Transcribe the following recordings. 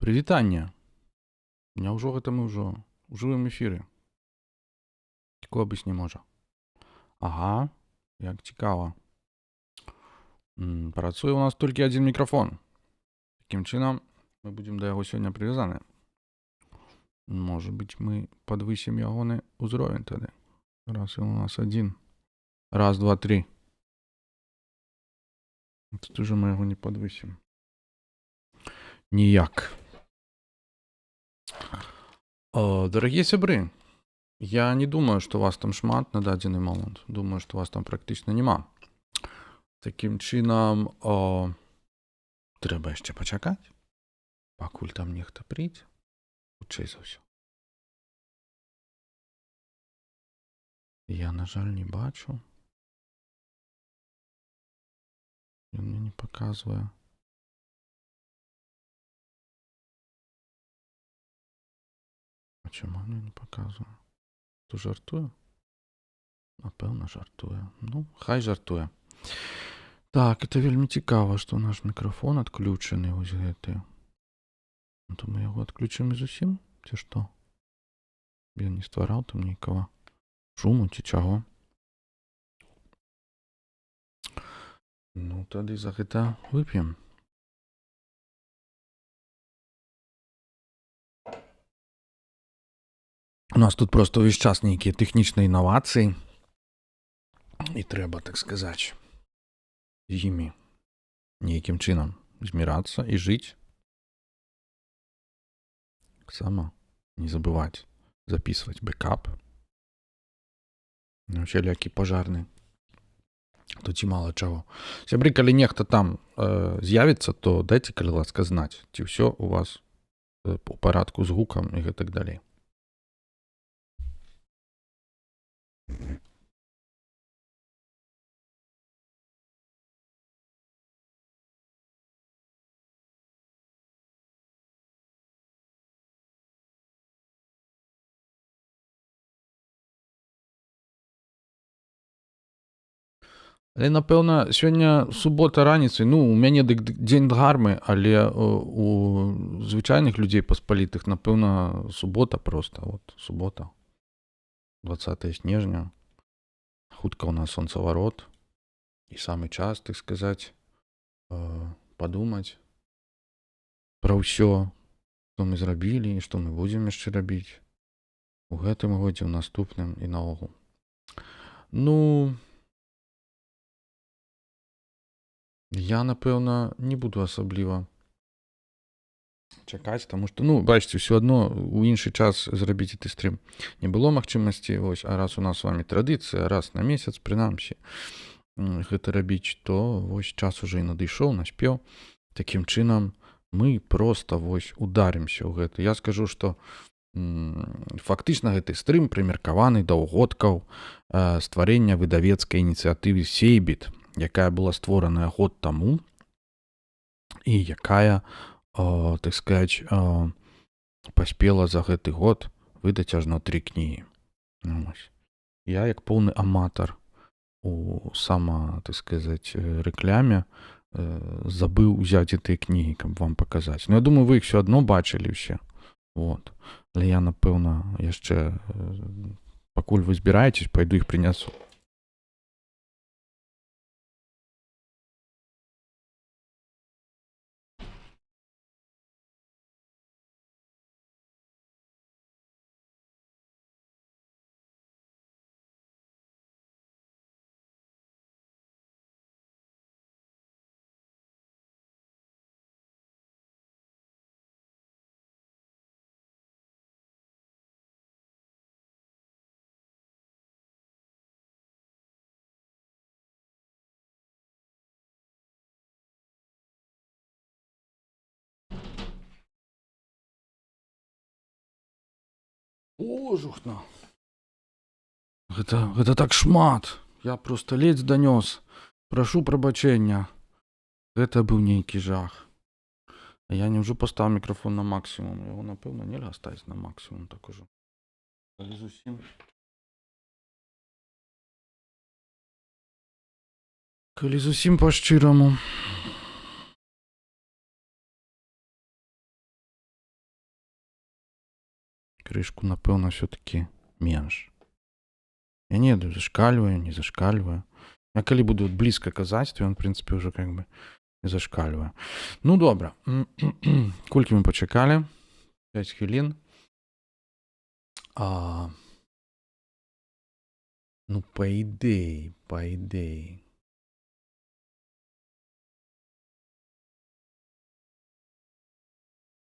Прывітанне. Няўжо гэта мы ўжо ў жывым эфіры? Такое быць не можа. Ага, як цікава. Працуе ў нас толькі адзін мікрафон. Такім чынам мы будзем да яго сёння прывязаныя. Можа быць, мы падвысім ягоны ўзровень тады. Раз ён у нас адзін. Раз, два, тры. Тут уже мы яго не падвысім. Ніяк. Дарагія сябры, я не думаю, што вас там шмат на дадзены момант. Думаю, што вас там практычна няма. Такім чынам, трэба яшчэ пачакаць, пакуль там нехта прыйдзе, хутчэй за ўсё. Я, на жаль, не бачу. Ён мне не паказвае. А чаму мне не паказвае? То жартуе? Напэўна, жартуе. Ну, хай жартуе. Так, это вельмі цікава, што наш мікрафон адключаны вось гэты. То мы яго адключым і зусім, ці што? Я не ствараў там нейкага шуму ці чаго. Ну, тады за гэта вып'ем. У нас тут просто ўвесь час нейкія тэхнічныя інавацыі. І трэба, так сказаць, з імі нейкім чынам змірацца і жыць. Таксама не забываць записывать бэкап. Усялякі пажарны. Тут і мала чаго. Сябры, калі нехта там з'явіцца, то дайце, калі ласка, знаць, ці ўсё у вас у парадку з гукам і гэтак далей. Але, напэўна, сёння субота раніцай, ну, у мяне дзень дгармы, але у звычайных людзей паспалітых, напэўна, субота проста. Вот, субота. 20 снежня. Хутка у нас сонцаварот. І самы час, так сказаць, падумаць пра ўсё, што мы зрабілі і што мы будзем яшчэ рабіць у гэтым годзе, у наступным і наогул. Ну, я, напэўна, не буду асабліва чакаць, таму што, ну, бачыце, ўсё адно у іншы час зрабіць гэты стрым не было магчымасці, вось, а раз у нас з вамі традыцыя, раз на месяц, прынамсі, гэта рабіць, то вось час уже і надышоў, наспеў. Такім чынам мы проста вось ударымся ў гэта. Я скажу, што фактычна гэты стрым прымеркаваны да ўгодкаў стварэння выдавецкай ініцыятывы Сейбіт, якая была створаная год таму і якая, так сказаць, паспела за гэты год выдаць ажно 3 кнігі. Я, як поўны аматар у так сказаць, рэкляме, забыў узяць гэтыя кнігі, каб вам паказаць. Ну, я думаю, вы іх все адно бачылі ўсе. Вот. Але я, напэўна, яшчэ, пакуль вы збіраецесь, пайду іх прынясу. Ожухна. Гэта так шмат. Я проста ледзь данёс. Прашу прабачэння. Гэта быў нейкі жах. Я не ўжо пастаў мікрафон на максімум. Яго, напэўна, нельга ставіць на максімум так ужо. Калі зусім... Калі зусім па-шчыраму. крышку, напэўна, все-таки менш. Я не ведаю, зашкальвае, не зашкальвае. Я калі буду блізка казаць, то ён, в прынцыпе, ўжо как бы не зашкальвае. Ну, добра. Колькі мы пачакалі? 5 хвілін. Ну, по ідэі.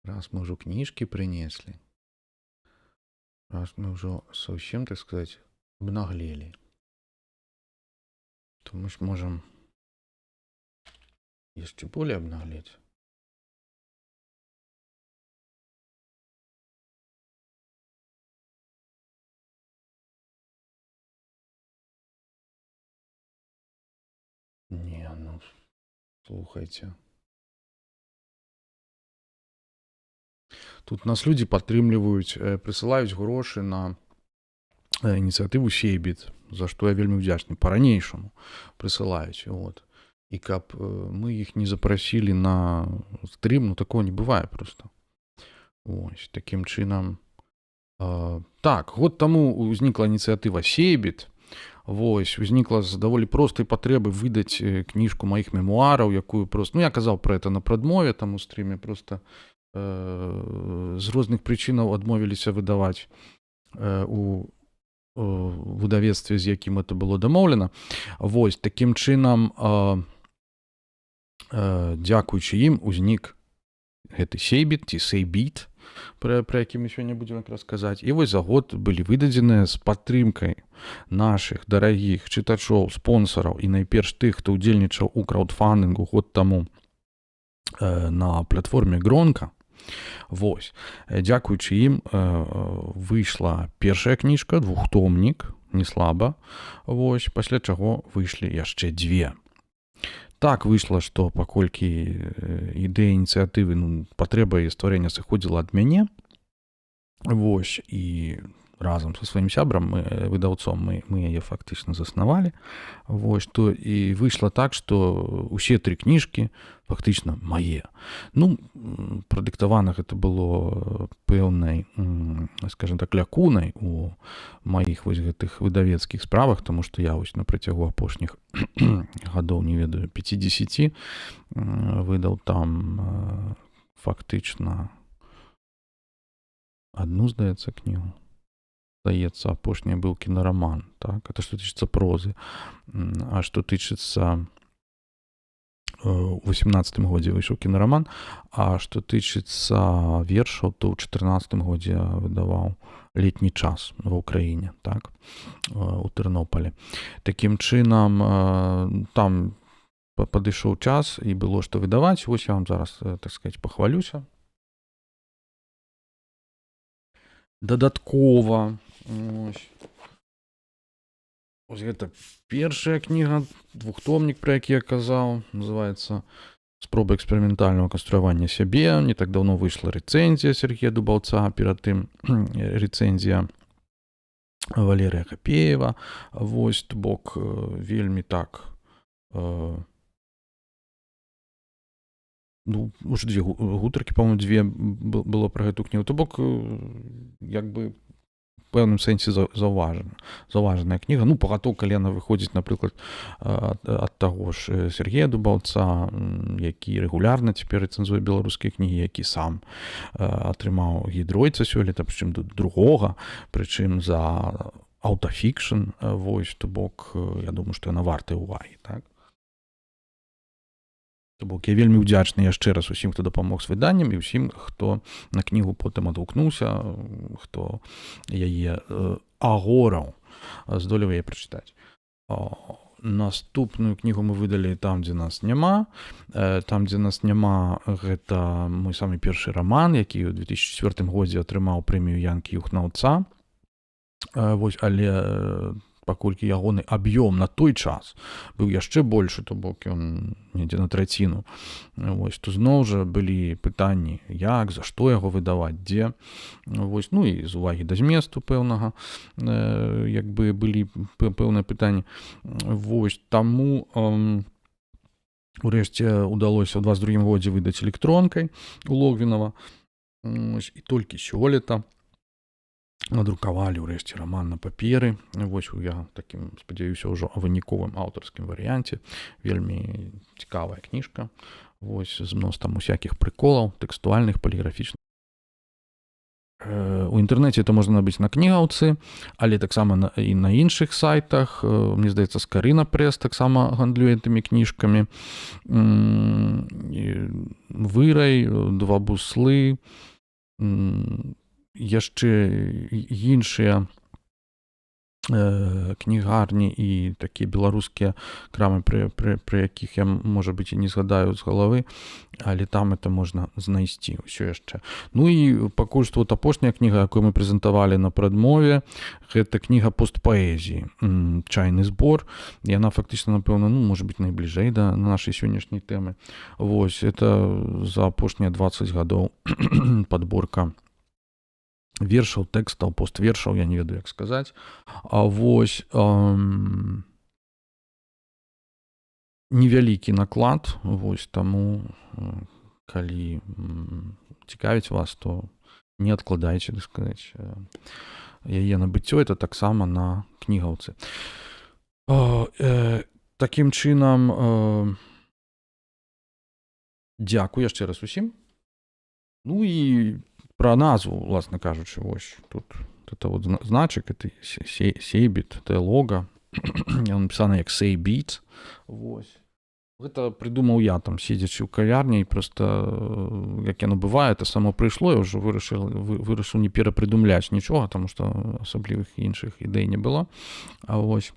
Раз мы ўжо кніжкі прынеслі, раз мы ўжо совсем, так сказать, обнаглели, то мы ж можем еще более обнаглеть. Не, ну, слухайте. Тут нас людзі падтрымліваюць, прысылаюць грошы на ініцыятыву Сейбіт, за што я вельмі ўдзячны. Па-ранейшаму прысылаюць. Вот. І каб мы іх не запрасілі на стрым, ну такого не бывае просто. Ось, такім чынам. Так, год таму ўзнікла ініцыятыва Сейбіт. Вось, узнікла з даволі простай патрэбы выдаць кніжку маіх мемуараў, якую просто... Ну, я казаў пра гэта на прадмове там у стрыме, просто з розных прычынаў адмовіліся выдаваць у выдавецтве, з якім это было дамоўлена. Вось, такім чынам, дзякуючы ім, узнік гэты Сейбіт ці Сейбіт, пра які мы сёння будзем якраз казаць. І вось за год былі выдадзеныя з падтрымкай нашых дарагіх чытачоў, спонсараў і найперш тых, хто ўдзельнічаў у краўдфандынгу год таму на платформе Гронка. Вось, дзякуючы ім выйшла першая кніжка, двухтомнік, не слаба. Вось, пасля чаго выйшлі яшчэ 2. Так выйшла, што паколькі ідэя ініцыятывы, ну, патрэба і стварэння сыходзіла ад мяне. Вось, і разам са сваім сябрам, выдаўцом, мы яе фактычна заснавалі. Вось, то і выйшла так, што усе 3 кніжкі фактычна мае. Ну, прадыктавана гэта было пэўнай, скажем так, лякунай у маіх вось гэтых выдавецкіх справах, таму што я вось на працягу апошніх гадоў, не ведаю, 50 выдаў там фактычна одну, здаецца, кнігу. Здаецца, апошні быў кінараман, так? Это што тычыцца прозы. А што тычыцца у 18 годзе выйшаў кінараман, а што тычыцца вершаў, то ў 14 годзе я выдаваў летні час ва ўкраіне, так? У Тэрнополі. Такім чынам, там падышоў час і было што выдаваць. Вось я вам зараз, так сказаць, пахвалюся. Дадаткова. Ось гэта першая кніга, двухтомнік, пра які я казаў, называецца «Спроба эксперыментальнага канструявання сябе». Не так даўно выйшла рэцэнзія Сергея Дубаўца, перад тым рэцэнзія Валерыя Капеева. Вось, то бок, вельмі так... Ну, уже 2 гутаркі, по-моему, 2 было пра гэту кнігу. То бок, як бы, в пэўным сэнсе заўважаная кніга. Ну, пагатоў, калі яна выходзіць, напрыклад, ад таго ж Сергея Дубаўца, які рэгулярна цяпер рэцэнзуе беларускія кнігі, які сам атрымаў гідройца сёлета, прычым другога, прычым за аўтафікшн. Вось, то бок, я думаю, што яна вартая ўвагі, так? То бок, я вельмі ўдзячны яшчэ раз усім, хто дапамог з выданнем, і ўсім, хто на кнігу потым адгукнуўся, хто яе агораў, здолеў яе прачытаць. Наступную кнігу мы выдалі там, дзе нас няма. Там, дзе нас няма, гэта мой самы першы раман, які ў 2004 годзе атрымаў прэмію Янкі Юхнаўца. Вось, але... паколькі ягоны аб'ём на той час быў яшчэ большы, то бок ён недзе на траціну. Вось, то зноў жа былі пытанні, як, за што яго выдаваць, дзе. Вось, ну і з увагі да зместу пэўнага, як бы былі пэўныя пытанні. Вось, таму урэшце удалося ў 22 годзе выдаць электронкай у Логвінава. І толькі сёлета надрукавалі ўрэшце раман на паперы. Вось я такім, спадзяюся, ўжо выніковым аўтарскім варыянце. Вельмі цікавая кніжка. Вось з мноствам усякіх прыколаў, тэкстуальных, паліграфічных. У інтэрнэце это можна набыць на кнігаўцы, але таксама і на іншых сайтах. Мне здаецца, Скарына Прэс таксама гандлюе тымі кніжкамі. Вырай, Два буслы, яшчэ іншыя кнігарні і такія беларускія крамы, пры якіх я, можа быць, і не згадаю з галавы, але там это можна знайсці ўсё яшчэ. Ну і пакуль што апошняя кніга, якую мы прэзентавалі на прадмове, гэта кніга постпаэзіі «Чайны збор». Яна фактычна, напэўна, можа быць, найбліжэй да нашай сённяшняй тэмы. Вось, это за апошнія 20 гадоў падборка вершаў, тэкстаў, поствершаў, я не ведаю, як сказаць. А вось невялікі наклад, вось, таму калі цікавіць вас, то не адкладайце, так сказаць, яе набыццё, это таксама на кнігаўцы. Такім чынам, дзякуй яшчэ раз усім. Ну і пра назву, уласна кажучы, вось тут это вот значак, это Сейбіт, это лога, яно напісана як Сейбіт. Вось. Гэта прыдумаў я, там, седзячы ў кавярні, і проста, як яно бывае, это само прыйшло, я ўжо вырашыў не перапрыдумляць нічога, таму што асаблівых іншых ідэй не было. А вось.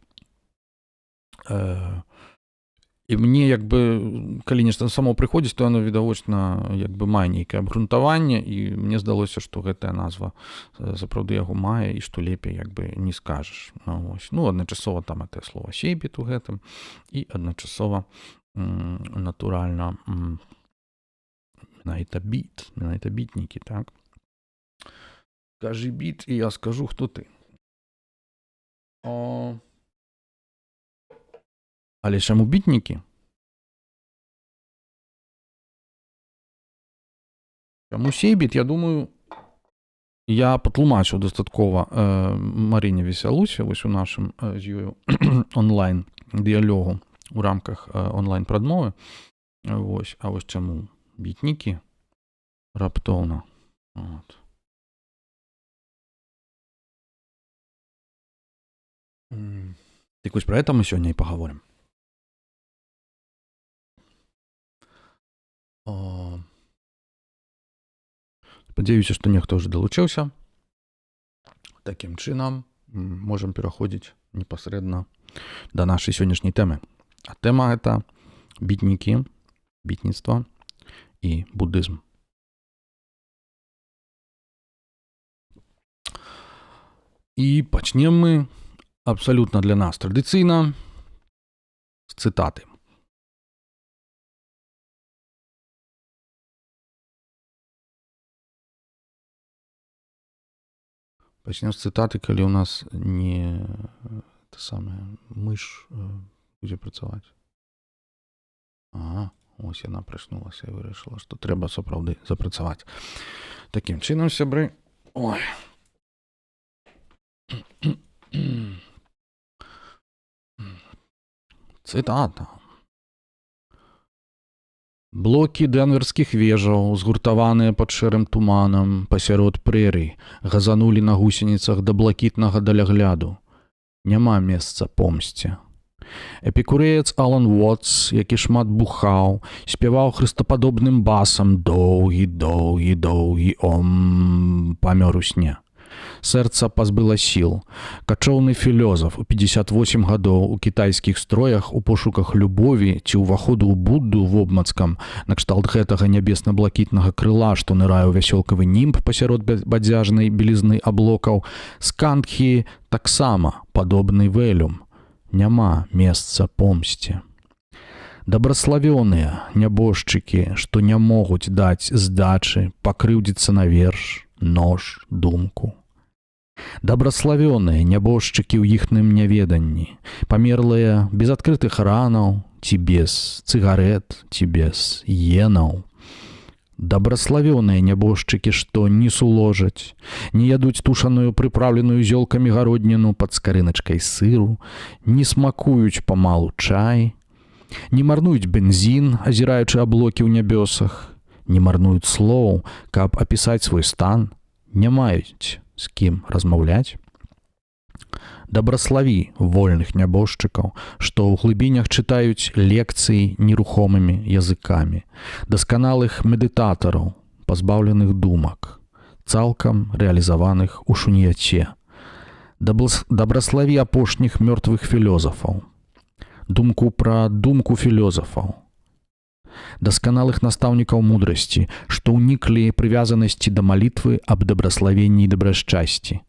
І мне, як бы, калі нешта само прыходзіць, то яно відавочна, як бы, мае нейкае абгрунтаванне, і мне здалося, што гэтая назва сапраўды яго мае, і што лепей, як бы, не скажаш. Ну, адначасова там гэтае слова «сейбіт» у гэтым, і адначасова, натуральна, менавіта бітнікі, так? Кажы біт, і я скажу, хто ты. Але чаму бітнікі? Чаму Сейбіт, я думаю, я патлумачыў дастаткова Марыне Весялусе, вось у нашым з ёю онлайн-дыялогу у рамках онлайн-прадмовы. Вось, а вось чаму бітнікі раптоўна. Вот. Так вось пра гэта мы сёння і пагаворым. Спадзяюся, што нехта ўжо далучыўся. Такім чынам можам пераходзіць непасрэдна да нашай сённяшняй тэмы. А тэма гэта бітнікі, бітніцтва і будызм. І пачнем мы абсалютна для нас традыцыйна з цытаты. Пачнем з цытаты, калі ў нас не мыш будзе працаваць. Ось яна прачнулася і вырашыла, што трэба сапраўды запрацаваць. Такім чынам, сябры, цытата. Блокі дэнверскіх вежаў, згуртаваныя пад шэрым туманам пасярод прэрый, газанулі на гусеніцах да блакітнага далягляду. Няма месца помсце. Эпікурэец Алан Уотс, які шмат бухаў, спяваў хрыстападобным басам доўгі, доўгі, доўгі ом, памёр у сне. Сэрца пазбыла сіл. Качоўны філёзаф у 58 гадоў у кітайскіх строях у пошуках любові ці ўваходу ў Будду вобмацкам накшталт гэтага нябесна-блакітнага крыла, што нырае ў вясёлкавы німб пасярод бадзяжнай белізны аблокаў, скандхі таксама падобны вэлюм. Няма месца помсце. Дабраславёныя нябожчыкі, што не могуць даць здачы, пакрыўдзіцца на верш, нож, думку. Дабраславёныя нябожчыкі ў іхным няведанні, памерлыя без адкрытых ранаў, ці без цыгарэт, ці без енаў. Добраславёныя нябожчыкі, што не суложаць, не ядуць тушаную прыправленую зёлкамі гародніну пад скарыначкай сыру, не смакуюць памалу чай, не марнуюць бензін, азіраючы аблокі ў нябёсах, не марнуюць слоў, каб апісаць свой стан, не маюць з кім размаўляць. Добраславі вольных нябожчыкаў, што ў глыбінях чытаюць лекцыі нерухомымі языкамі, дасканалых медытатараў, пазбаўленых думак, цалкам рэалізаваных у шуньяце. Добраславі апошніх мёртвых філёзафаў, думку пра думку філёзафаў, дасканалых настаўнікаў мудрасці, што ўніклі прывязанасці да малітвы аб добраславенні і добрашчасці,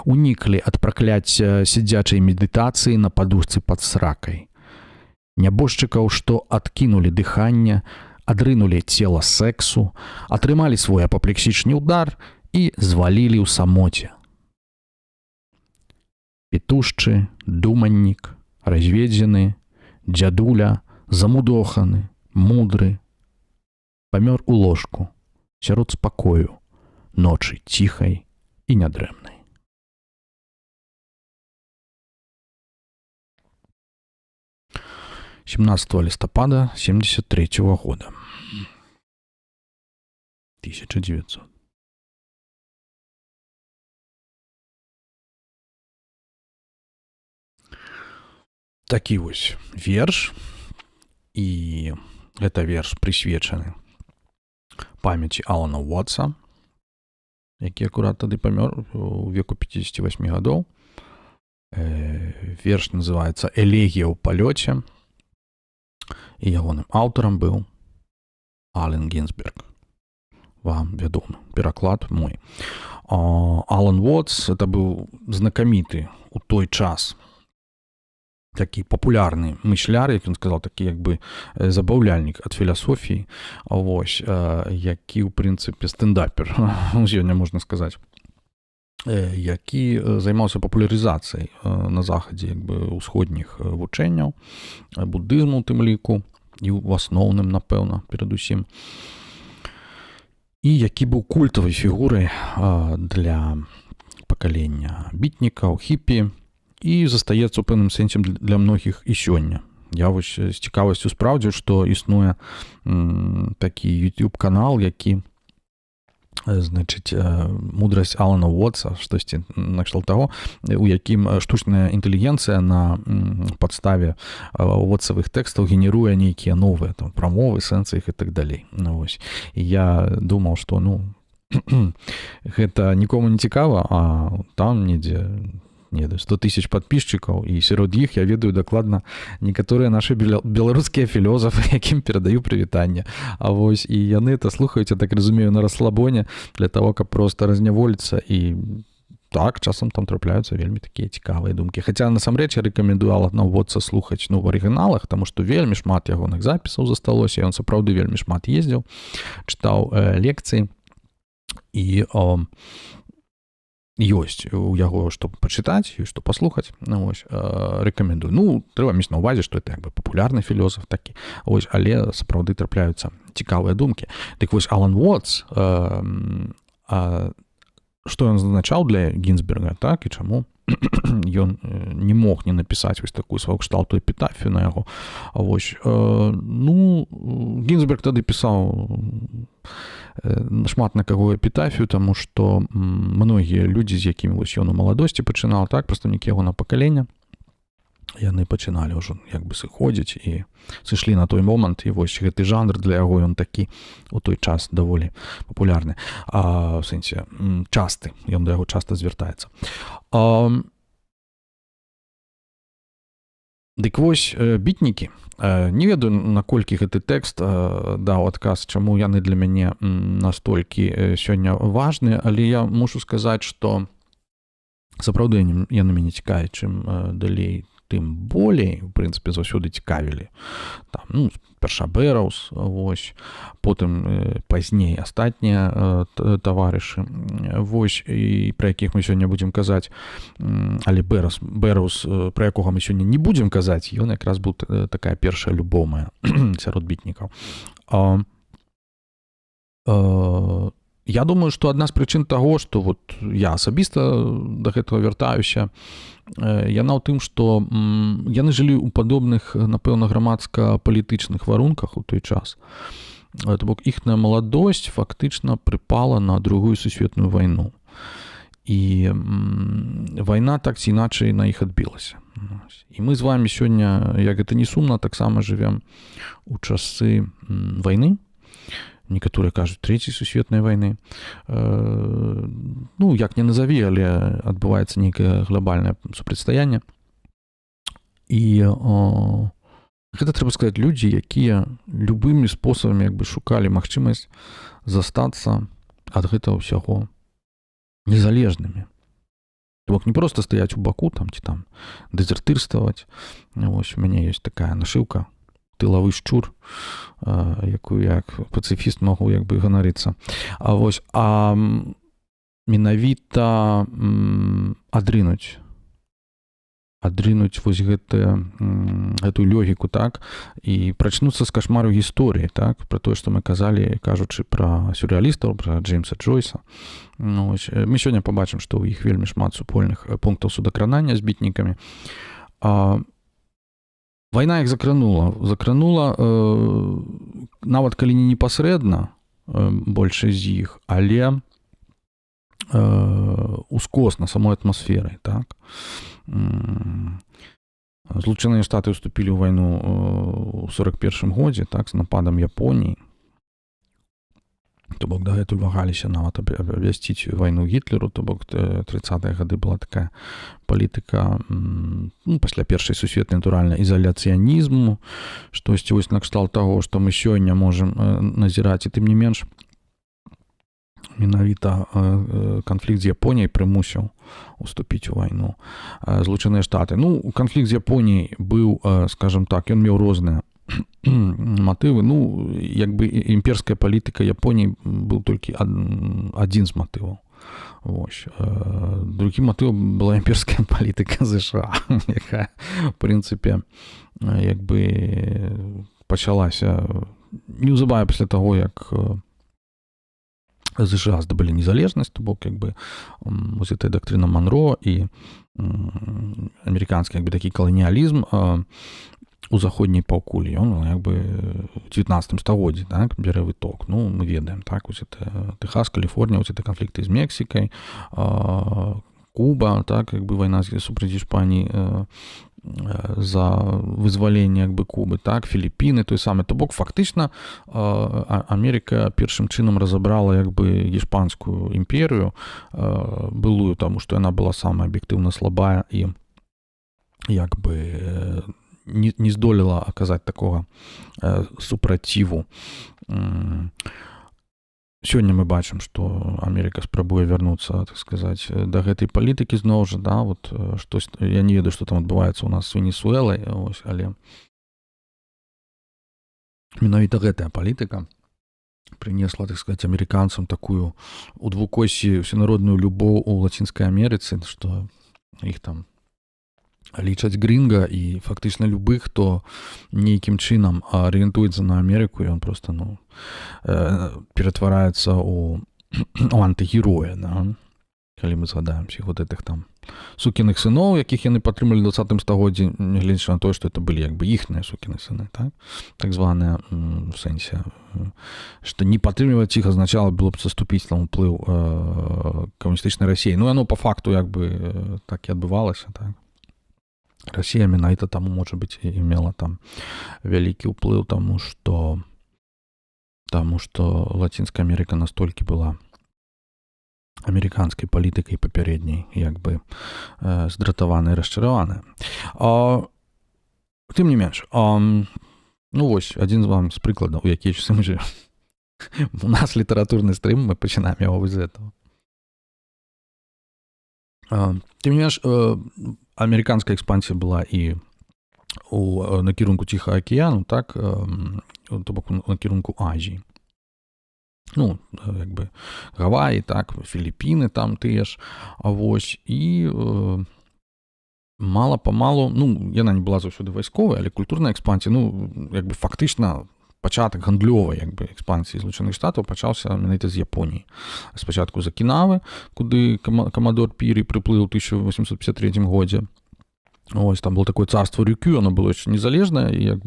уніклі ад пракляцця сядзячай медытацыі на падушцы пад сракай. Нябожчыкаў, што адкінулі дыханне, адрынулі цела сексу, атрымалі свой апаплексічны ўдар і звалілі ў самоце. Петушчы, думаннік, разведзены, дзядуля, замудоханы, мудры, памёр у ложку, сярод спакою, ночы ціхай і нядрэмнай. 17 листопада 73 года. 1900. Такі вось верш, і гэта верш прысвечаны памяці Алана Уотса, які акурат тады памёр у веку 58 гадоў. Верш называецца «Элегія ў палёце», і ягоным аўтарам быў Ален Гінзберг. Вам вядомы пераклад мой. Алан Уотс — это быў знакаміты у той час такі папулярны мысляр, як ён сказаў, такі як бы забаўляльнік ад філасофіі, вось, які, ў прынцыпе, стендапер, сёння можна сказаць, які займаўся папулярызацыяй на захадзе як бы ўсходніх вучэнняў, будызму ў тым ліку, і ў асноўным, напэўна, перадусім. І які быў культавай фігурай для пакалення бітнікаў, хіпі, і застаецца ў пэўным сэнсе для многіх і сёння. Я вось з цікавасцю спраўдзіў, што існуе такі YouTube-канал, які, значыць, мудрасць Алана Уотса, штосьці накшталт таго, у якім штучная інтэлігенцыя на падставе уотсавых тэкстаў генеруе нейкія новыя там прамовы, сэнсы іх і так далей. Вось. І я думаў, што гэта нікому не цікава, а там недзе 100 000 падпісчыкаў, і сярод іх я ведаю дакладна некаторыя нашы беларускія філёзафы, якім перадаю прывітанне. А вось і яны это слухаюць, я так разумею, на расслабоне для того, каб проста разняволіцца, і так, часам там трапляюцца вельмі такія цікавыя думкі. Хаця насамрэч я рэкамендую Алана Уотса слухаць в арыгіналах, таму што вельмі шмат ягоных запісаў засталося, ён сапраўды вельмі шмат ездзіў, чытаў лекцыі, і ёсць у яго што пачытаць і што паслухаць. Вось, рэкамендую. Трэба мець на ўвазе, што это як бы папулярны філёзаф такі, вось, але сапраўды трапляюцца цікавыя думкі. Дык вось Алан Уотс, што ён зазначаў для Гінзберга, так, і чаму ён не мог не напісаць вось такую сваю кшталту эпітафію на яго. Вось, Гінзберг тады пісаў шмат на каго эпітафію, таму што многія людзі, з якімі вось ён у маладосці пачынаў, так, прадстаўнікі ягонага пакалення, яны пачыналі ўжо як бы сыходзіць і сышлі на той момант, і вось гэты жанр для яго ён такі у той час даволі папулярны, в сэнсе часты, ён да яго часта звяртаецца. Дык вось бітнікі, не ведаю, наколькі гэты тэкст даў адказ, чаму яны для мяне настолькі сёння важныя, але я мушу сказаць, што сапраўды яны мяне цікавяць, чым далей, тым болей, у прынцыпе, заўсёды цікавілі. Там, спярша Бэраўс, вось, потым пазней астатнія таварышы, вось, і пра якіх мы сёння будзем казаць, але Бэраўс, пра якога мы сёння не будзем казаць, ён якраз быў такая першая любомая сярод бітнікаў. Я думаю, што адна з прычын таго, што вот я асабіста да гэтага вяртаюся, яна ў тым, што яны жылі ў падобных, напэўна, грамадска-палітычных варунках у той час. То бок іхная маладосць фактычна прыпала на Другую сусветную вайну. І вайна так ці іначай на іх адбілася. І мы з вамі сёння, як гэта не сумна, таксама жывем у часы вайны. Некаторыя кажуць Трэцяй сусветнай вайны. Ну, як не назаві, але адбываецца нейкае глобальнае супрацьстаянне. І гэта трэба сказаць людзі, якія любымі спосабамі як бы шукалі магчымасць застацца ад гэтага ўсяго незалежнымі. То бок не проста стаяць у баку там ці там дэзертырстваваць. Вось у мяне ёсць такая нашыўка тылавы шчур, якую як пацыфіст магу як бы ганарыцца. А менавіта адрынуць вось гэтую логіку, так, і прачнуцца з кашмару гісторыі, так, пра тое, што мы казалі, кажучы пра сюррэалістаў, пра Джеймса Джойса. Ну, ось, мы сёння пабачым, што ў іх вельмі шмат супольных пунктаў судакранання з бітнікамі. Вайна іх закранула, нават калі не непасрэдна большасць з іх, але ускосна самой атмасферай, так. Злучаныя Штаты ўступілі ў вайну ў 41-м годзе, так, з нападам Японіі. То бок дагэтуль вагаліся нават абвясціць вайну Гітлеру, то бок 30-е гады была такая палітыка, ну, пасля Першай сусветнай, натуральна, ізаляцыянізму, штосьці вось накшталт таго, што мы сёння можам назіраць, і тым не менш менавіта канфлікт з Японіяй прымусіў уступіць у вайну Злучаныя Штаты. Ну, канфлікт з Японіяй быў, скажам так, ён меў розныя матывы. Ну, як бы імперская палітыка Японіі быў толькі адзін з матываў. Вось. Другі матыў была імперская палітыка США, якая, в прынцыпе, як бы пачалася неўзабаве пасля таго, як США здабылі незалежнасць, то бок, як бы, вось гэтая дактрына Монро і амерыканскі, як бы, такі каланіялізм у заходняй паўкулі, ён, як бы, у 19 стагоддзі, так, бярэ выток. Ну, мы ведаем, так, вось это Тэхас, Каліфорнія, вось это канфлікты з Мексікай, Куба, так, як бы, вайна супраць Іспаніі за вызваленне, як бы, Кубы, так, Філіпіны, той самы. То бок, фактычна, Амерыка першым чынам разабрала, як бы, іспанскую імперыю, былую, таму што яна была самая аб'ектыўна слабая і, як бы, не здолела аказаць такога супраціву. Сёння мы бачым, што Амерыка спрабуе вярнуцца, так сказаць, да гэтай палітыкі зноў жа, да, вот штось, я не ведаю, што там адбываецца ў нас з Венесуэлай, ось, але менавіта гэтая палітыка прынесла, так сказаць, амерыканцам такую у двукосці всенародную любоў у Лацінскай Амерыцы, што іх там лічаць гринга, і фактычна любы, хто нейкім чынам арыентуецца на Амерыку, ён проста, ну, ператвараецца ў антыгероя, да? Калі мы згадаем всіх вот этих там сукіных сыноў, якіх яны падтрымалі ў 20 стагоддзі, нягледзячы на тое, што это былі як бы іхныя сукіны сыны, так званыя, в сэнсе, што не падтрымліваць іх азначала было б заступіць там уплыў камуністычнай Расіі. Ну, яно па факту як бы так і адбывалася, так. Расія менавіта таму, можа быць, і мела там вялікі ўплыў, таму што Лацінская Амерыка настолькі была амерыканскай палітыкай папярэдняй, як бы здратаваная і расчараваная. Тым не менш, ну вось, адзін з вам з прыкладаў, у якія часы мы жывем. У нас літаратурны стрым, мы пачынаем яго з этого. Тым не менш, амерыканская экспансія была і на кірунку Ціхага акіяну, так, то бок на кірунку Азіі. Ну, як бы Гаваі, так, Філіпіны там тыя ж, вось, і мала-памалу, ну, яна не была заўсёды вайсковая, але культурная экспансія, ну, як бы фактычна пачатак гандлёвай экспансіі Злучаных Штатаў пачаўся менавіта з Японіі. Спачатку з Акінавы, куды камадор Пірі прыплыў у 1853 годзе. Ось, там было такое царство Рюкю, оно было яшчэ незалежнае, і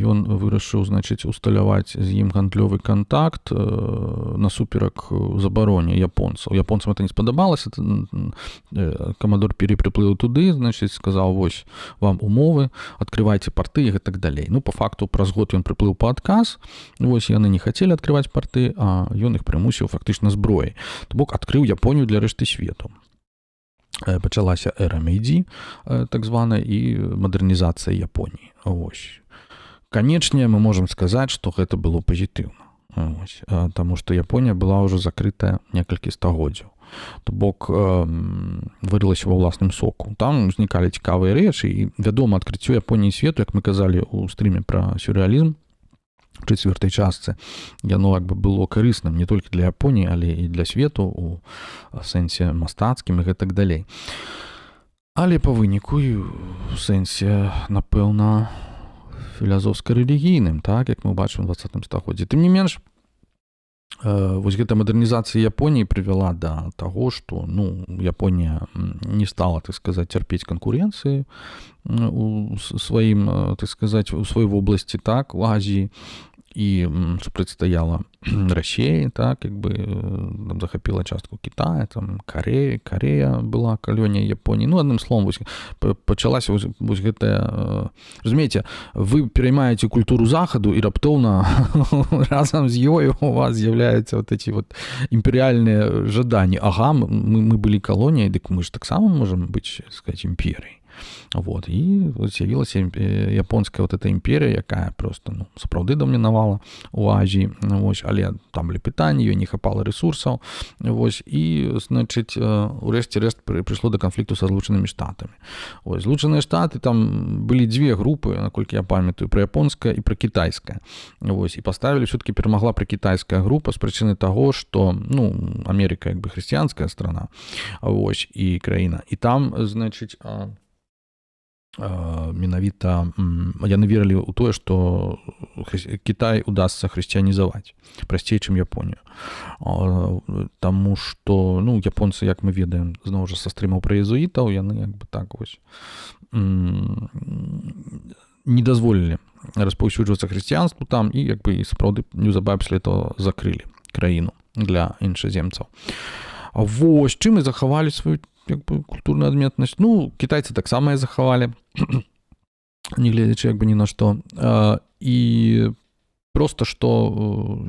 ён вырашыў, значыць, усталяваць з ім гандлёвы кантакт насуперак забароне японцаў. Японцам это не спадабалася, камадор Пірі прыплыў туды, значыць, сказаў, вось, вам умовы, адкрывайце парты і гэтак далей. Ну, па факту, праз год ён прыплыў па адказ, вось, яны не хацелі адкрываць парты, а ён іх прымусіў фактычна зброяй. То бок, адкрыў Японію для рэшты свету. Пачалася эра Мэйдзі, так званая, і мадэрнізацыя Японіі. Ось. Канечне, мы можам сказаць, што гэта было пазітыўна. Ось. Таму што Японія была ўжо закрытая некалькі стагоддзяў. То бок вырылася ва ўласным соку. Там узнікалі цікавыя рэчы, і вядома, адкрыццё Японіі свету, як мы казалі ў стрыме пра сюррэалізм, в чацвёртай частцы, яно было карысным не толькі для Японіі, але і для свету у сэнсе мастацкім і гэтак далей. Але па выніку у сэнсе, напэўна, філазофска-рэлігійным, так, як мы бачым у 20 стагоддзі. Тым не менш, вось гэта мадэрнізацыя Японіі прывяла да таго, што, Японія не стала, так сказаць, цярпець канкурэнцыі у сваім, так сказаць, у сваёй вобласці, так, у Азіі, і супрацьстаяла Расіі, так, там захапіла частку Кітая, там Карея была калонія Японіі. Адным словом, пачалася вось гэтая, разумееце, вы пераймаеце культуру Захаду, і раптоўна разам з ёю у вас з'яўляюцца вот эти вот імперыяльныя жаданні. Ага, мы былі калоніяй, дык мы ж таксама можам быць, так сказаць, імперыяй. Вот. І з'явілася японская вот эта імперія, якая просто сапраўды дамінавала у Азіі, вось, але там былі пытанні, ёй не хапала рэсурсаў, вось, і, значыць, урэшце-рэшт прыйшло да канфлікту са Злучанымі Штатамі. Вось, Злучаныя Штаты, там былі дзве групы, наколькі я памятаю, пракітайская і пракітайская. Вось, і паставілі, ўсё-такі перамагла пракітайская група з прычыны таго, што, Амерыка хрысціянская страна, вось, і краіна. І там, значыць, менавіта яны верылі ў тое, што Кітай удасца хрысціянізаваць прасцей, чым Японію. Таму што, японцы, як мы ведаем, зноў жа са стрымаў пра езуітаў, яны так вось не дазволілі распаўсюджвацца хрысціянству там, і сапраўды неўзабаве пасля этого закрылі краіну для іншаземцаў. Вось, чым і захавалі сваю культурную адметнасць. Кітайцы таксама і захавалі, не гледзячы ні на што. І проста, што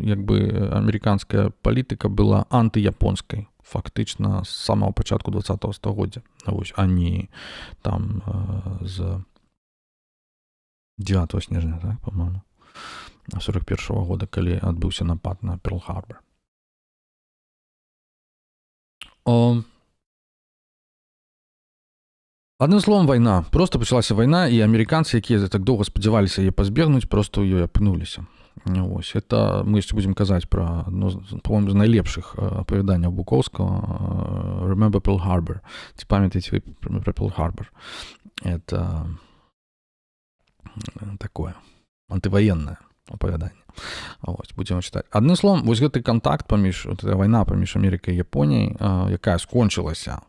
амерыканская палітыка была антыяпонскай, фактычна з самого пачатку 20-го стагоддзя. Вось, а не там з 9 снежня, так, по-моему, 41-го года, калі адбыўся напад на Перл-Харбор. Адным словом, вайна. Просто пачалася вайна, і амерыканцы, якія так доўга спадзяваліся яе пазбегнуць, просто ў ёй апынуліся. Вось, это мы яшчэ будзем казаць пра адно, па-моему, з найлепшых апавяданняў Букоўскага Remember Pearl Harbor. Ці памятаеце вы пра Pearl Harbor? Это такое антываеннае апавяданне. Вось, будзем чытаць. Адным словом, вось гэты кантакт паміж, вот эта вайна паміж Амерыкай і Японіяй, якая скончылася,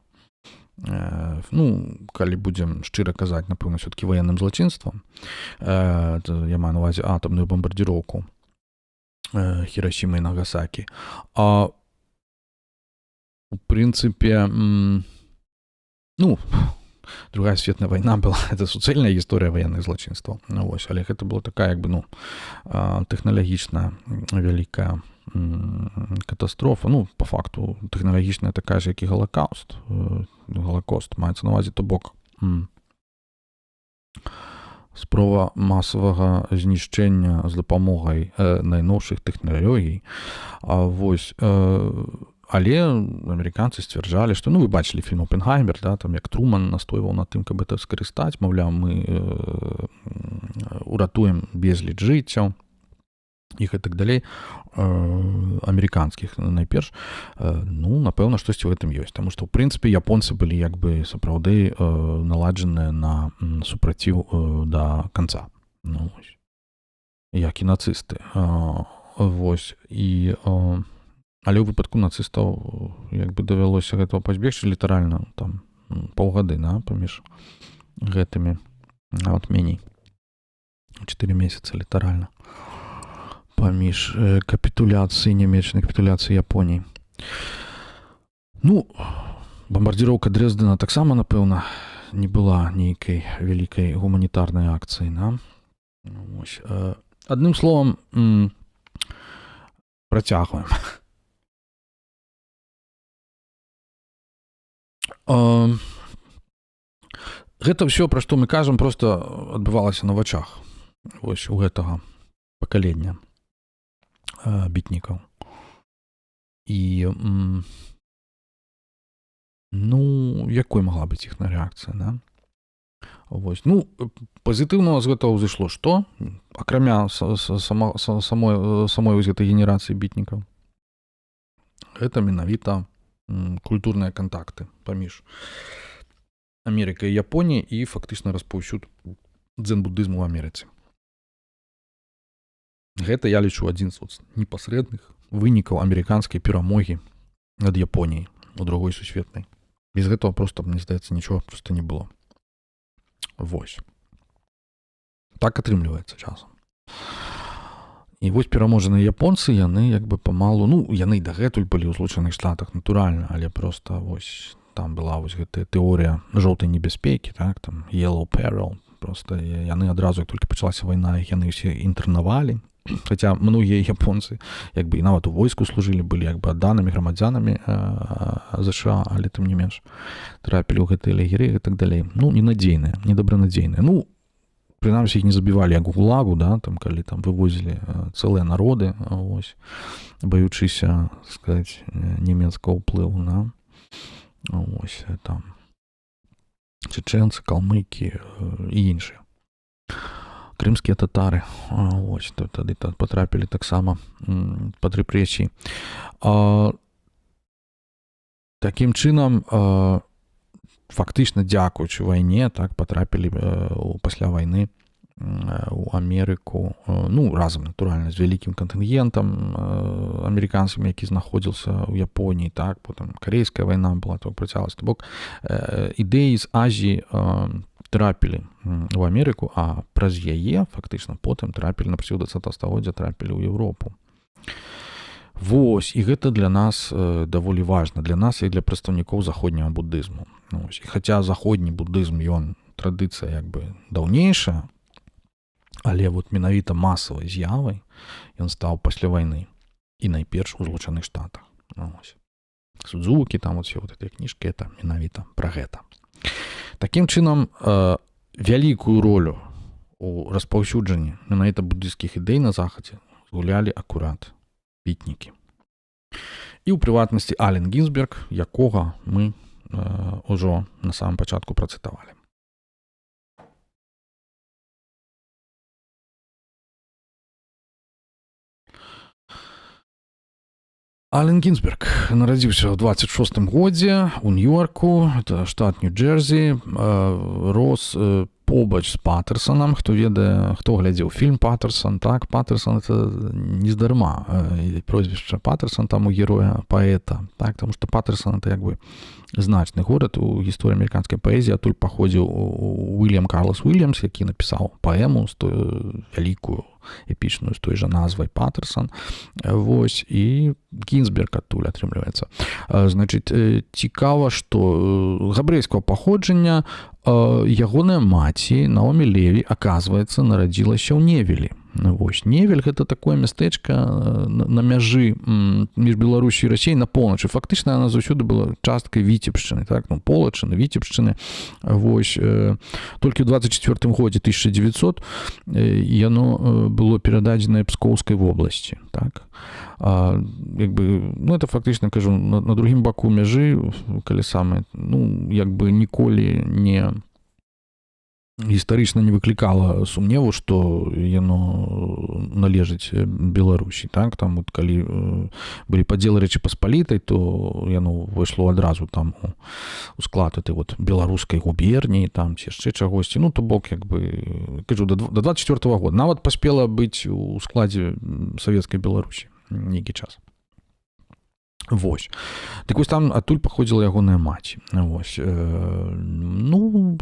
калі будзем шчыра казаць, напэўна, все-таки военным злачынствам, я маю на увазе атомную бомбардзіроўку Хіросімы і Нагасакі. У прынцыпе, другая светная вайна была, это суцэльная гісторыя военных злачынстваў. Вось, але гэта была такая, тэхналагічная вялікая катастрофа, по факту тэхналагічная такая ж, як і Галакост. Галакост маецца на увазе, то бок спроба масавага знішчэння з дапамогай найноўшых тэхналогій. Вось, але амерыканцы сцвярджалі, што, вы бачылі фільм «Оппенгеймер», да, там як Труман настойваў на тым, каб гэта скарыстаць, маўляў, мы уратуем безліч жыццяў і гэтак далей, амерыканскіх найперш. Напэўна, штосьці ў гэтым ёсць, таму што, ў прынцыпе, японцы былі сапраўды наладжаныя на супраціў да канца. як і нацысты. Вось. Але ў выпадку нацыстаў як бы давялося гэтага пазбегчы літаральна там паўгады, паміж гэтымі, нават меней. 4 месяцы літаральна. Паміж капітуляцыі нямецкай капітуляцыі Японіі. Ну, бамбардзіроўка Дрэздена таксама, напэўна, не была нейкай вялікай гуманітарнай акцыі, Вось. Адным словам, працягваем. Гэта ўсё, пра што мы кажам, проста адбывалася на вачах вось у гэтага пакалення бітнікаў. І якой магла быць іхная рэакцыя, Вось. Пазітыўнага з гэтага ўзышло што? Акрамя самой гэтай генерацыі бітнікаў. Гэта менавіта культурныя кантакты паміж Амерыкай і Японіяй і фактычна распаўсюд дзен-будызму ў Амерыцы. Гэта, я лічу, адзін з непасрэдных вынікаў амерыканскай перамогі над Японіяй у другой сусветнай. Без гэтага проста, мне здаецца, нічога проста не было. Вось. Так атрымліваецца часам. І вось пераможаныя японцы, яны як бы памалу, яны і дагэтуль былі ў Злучаных Штатах, натуральна, але проста вось там была вось гэтая тэорыя жоўтай небяспекі, так, там Yellow Peril, проста яны адразу, як толькі пачалася вайна, яны ўсе інтэрнавалі, хаця многія японцы як бы і нават у войску служылі, былі як бы адданымі грамадзянамі ЗША, але тым не менш трапілі ў гэтыя лагеры і так далей. Ненадзейныя, недобранадзейныя. Прынамсі, іх не забівалі як у гулагу, там, калі там вывозілі цэлыя народы, вось, баючыся, сказаць, нямецкага ўплыву, вось, там, чеченцы, калмыкі і іншыя. Крымскія татары, вось, тады патрапілі таксама пад рэпрэсіі. Такім чынам, фактычна дзякуючы вайне, так, патрапілі пасля вайны у Амерыку, разам, натуральна, з вялікім кантынгентам амерыканцамі, які знаходзіўся ў Японіі, так, потым карейская вайна была, то працягвалася. То бок, ідэі з Азіі трапілі ў Амерыку, а праз яе, фактычна, потым трапілі, напрыканцы 20 стагоддзя трапілі ў Еўропу. Вось, і гэта для нас даволі важна, для нас і для прадстаўнікоў заходняга будызму. І хаця заходні будызм, ён традыцыя як бы даўнейшая, але вот менавіта масавай з'явай ён стаў пасля вайны і найперш у Злучаных Штатах. Судзукі, там вот все вот гэтыя кніжкі, это менавіта пра гэта. Такім чынам, вялікую ролю у распаўсюджанні менавіта будысцкіх ідэй на захадзе згулялі акурат бітнікі. І ў прыватнасці Ален Гінзберг, якога мы ўжо на самым пачатку працытавалі. Ален Гінзберг нарадзіўся ў 26 годзе ў Нью-Йорку, это штат Нью-Джерсі, рос побач з Патэрсанам. Хто ведае, хто глядзеў фільм «Патэрсан», так, Патэрсан — это нездарма прозвішча Патэрсан там у героя паэта, так, таму што Патэрсан — это як бы значны горад у гісторыі амерыканскай паэзіі. Адтуль паходзіў Уільям Карлас Уільямс, які напісаў паэму з той вялікую эпічную з той жа назвай «Патэрсан». Вось, і Гінзберг адтуль атрымліваецца. Значыць, цікава, што габрэйскага паходжання, ягоная маці Наомі Леві, аказваецца, нарадзілася ў Невелі. Вось, Невель — гэта такое мястэчка на мяжы між Беларусі і Расіяй на поўначы. Фактычна яна заўсёды была часткай Віцебшчыны, так, Полачыны, Віцебшчыны. Вось, толькі ў 24 годзе 1900 яно было перададзенае Пскоўскай вобласці, так. Як бы, это фактычна, кажу, на другім баку мяжы, калі самае, як бы ніколі не гістарычна не выклікала сумневу, што яно належыць Беларусі. Так? Там, вот, калі былі падзелы Рэчы Паспалітай, то яно выйшло адразу там у склад этой вот беларускай губерніі, там, ці яшчэ чагосьці. Ну, то бок, як бы, кажу, до 24-го года. Нават паспела быць у складзе савецкай Беларусі нейкі час. Вось. Так вось там адтуль паходзіла ягоная маці. Вось. Ну,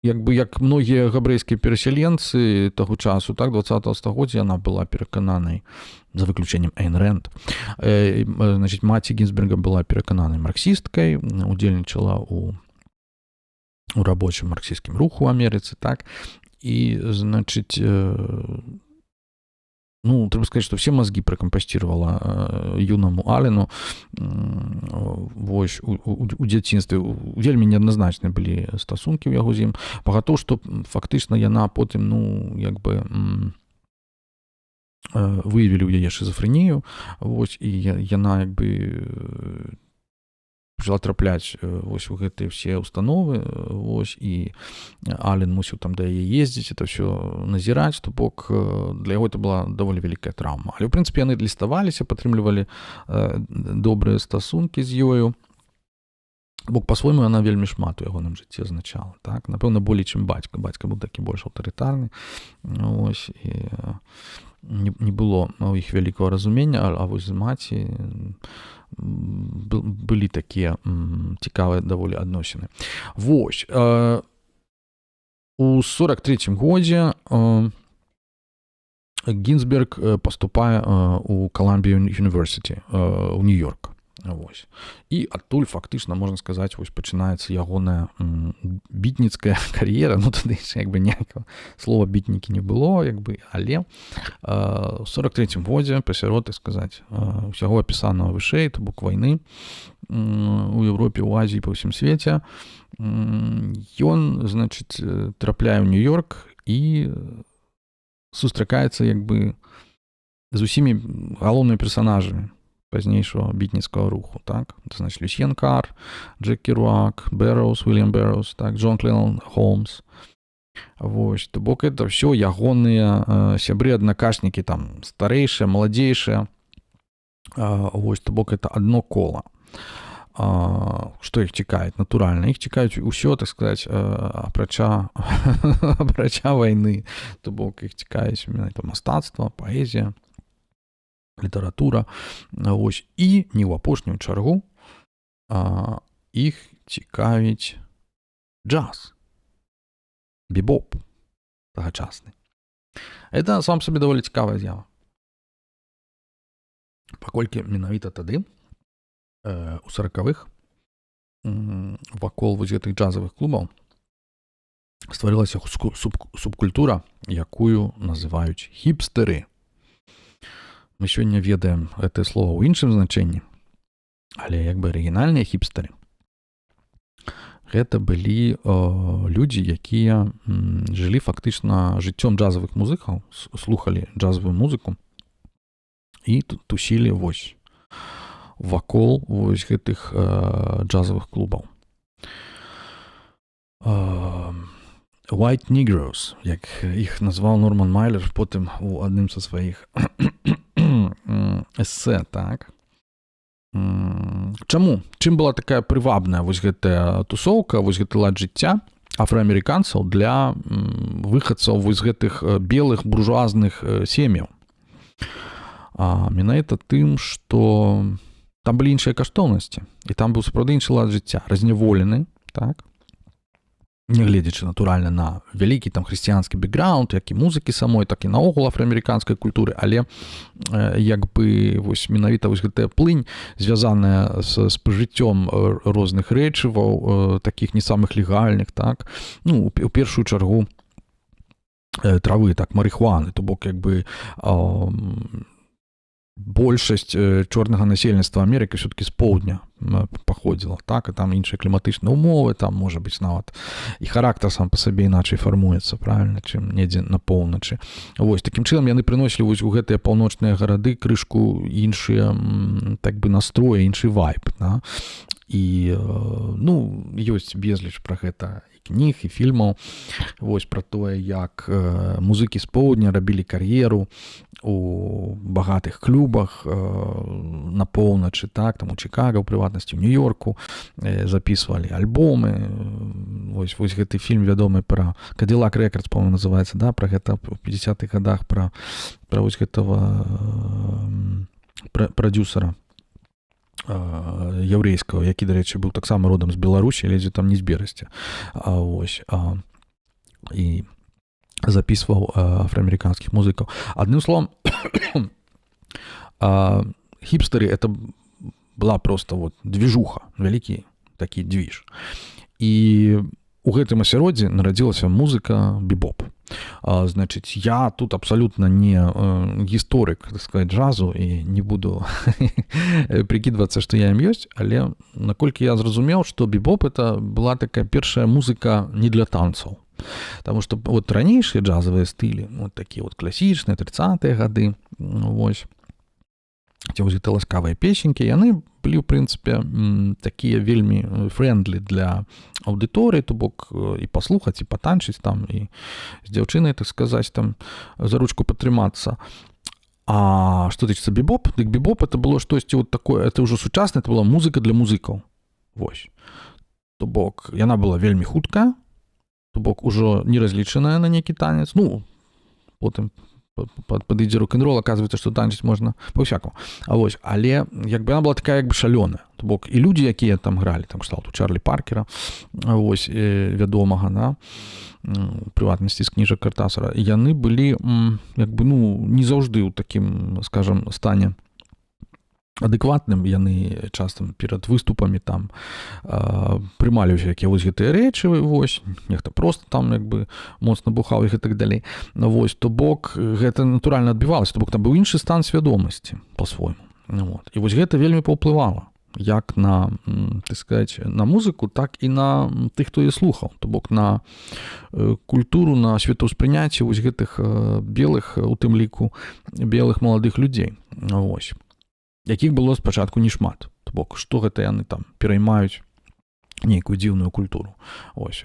як многія габрэйскія перасяленцы таго часу, так, 20-го стагоддзя, яна была перакананай, за выключэннем Эйн Рэнд, значит, маці Гінзберга была перакананай марксісткай, удзельнічала у рабочым марксісцкім руху ў Амерыцы, так, і, значит, ну, трэба сказаць, што все мазгі пракампасціравала юнаму Алену. Вось, у дзяцінстве вельмі неадназначныя былі стасункі ў яго з ім. Пагатоў, што фактычна яна потым, ну, як бы выявілі ў яе шизофрэнію. Вось, і яна, як бы, пачала трапляць вось у гэтыя ўсе установы, вось, і Ален мусіў там да яе ездзіць, это ўсё назіраць, то бок для яго это была даволі вялікая траўма. Але ў прынцыпе яны ліставаліся, падтрымлівалі добрыя стасункі з ёю. Бок па-свойму яна вельмі шмат у ягоным жыцці азначала, так? Напэўна, болей, чым бацька. Бацька быў такі больш аўтарытарны. Вось, і не было у іх вялікага разумення, а вось з маці былі такія цікавыя даволі адносіны. Вось. У 43-м годзе Гінзберг паступае у Columbia University ў Нью-Йорк. Вось. І адтуль фактычна, можна сказаць, вось пачынаецца ягоная бітніцкая кар'ера. Ну, тады як бы ніякага слова бітнікі не было, як бы, але ў 43-м годзе, пасярод, так сказаць, усяго апісанага вышэй, то бок вайны у Еўропе, у Азіі, па ўсім свеце, ён, значыць, трапляе ў Нью-Йорк і сустракаецца, як бы, з усімі галоўнымі персанажамі пазнейшого бітніцкага руху, так? Це, значить, Люсьен Кар, Джек Керуак, Берроуз, Уильям Берроуз, так, Джон Кленнон Холмс. Вось, то бок это все ягоныя сябры, аднакашнікі, там, старэйшыя, маладзейшыя. Вось, то бок это одно кола. Што іх цікавіць? Натуральна, іх цікавіць усё, так сказаць, апрача вайны. То бок іх цікавіць менавіта мастацтва, паэзія, літаратура, ось, і не ў апошнюю чаргу іх цікавіць джаз, бібоп тагачасны. Это сам сабе даволі цікавая з'ява. Паколькі менавіта тады, у 40-х, вакол вось гэтых джазавых клубаў стварылася субкультура, якую называюць хіпстэры. Мы сёння ведаем гэтае слова ў іншым значэнні, але як бы арыгінальныя хіпстары гэта былі людзі, якія жылі фактычна жыццём джазавых музыкаў, слухалі джазавую музыку і тусілі вось вакол вось гэтых джазавых клубаў. White Negroes, як іх назваў Норман Майлер потым у адным са сваіх эссе, так. Чаму? Чым была такая прывабная вось гэтая тусоўка, вось гэты лад жыцця афраамерыканцаў для выхадцаў вось гэтых белых буржуазных сем'яў? Менавіта тым, што там былі іншыя каштоўнасці, і там быў сапраўды іншы лад жыцця, разняволены, так? Нягледзячы, натуральна, на вялікі там хрысціянскі бэкграунд, як і музыкі самой, так і наогул афраамерыканскай культуры, але як бы вось менавіта вось гэтая плынь, звязаная з спажыццём розных рэчываў, такіх не самых легальных, так, ну, у першую чаргу травы, так, марыхуаны, то бок як бы большасць чорнага насельніцтва Амерыкі все-таки з поўдня паходзіла, так, і там іншыя кліматычныя умовы, там можа быць нават і характар сам па сабе іначай фармуецца, правільна, чым недзе на поўначы. Вось, такім чынам яны прыносілі вось у гэтыя паўночныя гарады крышку іншыя, так бы, настроі, іншы вайб, да? І, ну, ёсць безліч пра гэта кніг і фільмаў вось пра тое, як музыкі з поўдня рабілі кар'еру у багатых клубах на поўначы, так, там у Чикаго, ў прыватнасці ў Нью-Йорку, записывалі альбомы. Вось гэты фільм вядомы пра Cadillac Records, по-моему, называецца, да, пра гэта ў 50-х годах, пра вось гэтага прадюсера яўрэйскага, які, дарэчы, быў таксама родам з Беларусі, ледзьве там не з Берасця. І записываў афраамерыканскіх музыкаў. Адным словам, хіпстары — это была просто вот движуха, вялікі такі движ. І у гэтым асяроддзі нарадзілася музыка бібоп. Значыць, я тут абсалютна не гісторык, так сказать, джазу і не буду прикидвацца, што я ім ёсць, але наколькі я зразумеў, што бібоп — это была такая першая музыка не для танцаў. Потому что вот ранейшие джазовые стили, вот такие вот классичные, 30-е гады, вось, эти вот эти ласкавыя песенькі, яны былі, в принципе, такія вельмі френдли для аўдыторыі, то бок і паслухаць, і патанчыць там, і з дзяўчынай, так сказаць, там, за ручку падтрымацца. А што тычыцца бібоп? Дык бібоп — это было штосьці вот такое, это ўжо сучасна, это была музыка для музыкаў. Вось. То бок яна была вельмі хуткая, то бок ужо не разлічаная на нейкі танец. Ну, потым падыдзе рок-н-рол, аказваецца, што танчыць можна па-ўсякаму. Вось, але як бы яна была такая як бы шалёная. То бок і людзі, якія там гралі, там кшталту Чарлі Паркера, вось, вядомага, да, у прыватнасці з кніжак Картасара, яны былі як бы, ну, не заўжды ў такім, скажам, стане адэкватным. Яны часта перад выступамі там прымалі ўсякія вось гэтыя рэчы, вось, нехта проста там як бы моцна бухаў і гэтак далей. Вось, то бок гэта натуральна адбівалася, то бок там быў іншы стан свядомасці па-свойму. Вот. І вось гэта вельмі паўплывала як на, так сказать, на музыку, так і на тых, хто яе слухаў. То бок на культуру, на светаўспрыняцце вось гэтых белых, у тым ліку белых маладых людзей. Вось. Якіх было спачатку не шмат. То бок, што гэта яны там пераймаюць нейкую дзіўную культуру. Ось,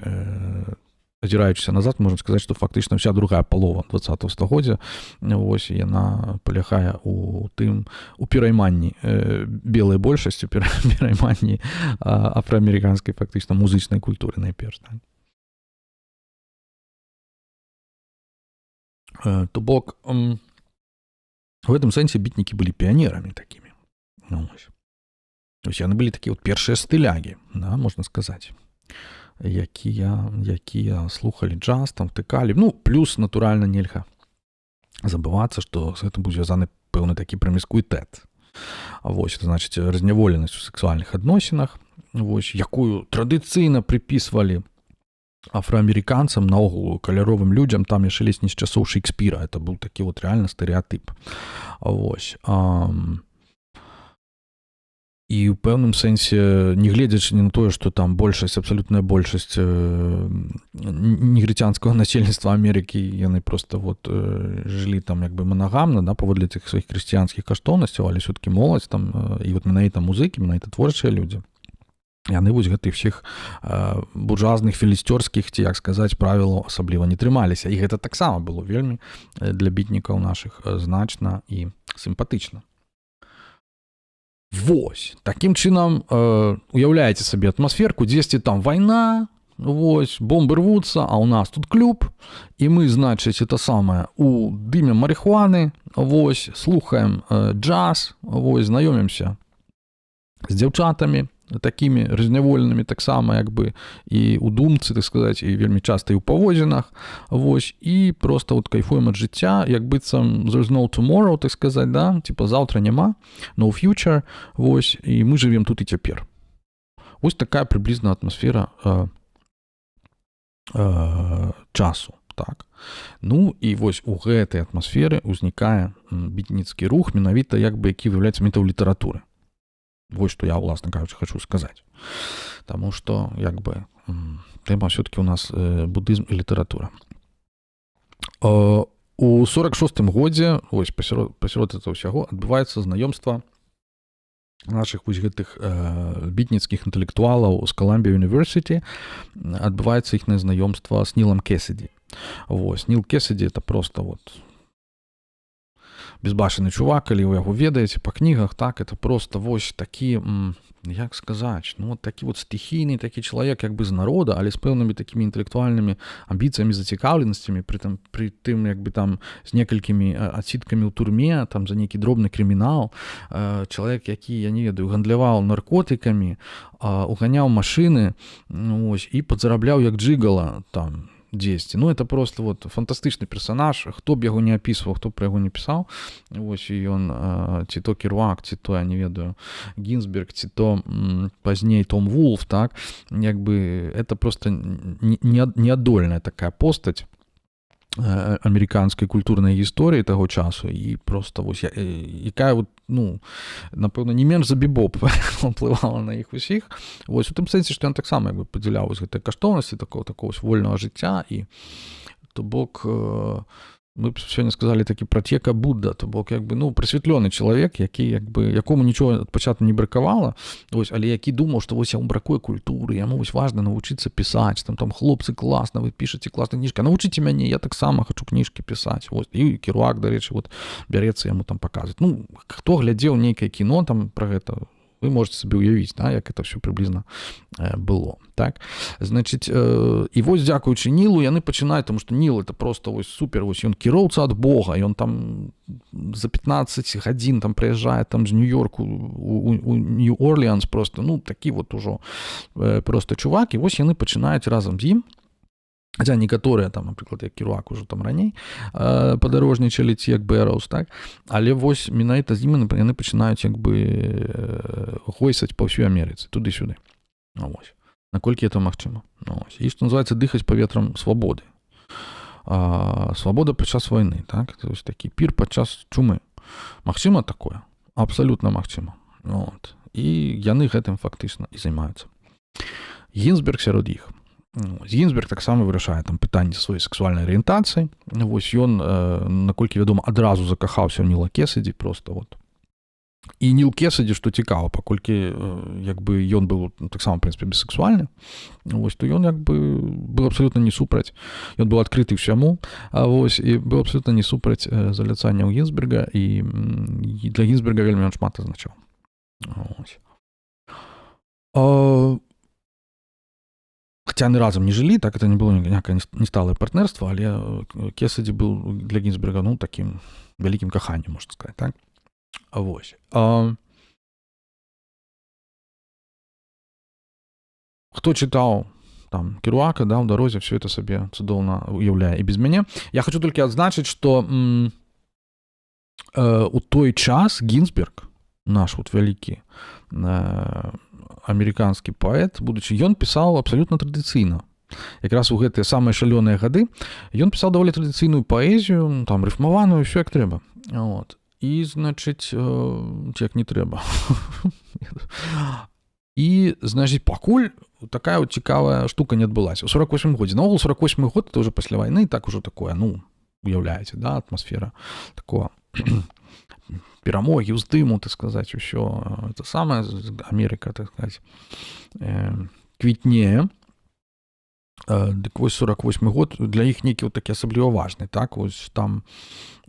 азіраючыся назад, можна сказаць, што фактычна вся другая палова 20-го стагоддзя, ось, яна палягае у тым, у перайманні белай большасці, перайманні афраамерыканскай фактычна музычнай культуры найперш. То бок, в гэтым сэнсе бітнікі былі піянерамі такімі. Ну, ось яны былі такія вот першыя стылягі, да, можна сказаць, якія слухалі джаз, там втыкалі. Ну, плюс, натуральна, нельга забывацца, што з гэтым быў звязаны пэўны такі праміскуітэт. Вось, это значыць разняволенасць у сексуальных адносінах, вось, якую традыцыйна прыпісвалі афраамерыканцам, наогул каляровым людзям, там яшчэ ледзь не з часоў Шекспіра. Это быў такі вот рэальна стэрэатып. Вось. І ў пэўным сэнсе, не гледзячы не на тое, што там большасць, абсалютная большасць негрыцянскага насельніцтва Амерыкі, яны проста вот жылі там як бы манагамна, да, паводле тых сваіх хрысціянскіх каштоўнасцяў, але ўсё-такі моладзь там, і вот менавіта музыкі, менавіта творчыя людзі, яны вось гэтых всіх буржуазных, філістёрскіх, ці, як сказаць, правілаў асабліва не трымаліся. І гэта таксама было вельмі для бітнікаў нашых значна і сімпатычна. Вось, такім чынам, уяўляеце сабе атмасферку, дзесьці там вайна, вось, бомбы рвуцца, а ў нас тут клуб, і мы, значыць, это самае, у дыме марыхуаны, вось, слухаем джаз, вось, знаёмімся з дзяўчатамі, такімі разняволенымі таксама, як бы, і ў думцы, так сказаць, і вельмі часта і ў паводзінах, вось, і проста вот кайфуем ад жыцця, як быццам there's no tomorrow, так сказаць, да, типа заўтра няма, no future, вось, і мы жывем тут і цяпер. Вось такая прыблізна атмасфера часу, так. Ну, і вось у гэтай атмасферы ўзнікае бітніцкі рух, менавіта, як бы, які выяўляецца метаў літаратуры. Вось што я, уласна кажучы, хачу сказаць. Таму што, як бы, тэма ўсё-такі у нас будызм і літаратура. У 46-м годзе, вось, пасярод этого ўсяго, адбываецца знаёмства наших вось гэтых бітніцкіх інтэлектуалаў з Columbia University адбываецца іхнае знаёмства з Нілам Кесіді. Вось, Ніл Кесіді это просто вот безбашенный чувак, калі вы яго ведаеце па кнігах, так, это просто вось такі, як сказаць, ну, вот такі вот стихійны такі чалавек, як бы з народа, але з пэўнымі такімі інтэлектуальнымі амбіцыямі, зацікаўленасцямі, пры тым, як бы там з некалькімі адсідкамі ў турме, там за нейкі дробны крымінал, чалавек, які, я не ведаю, гандляваў наркотыкамі, уганяў машыны, ну, ось, і падзарабляў як джигала там, дзесьці. Ну, это просто вот фантастычны персонаж, хто б яго не апісваў, хто пра яго не пісаў. Вось, і ён, ці то Керуак, ці то, я не ведаю, Гінзберг, ці то пазней Том Вулф, так, як бы, это просто неадольная такая постаць амерыканскай культурнай гісторыі таго часу, і просто вось, якая вот, ну, напэўна, не менш за бібоп уплывала на іх усіх. Вось, у тым сэнсе, што ён таксама, як бы, падзяляў вось гэтыя каштоўнасці такого вольнага жыцця, і то бок мы б сёння сказалі такі праціка Будда, то бок, як бы, ну, прасвятлёны чалавек, які, як бы, якому нічога ад пачатку не бракавала, вось, але які думаў, што вось яму бракуе культуры, яму вось важна навучыцца пісаць, там хлопцы, класна, вы пішаце класна кніжкі, навучыце мяне, я таксама хачу кніжкі пісаць. Вось, і Керуак, дарэчы, вот, бярэцца яму там паказваць. Ну, хто глядзеў нейкае кіно там пра гэта, вы можете сабе ўявіць, да, як это все прыблізна было, так. Значыць, і вось дзякуючы Нілу яны пачынаюць, тому што Ніл это просто вось супер, вось ён кіроўца ад Бога, ён там за 15 гадзін там прыязджае там з Нью-Йорку у Нью-Орлеанс, просто, ну, такі вот ужо просто чувак, і вось яны пачынаюць разам з ім. Хаця некаторыя там, напрыклад, як Керуак ужо там раней падарожнічалі, ці як Бэрроуз, так, але вось менавіта з імі яны пачынаюць як бы гойсаць па ўсёй Амерыцы, туды-сюды. Ну, вось. Наколькі это магчыма. Ну, вось. І што называецца дыхаць паветрам свабоды. Свабода падчас вайны, так, то есть такі пір падчас чумы. Магчыма такое? Абсалютна магчыма. Ну, вот. І яны гэтым фактычна і займаюцца. Гінзберг сярод іх. Гінзберг таксама вырашае там пытанні сваёй сексуальнай арыентацыі. Вось ён, наколькі вядома, адразу закахаўся ў Ніла Кесіді, просто вот. І Ніл Кесіді, што цікава, паколькі як бы ён быў таксама, в прынцыпе, бісексуальны, вось, то ён як бы быў абсалютна не супраць. Ён быў адкрыты ўсяму, вось, і быў абсалютна не супраць заляцання ў Гінзберга, і для Гінзберга вельмі ён шмат азначаў. Вось. Хаця яны разам не жылі, так, это не было ніякае несталае партнерства, але Кесіді быў для Гінзберга, ну, такім вялікім каханнем, можна сказаць, так. Вось. Хто чытаў там Керуака, да, ў дарозе, все это сабе цудоўна уяўляе і без мяне. Я хочу толькі адзначыць, што у той час Гінзберг, наш вот вялікі амерыканскі паэт, будучы, ён пісаў абсалютна традыцыйна. Якраз у гэтыя самыя шалёныя гады ён пісаў даволі традыцыйную паэзію, там рыфмаваную, ўсё як трэба. Вот. І, значыць, як не трэба. І, значыць, пакуль такая вот цікавая штука не адбылася. У 48-м годзе. Наогул 48-й год, это уже пасля вайны, так ужо такое, ну, уяўляеце, да, атмасфера такого перамогі, уздыму, так сказаць, усё. Это самае, Амерыка, так сказаць, квітнее. Дык вось 48-й год для іх нейкі вот такі асабліва важны, так, вось там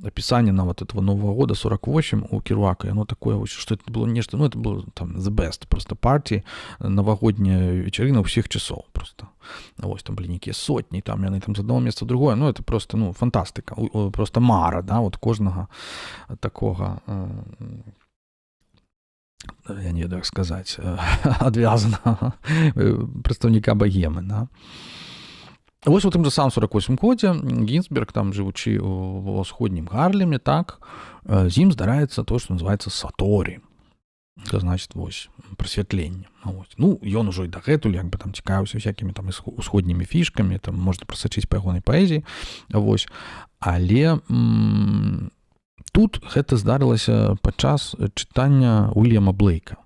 апісанне нават этого Нового года 48 у Керуака, оно такое, вось, што это было нешта, ну, это было там the best, просто парті, навагодняя вечарына ўсіх часоў, просто. Вось, там былі нейкія сотні, там яны там з аднаго месца ў другое, ну, это просто, ну, фантастыка, просто мара, да, вот кожнага такога, я не ведаю, як сказаць, адвязанага прадстаўніка багемы, да. Вось у тым жа самым 48-м годзе Гінзберг, там жывучы ў ўсходнім Гарлеме, так, з ім здараецца то, што называецца саторі. Это значит, вось, прасвятленне. Вось. Ну, ён ужо і дагэтуль, як бы там цікавіўся всякімі там усходнімі фішкамі, там можна прасачыць па ягонай паэзіі, вось. Але тут гэта здарылася падчас чытання Уільяма Блейка.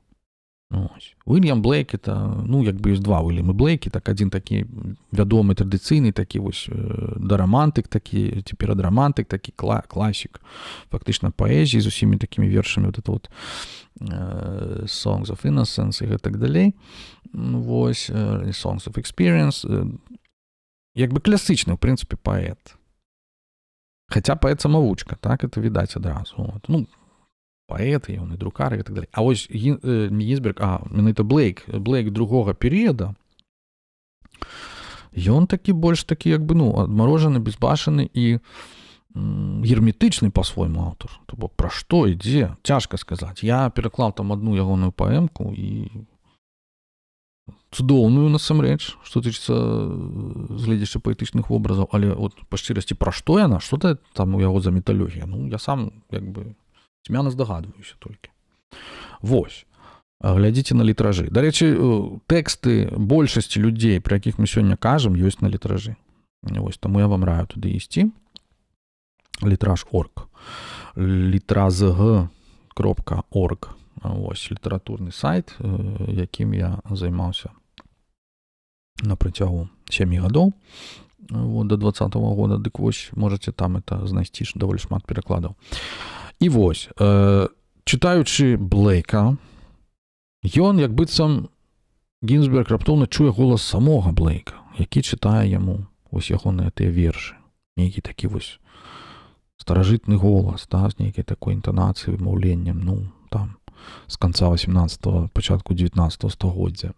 Уільям Блейк это, ну, як бы ёсць два Уільямы Блейкі, так адзін такі вядомы традыцыйны такі вось дарамантык такі, ці перадрамантык такі класік фактычна паэзіі з усімі такімі вершамі вот это вот Songs of Innocence і гэтак далей. Вось Songs of Experience. Як бы класычны, в прынцыпе, паэт. Хаця паэт-самавучка, так, это відаць адразу. Вот. Ну, паэты, ён і друкары і так далей. А вось Гінзберг, менавіта Блейк другога перыяда, ён такі больш такі, як бы, ну, адмарожаны, безбашаны і герметычны па-свойму аўтар. То бок, пра што ідзе? Цяжка сказаць. Я пераклаў там адну ягоную паэмку і цудоўную насамрэч, што тычыцца гледзячы паэтычных вобразаў, але от па шчырасці пра што яна, што там у яго за металогія? Ну, я сам, як бы, цьмяна здагадваюся толькі. Вось. Глядзіце на літражы. Дарэчы, тэксты большасці людзей, пра якіх мы сёння кажам, ёсць на літражы. Вось, таму я вам раю туды ісці. Літраж.орг. Літразг.орг. Вось, літаратурны сайт, якім я займаўся на працягу 7 гадоў. Вот, до 20-го года. Дык вось, можаце там это знайсці, даволі шмат перакладаў. І вось, чытаючы Блейка, ён, як быццам, Гінзберг раптоўна чуе голас самога Блейка, які чытае яму вось ягоныя тыя вершы. Нейкі такі вось старажытны голас, да, з нейкай такой інтанацыяй, вымаўленнем, ну, там, з канца 18-го, пачатку 19-го стагоддзя.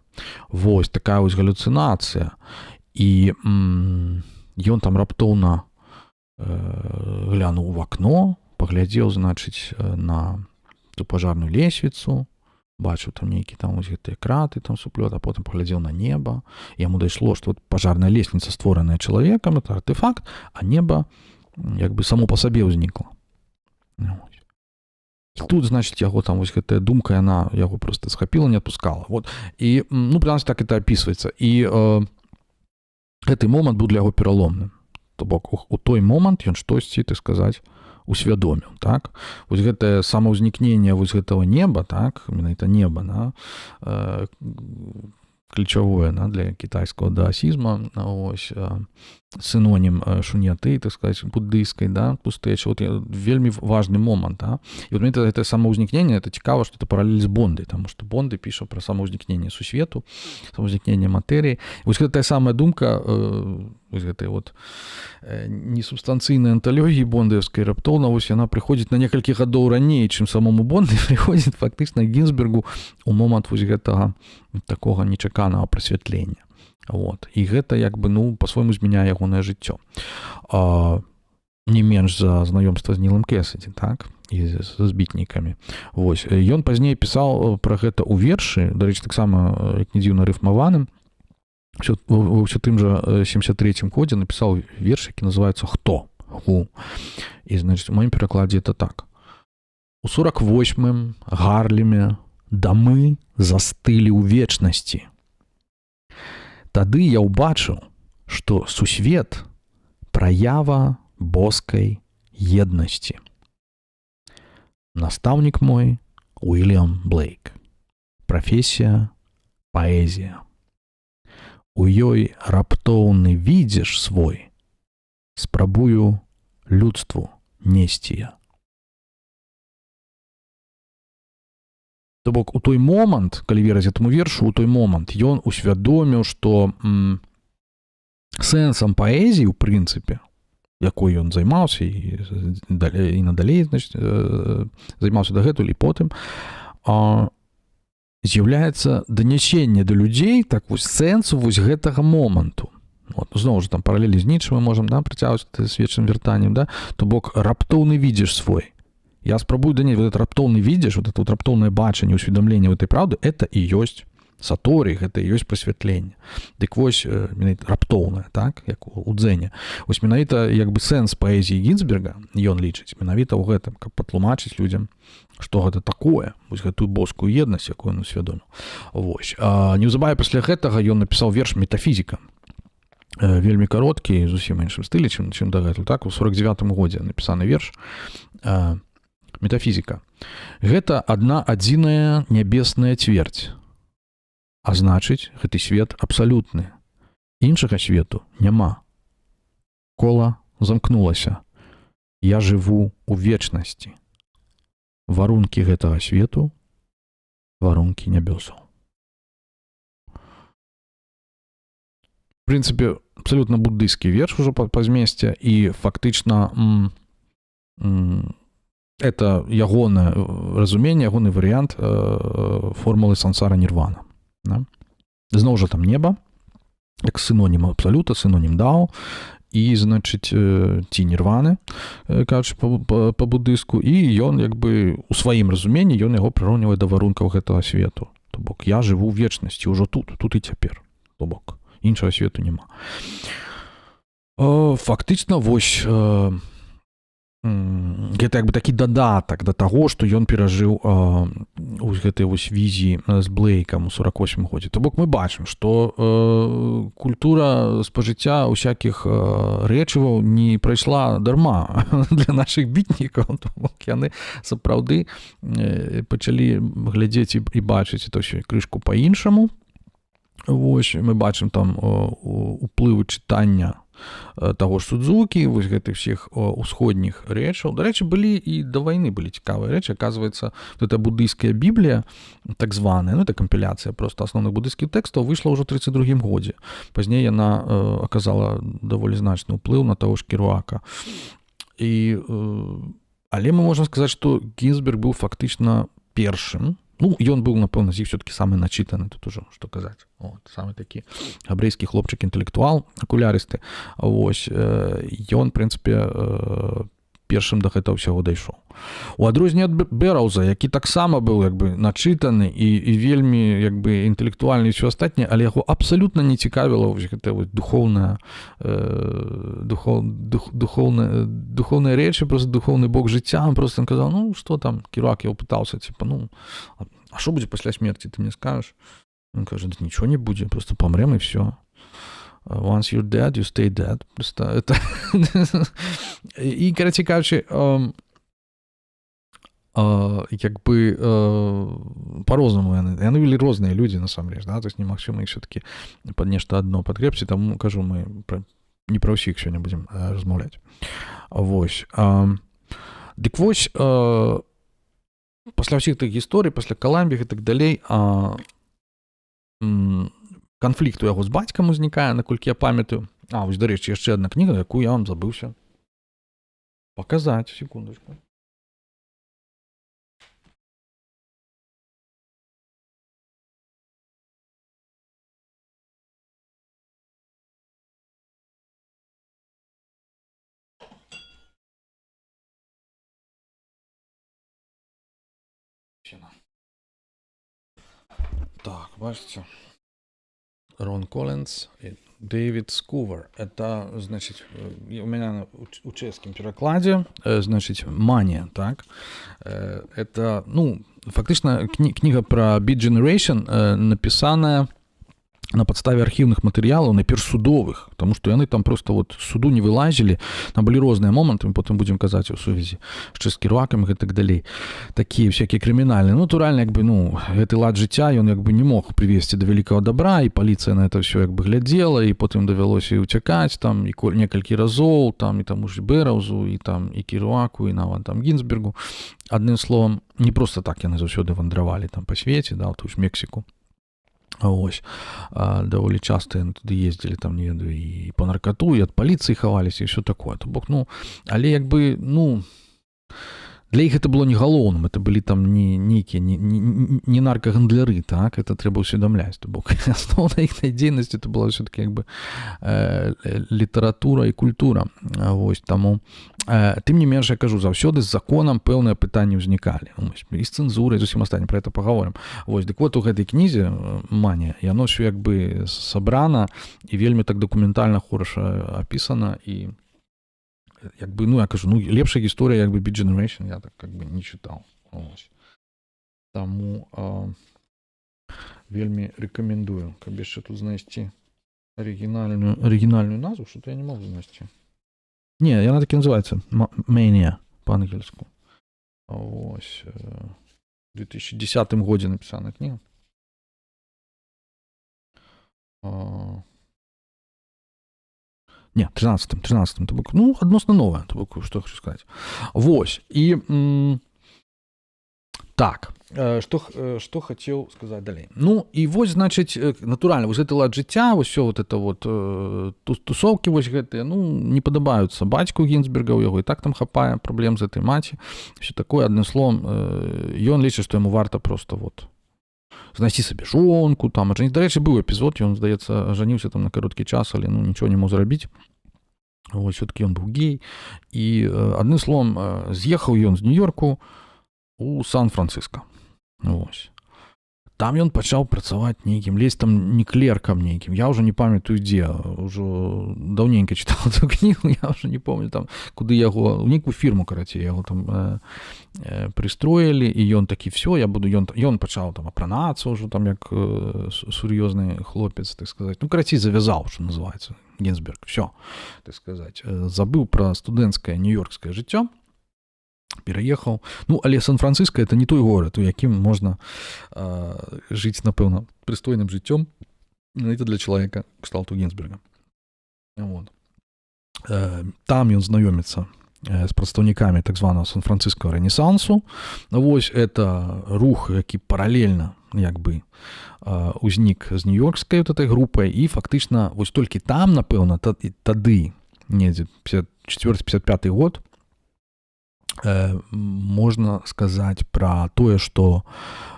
Вось, такая вось галюцынацыя. І ён там раптоўна глянуў в акно, паглядзеў, значыць, на ту пажарную лесвіцу, бачыў там нейкі там вось гэтыя краты, там суплёт, а потым паглядзеў на неба. Яму дайшло, што вот пажарная лесвіца, створаная чалавекам, это артефакт, а неба як бы само па сабе ўзнікла. І тут, значыць, яго там вось гэтая думка, яна яго проста схапіла, не адпускала. Вот. І, ну, прынамсі, так это апісваецца. І гэты момант быў для яго пераломным. То бок, у той момант ён штосьці, так сказаць, усвядоміў, так? Вось гэтае самаўзнікненне вось гэтага неба, так? Менавіта неба, да? Ключавое, да, для кітайскага даасізма, ось, синонім шуньяты, так сказать, буддыйскай, да, пустэчы. Вот вельмі важны момант, да. І вот мне это самаўзнікненне, это цікава, што это паралель з Бондай, таму што Бонды піша пра самаўзнікненне сусвету, самаўзнікненне матэрыі. Вось гэтая самая думка, вось гэтай вот несубстанцыйнай анталогіі бондыўскай раптоўна, вось яна прыходзіць на некалькі гадоў раней, чым самому Бонды, прыходзіць фактычна Гінзбергу у момант вось гэтага такога нечаканага прасвятлення. Вот. І гэта як бы, ну, па-свойму змяняе ягонае жыццё. Не менш за знаёмства з Нілам Кэссіді, так? І з бітнікамі. Вось. Ён пазней пісаў пра гэта ў вершы, дарэчы, таксама, як не дзіўна, рыфмаваным. Ва ўсё тым жа 73-м годзе напісаў верш, які называецца «Хто?». Ху. І, значыць, у маім перакладзе это так. У 48-м Гарлеме дамы застылі ў вечнасці. Тады я ўбачыў, што сусвет праява боскай еднасці. Настаўнік мой Уільям Блейк. Прафесія паэзія. У ёй раптоўны відзеш свой. Спрабую людству несці я. То бок, у той момант, калі верыць гэтаму вершу, у той момант ён усвядоміў, што сэнсам паэзіі, у прынцыпе, якой ён займаўся і надалей, значит, займаўся дагэтуль і потым, з'яўляецца данясенне да людзей так вось сэнсу вось гэтага моманту. Вот, зноў жа, там паралелі з Ніцшэ мы можам, да, прыцягваць з вечным вяртаннем, да? То бок, раптоўны відзеш свой. Я спрабую данець, вот этот раптоўны відзеш, вот это вот раптоўнае бачанне, усведамленне гэтай праўды, это і ёсць саторый, гэта і ёсць прасвятленне. Дык вось, менавіта раптоўнае, так, як у дзэне. Вось менавіта, як бы сэнс паэзіі Гінзберга, ён лічыць, менавіта ў гэтым, каб патлумачыць людзям, што гэта такое, вось гэтую боскую еднасць, якую ён усвядоміў. Вось. Неўзабаве пасля гэтага ён напісаў верш «Метафізіка». Вельмі кароткі, зусім іншым стылі, чым дагэтуль, так, у 49-м годзе напісаны верш «Метафізіка. Гэта адна адзіная нябесная цвердзь, А значыць, гэты свет абсалютны. Іншага свету няма. Кола замкнулася. Я жыву ў вечнасці. Варункі гэтага свету, варункі нябёсаў. В прынцыпе, абсалютна буддысцкі верш ужо па змесце, і фактычна это ягонае разуменне, ягоны варыянт формулы сансара нірвана. Да? Зноў жа там неба, як синонім абсалюта, синонім дао, і, значыць, ці нірваны, кажучы па-буддыску, і ён, як бы, у сваім разуменні, ён яго прыраўнівае да варункаў гэтага свету. То бок, я жыву ў вечнасці, ўжо тут і цяпер. То бок, іншага свету няма. Фактычна, вось, гэта як бы такі дадатак да таго, што ён перажыў у гэтай вось візіі з Блейкам у 48 годзе. То бок мы бачым, што культура спажыцця усякіх рэчываў не прайшла дарма для нашых бітнікаў. То бок яны сапраўды пачалі глядзець і бачыць это ўсё крышку па-іншаму. Вось мы бачым там уплывы чытання таго ж Судзукі, вось гэтых всіх усходніх рэчаў. Да рэчы, былі і да вайны былі цікавыя рэчы. Аказваецца, гэта буддыйская Біблія, так званая, ну, это кампіляцыя проста асноўных буддыйскіх тэкстаў, выйшла ўжо ў 32 годзе. Пазней яна аказала даволі значны ўплыў на таго ж Керуака. Але мы можам сказаць, што Гінзберг быў фактычна першым. Ну, ён быў, напэўна, з іх все-таки самы начитаны, тут ужо, што казаць. Самы такі габрэйскі хлопчык-інтэлектуал, акулярысты. Вось, ён, в прынцыпе, першым да гэтага ўсяго дайшоў. У адрозненне ад Бэраўза, які таксама быў, як бы, начитаны і вельмі, як бы, інтэлектуальны і ўсё астатняе, але яго абсалютна не цікавіла вось гэтая вось духоўныя рэчы, просто духоўны бок жыцця. Он просто казаў, ну, што там, Керуак яго пытаўся, типа, ну, а што будзе пасля смерці, ты мне скажаш? Он кажа, да нічого не будзе, просто памрэм і все. Once you're dead, you stay dead. Просто это... І, карацей кажучи, як бы по-рознаму яны былі розныя людзі, насамрэч, да? То есть немагчыма іх все-таки пад нешта адно падгрэбці, таму, кажу, мы не пра ўсіх сёння будзем размаўляць. Вось. Дык вось, пасля ўсіх тых гісторый, пасля Каламбіг і так далей, канфлікт у яго з бацькам узнікае, наколькі я памятаю. Вось, дарэчы, яшчэ адна кніга, якую я вам забыўся паказаць. Секундачку. Так, бачите? Рон Коллинз и Дэвид Скувер. Это, значит, у меня у чешском перекладе, значит, «Мания», так? Это, ну, фактично книга про Beat Generation, написанная на падставе архіўных матэрыялаў, найперш судовых, таму што яны там просто вот суду не вылазілі, там былі розныя моманты, мы потым будзем казаць у сувязі з Керуакам і так далей, такія всякія крымінальныя. Натуральна, як бы, ну, гэты лад жыцця, ён як бы не мог прывесці да вялікага добра, і паліцыя на это все як бы глядзела, і потым давялося і уцякаць там, і некалькі разоў, там, і таму ж Бэраўзу, і там, і Керуаку, і нават там Гінзбергу. Адным словам, не просто так яны заўсёды вандравалі там па свеце, да, ту ж Мексіку. Ось, даволі часта яны туды ездзілі, там, не ведаю, і па наркату, і ад паліцыі хаваліся, і ўсё такое. То бок, ну, але як бы, ну, для іх это было не галоўным, это былі там нейкія, не наркагандляры, так, это трэба ўсведамляць. То бок, асноўная іхняя дзейнасць это была ўсё-таки як бы літаратура і культура. Вось, таму, тым не менш, я кажу, заўсёды з законам пэўныя пытанні ўзнікалі. І з цэнзурай, з усім астатнім, пра гэта пагаворым. Вось, дык вот у гэтай кнізе «Манія» яно ўсё як бы сабрана і вельмі так дакументальна хораша апісана, і як бы, ну, я кажу, ну, лепшая гісторыя, як бы, Beat Generation я так, как бы, не чытаў. Ось. Таму вельмі рэкамендую, каб яшчэ тут знайсці арыгінальную назву, што-то я не могу знайсці. Не, яна так і называецца, «Mania» па-ангельску. Ось. У 2010 годзе напісана кніга. Не, 13-м, то бок, ну, адносна новая, то бок, што хочу сказаць. Вось, і так, што хацеў сказаць далей. Ну, і вось, значыць, натуральна, вось гэты лад жыцця, вось всё вот это вот, тусоўкі вось гэтыя, ну, не падабаюцца бацьку Гінзберга, у яго і так там хапае праблем з гэтай маці, всё такое, адным словом, ён лічыць, што яму варта просто вот знайсці сабе жонку, там, дарэчы, быў эпізод, ён, здаецца, ажаніўся там на кароткі час, але, ну, нічого не мог зрабіць. Вось, все-таки ён быў гей. І, адным словом, з'ехаў ён з Нью-Йорку у Сан-Франциско. Вось. Там ён пачаў працаваць нейкім, лезь там не клеркам нейкім. Я ўжо не памятаю дзе, ўжо даўненька чытаў эту кнігу, я ўжо не помню там, куды яго, у нейкую фірму, карацей, яго там прыстроілі, і ён такі, всё, я буду, ён пачаў там апранацца ўжо там як сур'ёзны хлопец, так сказаць. Ну, карацей, завязаў, што называецца, Гінзберг, всё, так сказаць. Забыў пра студэнцкае нью-йоркскае жыццё, пераехаў. Ну, але Сан-Франциско — это не той горад, у якім можна жыць, напэўна, прыстойным жыццём. Это для чалавека кшталту Гінзберга. Вот. Там ён знаёміцца з прадстаўнікамі так званага Сан-Францискага рэнесансу. Вось это рух, які паралельна як бы узнік з нью-йоркскай вот этой групай, і фактычна вось толькі там, напэўна, тады, недзе 54-55 год, можна сказаць пра тое, што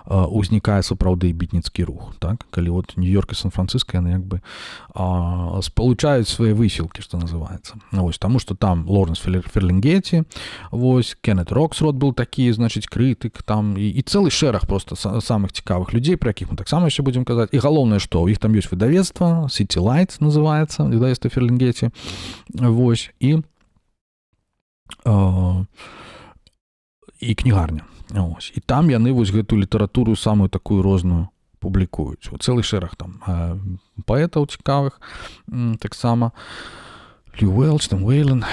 узнікае сапраўды бітніцкі рух, так? Калі вот Нью-Йорк і Сан-Франциско, яны як бы спалучаюць свае высілкі, што называецца. Вось, таму што там Лоренс Ферлінгеті, вось, Кеннет Роксрот быў такі, значыць, крытык, там, і цэлы шэраг просто самых цікавых людзей, пра якіх мы таксама яшчэ будзем казаць. І галоўнае, што ў іх там ёсць выдавецтва, City Lights называецца, выдавецтва Ферлінгеті, вось, і кнігарня. Ось. І там яны вось гэту літаратуру самую такую розную публікуюць. Цэлы шэраг там паэтаў цікавых, таксама Лью Уэлч, там Уэйлен,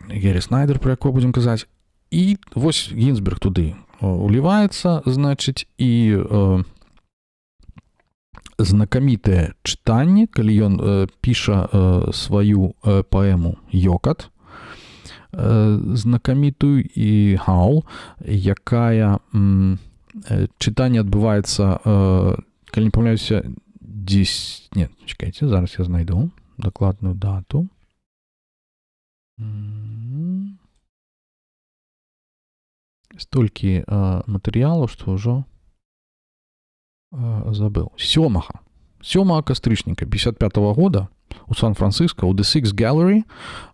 Гері Снайдер, пра якого будзем казаць. І вось Гінзберг туды уліваецца, значыць, і знакамітае чытанне, калі ён піша сваю паэму «Йокат», знакамітую і Хаул, якая чытанне адбываецца, калі не памыляюся, не, чекайце, зараз я знайду дакладную дату. Столькі матэрыялаў, што ўжо забыў. 7 кастрычніка 55-го года у Сан-Франциско, у The Six Gallery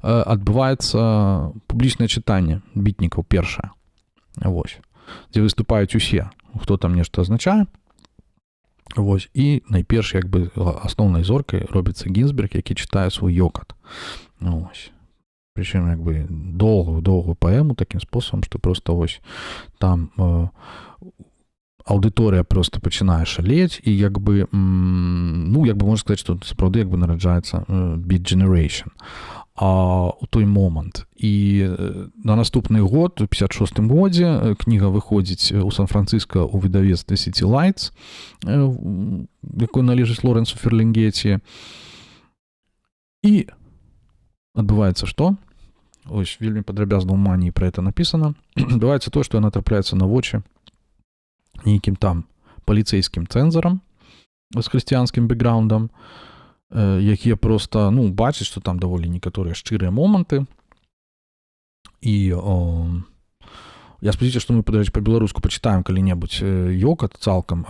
адбываецца публічнае чытанне бітнікаў першае. Вось. Дзе выступаюць усе, хто там нешта азначае. Вось. І найперш, як бы, асноўнай зоркай робіцца Гінзберг, які чытае свой «Йокат». Вось. Прычым, як бы, доўгую паэму такім спосабам, што просто вось там аўдыторыя просто пачынае шалець, і як бы, ну, як бы можна сказаць, што сапраўды як бы нараджаецца Beat Generation у той момант. І на наступны год, у 56-м годзе, кніга выходзіць у Сан-Франциско у выдавецтве City Lights, якой належыць Лоренсу Ферлінгеті. І адбываецца што? Ось, вельмі падрабязна ў маніі пра гэта напісана. Адбываецца то, што яна трапляецца на вочы нейкім там паліцэйскім цэнзарам з хрысціянскім бэкграўндам, якія проста, ну, бачаць, што там даволі некаторыя шчырыя моманты. І я спадзяюся, што мы, па-беларуску пачытаем калі-небудзь «Йокат» цалкам.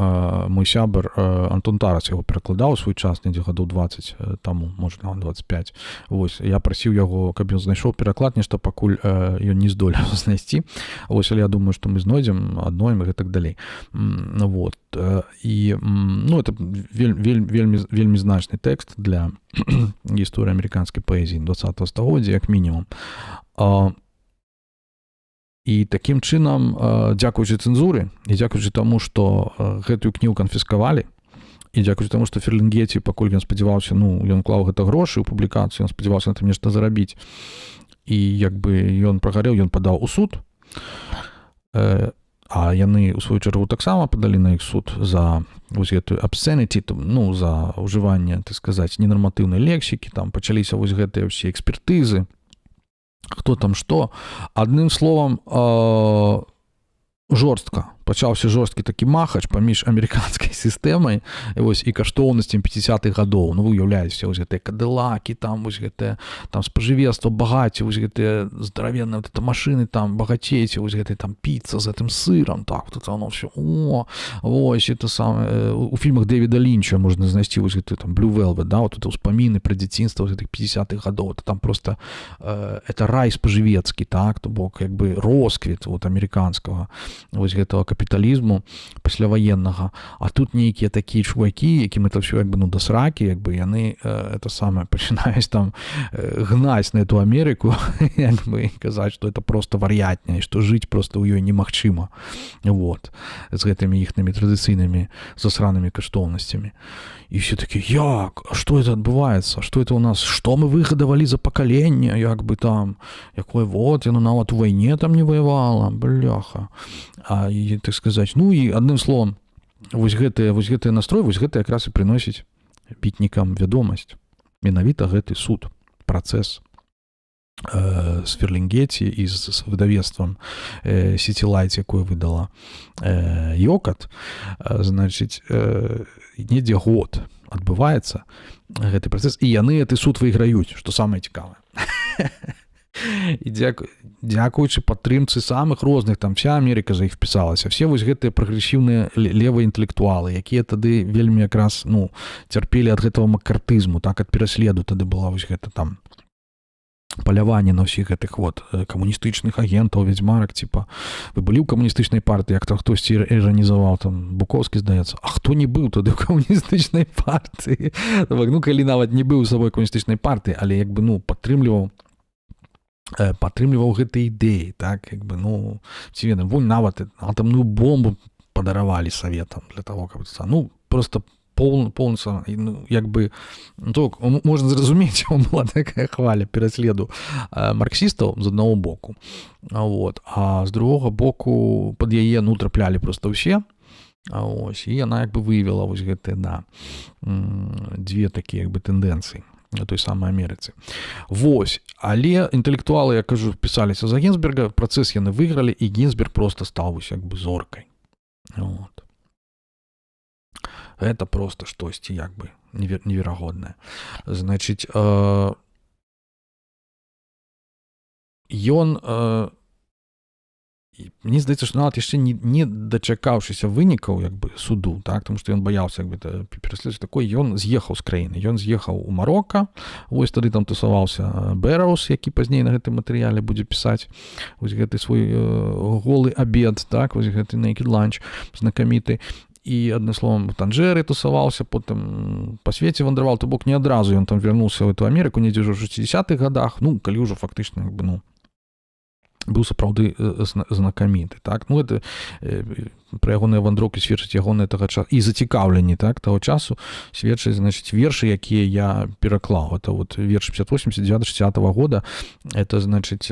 Мой сябар Антон Тарас яго перакладаў у свой час, недзе гадоў 20 таму, можа, 25. Вось, я прасіў яго, каб ён знайшоў пераклад, нешта пакуль ён не здолеў знайсці. Вось, але я думаю, што мы знойдзем, адноем і гэтак далей. Вот. І, ну, это вельмі значны тэкст для гісторыі амерыканскай паэзіі 20-го стагоддзя, як мінімум. І такім чынам, дзякуючы цэнзуры, і дзякуючы таму, што гэтую кнігу канфіскавалі, і дзякуючы таму, што Ферлінгеті, пакуль ён спадзяваўся, ну, ён клаў гэта грошы ў публікацыю, ён спадзяваўся на там нешта зарабіць, і як бы ён прагарэў, ён падаў у суд. А яны у сваю чаргу таксама падалі на іх суд за вось гэтую obscenity, ну, за ўжыванне, так сказаць, ненарматыўнай лексікі, там пачаліся вось гэтыя ўсе экспертызы, хто там што. Адным словам, жорстка. Пачаўся жорсткі такі махач паміж амерыканскай сістэмай і каштоўнасцям 50-х гадоў. Ну, вы уяўляеце, вось гэтыя кадылакі, там вось гэтыя там спажывецтва, багацце, вось гэтыя здаравенныя вот это машыны, там багацейце, вось гэтыя там піца з гэтым сырам, так, тут оно все, вось это самае. У фільмах Дэвіда Лінча можна знайсці вось гэты там Blue Velvet, да, вот это ўспаміны пра дзяцінства вось гэтых 50-х гадоў. Это там просто это рай спажывецкі, так, то бок як бы росквіт вот амерыканскага вось гэтага капіталізму пасляваеннага, а тут нейкія такія чувакі, якім это все як бы, ну, да сракі, як бы яны это самае пачынаюць там гнаць на эту Амерыку, як бы казаць, што это просто вар'ятня, і што жыць просто ў ёй немагчыма, вот, з гэтымі іхнымі традыцыйнымі засранымі каштоўнасцямі. І все такі, як? А што это адбываецца? Што это у нас? Што мы выгадавалі за пакаленне? Як бы там, якое вот, яно нават у вайне там не ваявала, бляха. А, і, так сказаць, ну і адным словам, вось гэты настрой, вось гэта якраз і прыносіць пітнікам вядомасць. Менавіта гэты суд, працэс з Ферлінгеці і з выдавецтвам City Lights, якое выдала Йокат, значыць, недзе год адбываецца гэты працэс, і яны гэты суд выйграюць, што самае цікавае. І дзякуючы падтрымцы самых розных, там вся Амерыка за іх впісалася, все вось гэтыя прагрэсіўныя левыя інтэлектуалы, якія тады вельмі якраз, ну, цярпелі ад гэтага маккартызму, так, ад пераследу тады была вось гэта там паляванне на ўсіх гэтых вот камуністычных агентаў, вядзьмарак, типа, вы былі ў камуністычнай партыі, як там хтосьці іранізаваў, там, Буковскі, здаецца, а хто не быў тады ў камуністычнай партыі? Ну, калі нават не быў сабой камуністычнай партыі, але як бы, ну, падтрымліваў гэтыя ідэі, так, як бы, ну, ці ведам, вунь нават атамную бомбу падаравалі саветам для таго, каб, ну, просто полностью, ну, як бы, ну, можна зразумець, была такая хваля пераследу марксістаў з аднаго боку, вот, а з другога боку пад яе, ну, траплялі просто ўсе, ось, і яна як бы выявіла вось гэтыя, да, дзве такія, як бы, тэндэнцыі на той самай Амерыцы. Вось, але інтэлектуалы, я кажу, пісаліся за Гінзберга, працэс яны выйгралі, і Гінзберг просто стаў вось як бы зоркай. Вот. Это просто штосьці як бы неверагоднае. Значыць, ён, мне здаецца, што нават яшчэ не дачакаўшыся вынікаў як бы суду, так, тому што ён баяўся як бы пераследаваць такой, ён з'ехаў з краіны, ён з'ехаў у Марока, вось тады там тусаваўся Бэрроуз, які пазней на гэтым матэрыяле будзе пісаць вось гэты свой голы абед, так, вось гэты naked lunch знакаміты. І, адным словам, Танжэры тусаваўся, потым па свеце вандраваў, то бок не адразу ён там вярнуўся ў эту Амерыку, недзе ўжо ў 60-х гадах, ну, калі ўжо фактычна, як бы, ну, быў сапраўды знакаміты, так, ну, это пра ягоныя вандроўкі сведчыць ягоныя тага часу, і зацікаўленні, так, таго часу сведчыць, значыць, вершы, якія я пераклаў, это вот верш 58-60-го года, это, значыць,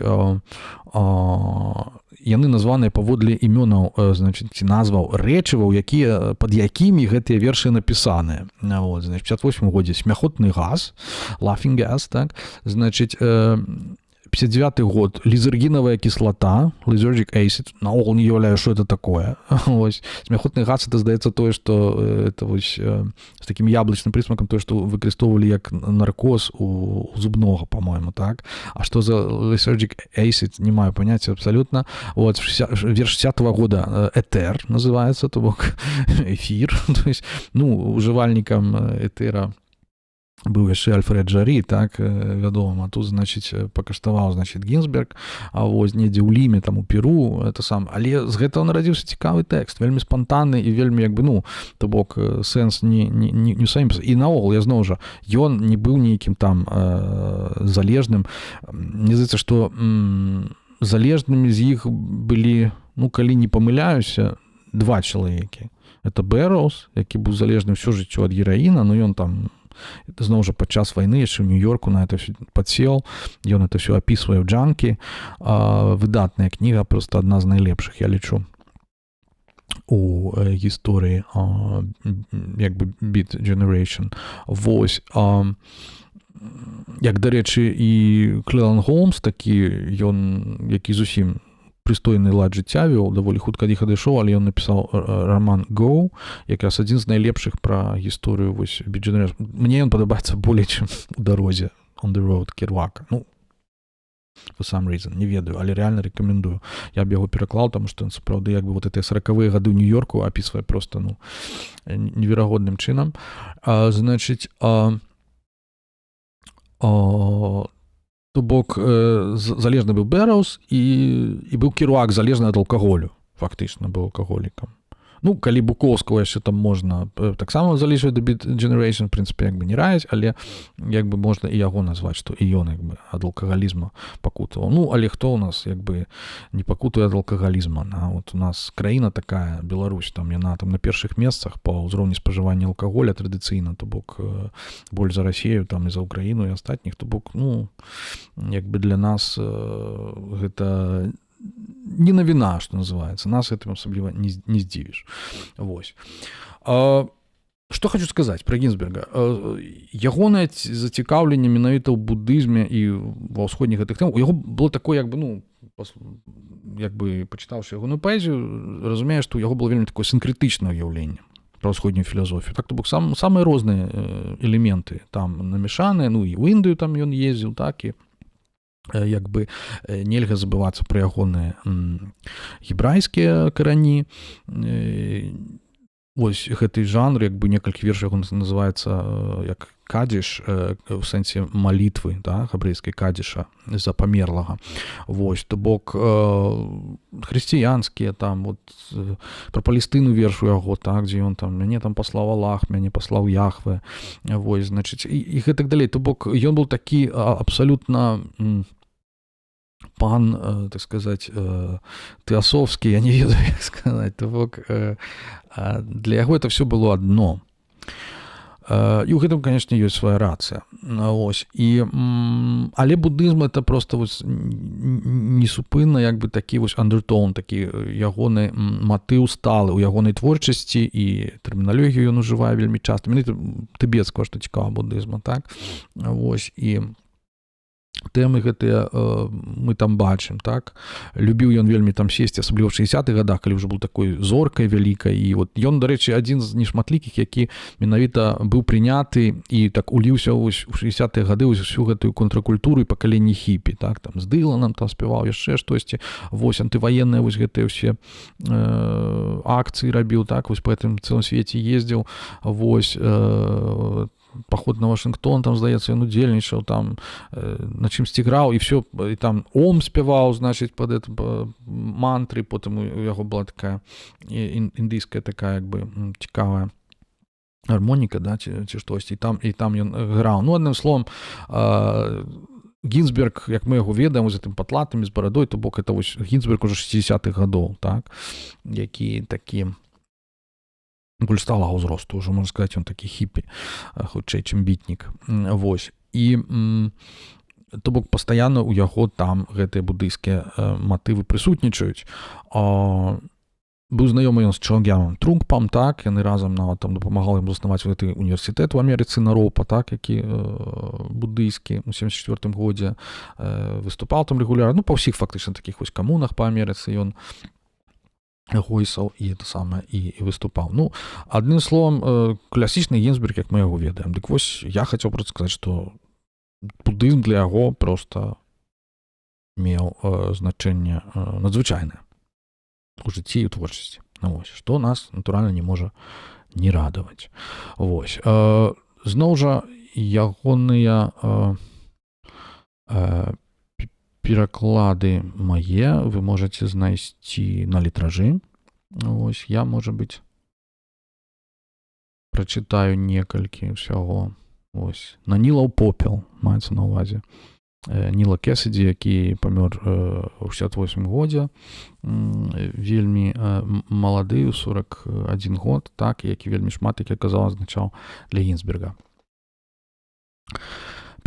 яны названыя паводле імёнаў, значыць, назваў рэчываў, якія, пад якімі гэтыя вершы напісаныя. Вот, значыць, 58 годзе смяхотны газ, laughing gas, так, значыць, 59 год, лизергиновая кислота, lysergic acid, наогул не являю, что это такое. Ось. Смяхотны газ, это, здаецца, тое, што это вось з таким яблычным прысмакам, тое, што выкарыстоўвалі як наркоз у зубнога, по-моему, так? А што за lysergic acid, не маю паняцця абсолютно. Вот, верш 60-го года этер называется, то бок эфир. То есть, ну, ужывальнікам этера быў яшчэ Альфред Жарі, так, вядома, тут, значыць, пакаштаваў, значыць, Гінзберг, а вось недзе ў Ліме, там, у Перу, это сам, але з гэтага нарадзіўся цікавы тэкст, вельмі спантанны і вельмі, як бы, ну, то бок, сэнс не самім, і наогул, я зноў жа, ён не быў нейкім там залежным, мне здаецца, што залежнымі з іх былі, ну, калі не памыляюся, два чалавекі. Это Бэрроуз, які быў залежны ўсё жыццё ад гераіна, но ён там зноў жа падчас вайны яшчэ ў Нью-Йорку на это все падсел, ён это все апісвае ў Джанкі, выдатная кніга, просто адна з найлепшых, я лічу. у гісторыі як бы Beat Generation. Вось, як, дарэчы, і Клэлан Холмс такі, ён, які зусім прыстойны лад жыцця вёў, даволі хутка іх адышоў, але ён напісаў раман Go, якраз адзін з найлепшых пра гісторыю вось Beat Generation. Мне ён падабаецца болей, чым у дарозе On the Road Керуака. Ну, for some reason, не ведаю, але реально рекомендую. Я б яго пераклаў, таму што сапраўды як бы вот гэтыя 40-е гады ў Нью-Йорку апісвае просто, ну, неверагодным чынам. Значыць, то бок залежны быў Бэрроуз і быў Керуак залежны ад алкаголю, фактычна быў алкаголікам. Ну, калі Буковского яшчэ там можна таксама залічваць да Beat Generation, в прынцыпе, як бы не раяць, але як бы можна і яго назваць, што і ён як бы ад алкагалізма пакутаваў. Ну, але хто ў нас як бы не пакутуе ад алкагалізма? Вот у нас краіна такая, Беларусь, там яна там на першых месцах па ўзроўні спажывання алкаголя традыцыйна, то бок боль за Расію, там і за Украіну і астатніх, то бок, ну, як бы для нас гэта не навіна, што называецца. Нас гэтым асабліва не здзівіш. Вось. Што хочу сказаць пра Гінзберга. Ягонае зацікаўленне менавіта ў будызме і ва ўсходніх гэтых тэм, у яго было такое, як бы, ну, як бы пачытаўшы ягоную паэзію, разумееш, што у яго было вельмі такое сінкрэтычнае ўяўленне пра ўсходнюю філасофію. Так, то бок, самыя розныя элементы там намешаныя, ну, і ў Індыю там ён ездзіў, так, і як бы нельга забывацца пра ягоныя гебрайскія карані. Вось гэты жанр, як бы некалькі вершаў называецца як кадзіш, у сэнсе малітвы, да, габрэйскай кадзіша за памерлага. Вось, то бок хрысціянскія там, вот, пра Палестыну верш у яго, так, дзе ён там, мяне там паслаў Аллах, мяне паслаў Яхве, вось, значыць, і гэтак далей. То бок ён быў такі абсалютна пан, так сказаць, тэасофскі, я не ведаю, як сказаць, то бок для яго это все было адно. І ў гэтым, канешне, ёсць свая рацыя. Ось. Але будызм это просто вось несупынна, як бы такі вось андертон, такі ягоны матыў сталы ў ягонай творчасці, і тэрміналогію ён ужывае вельмі часта. Мне тыбецкага, што цікава будызма, так? Вось, і тэмы гэтыя мы там бачым, так? Любіў ён вельмі там сесці, асабліва ў 60-х гадах, калі ўжо быў такой зоркай вялікай, і вот ён, дарэчы, адзін з нешматлікіх, які менавіта быў прыняты і так уліўся у 60-е гады ў усю гэтую контркультуру і пакаленне хіпі, так? Там з Дыланам там спяваў яшчэ штосьці, вось антываенныя вось гэтыя ўсе акцыі рабіў, так? Вось па гэтым цэлым свеце ездзіў, вось паход на Вашынгтон, там, здаецца, ён удзельнічаў, там, на чымсьці граў, і все, і там ом спяваў, значыць, пад это мантры, потым у яго была такая індыйская такая, як бы, цікавая гармоніка, да, ці штосьці, і там ён граў. Ну, адным словом, Гінзберг, як мы яго ведаем, з гэтым патлатым, з барадой, то бок, это вось Гінзберг ужо 60-х гадоў, так, які такі больш сталага ўзросту, ўжо, можна сказаць, ён такі хіпі, хутчэй, чым бітнік. Вось. І то бок пастаянна ў яго там гэтыя будыйскія матывы прысутнічаюць. Быў знаёмы ён з Чонгямом Трунгпам, так, яны разам нават там дапамагалі ім заснаваць гэты універсітэт у Амерыцы Наропа, так, які будыйскі у 74-м годзе выступаў там рэгулярна, ну, па ўсіх фактычна такіх вось камунах па Амерыцы ён гойсаў і это самае і выступаў. Ну, адным словам, класічны Гінзберг, як мы яго ведаем. Дык вось я хацеў проста сказаць, што будызм для яго проста меў значэнне надзвычайнае у жыцці і ў творчасці. Ну, вось, што нас, натуральна, не можа не радаваць. Вось. Зноў жа, ягоныя пераклады мае вы можаце знайсці на літражы. Вось, я, можа быць, прачытаю некалькі ўсяго. Вось, на Нілаў попел, маецца на ўвазе. Ніла Кесіді, які памёр у 68 годзе, вельмі малады, у 41 год, так, які вельмі шмат, які казаў, азначаў для Гінзберга.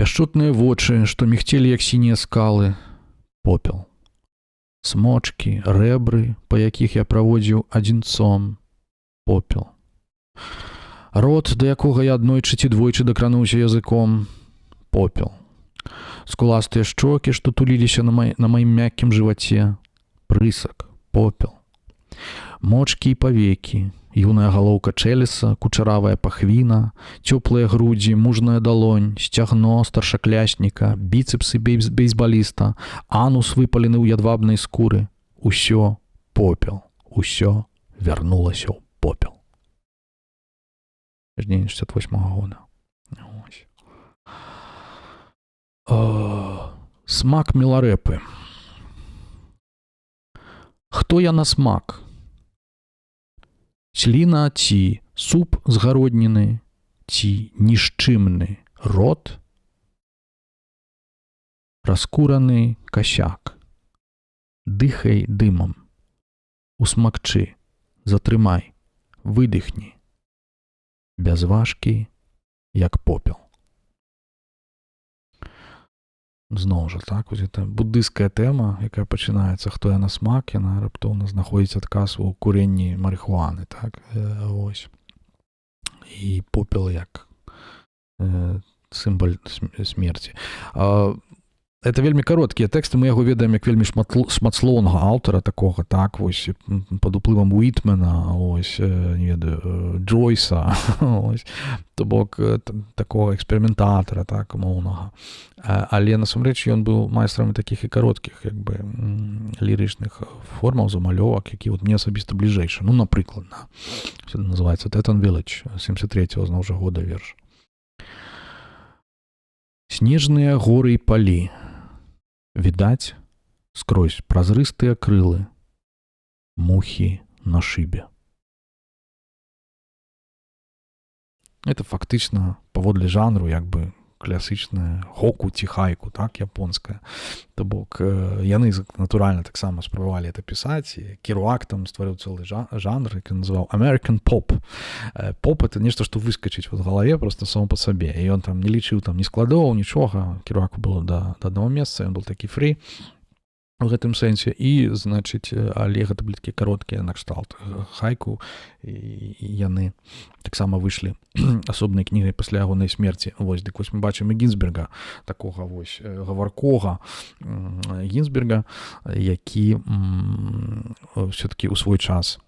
Пяшчотныя вочы, што мігцелі, як сінія скалы, попел. смочкі, рэбры, па якіх я праводзіў адзінцом, попел. Рот, да якога я аднойчы ці двойчы дакрануўся языком, попел. Скуластыя шчокі, што туліліся на маім мяккім жываце, прысак, попел. Мочкі і павекі, юная галоўка чэлеса, кучаравая пахвіна, цёплыя грудзі, мужная далонь, сцягно старшаклясніка, біцэпсы бейсбаліста, анус выпалены ў ядвабнай скуры. Усё попел, усё вярнулася ў попел. 68 года. Смак меларэпы. Хто я на смак? Сліна ці суп з гародніны, ці нішчымны рот? Раскураны касяк. Дыхай дымам. Усмакчы, затрымай, выдыхні. Без важкі, як попел. Зноў жа, так, вось гэта буддыйская тэма, якая пачынаецца, хто я на смак, яна раптоўна знаходзіць адказ у курэнні марыхуаны, так, вось. І попел як сімвал смерці. Это вельмі кароткія тэксты, мы яго ведаем як вельмі шматслоўнага аўтара такога, так, вось, пад уплывам Уітмена, вось, не ведаю, Джойса, вось, то бок такога эксперыментатара, так, умоўнага. Але насамрэч ён быў майстрам такіх і кароткіх, як бы, лірычных формаў, замалёвак, які вот мне асабіста бліжэйшы. Ну, напрыклад, це называецца Teton Village, 73-го, зноў жа, года верш. Снежныя горы і палі. Відаць, скрозь празрыстыя крылы, мухі на шыбе. Это фактычна паводле жанру як бы класычная хоку ці хайку, так, японская. То бок яны натуральна таксама спрабавалі это пісаць, і Керуак там стварыў цэлы жанр, які называў American Pop. Поп — это нешта, што выскачыць в галаве просто само па сабе. І ён там не лічыў там ні складоў, нічога. Керуаку было да аднаго месца, ён был такі фрі у гэтым сэнсе. І, значыць, але гэта былі такія кароткія накшталт хайку, і яны таксама выйшлі асобнай кнігай пасля ягонай смерці. Вось, дык вось мы бачым і Гінзберга, такога вось гаваркога Гінзберга, які все-таки ў свой час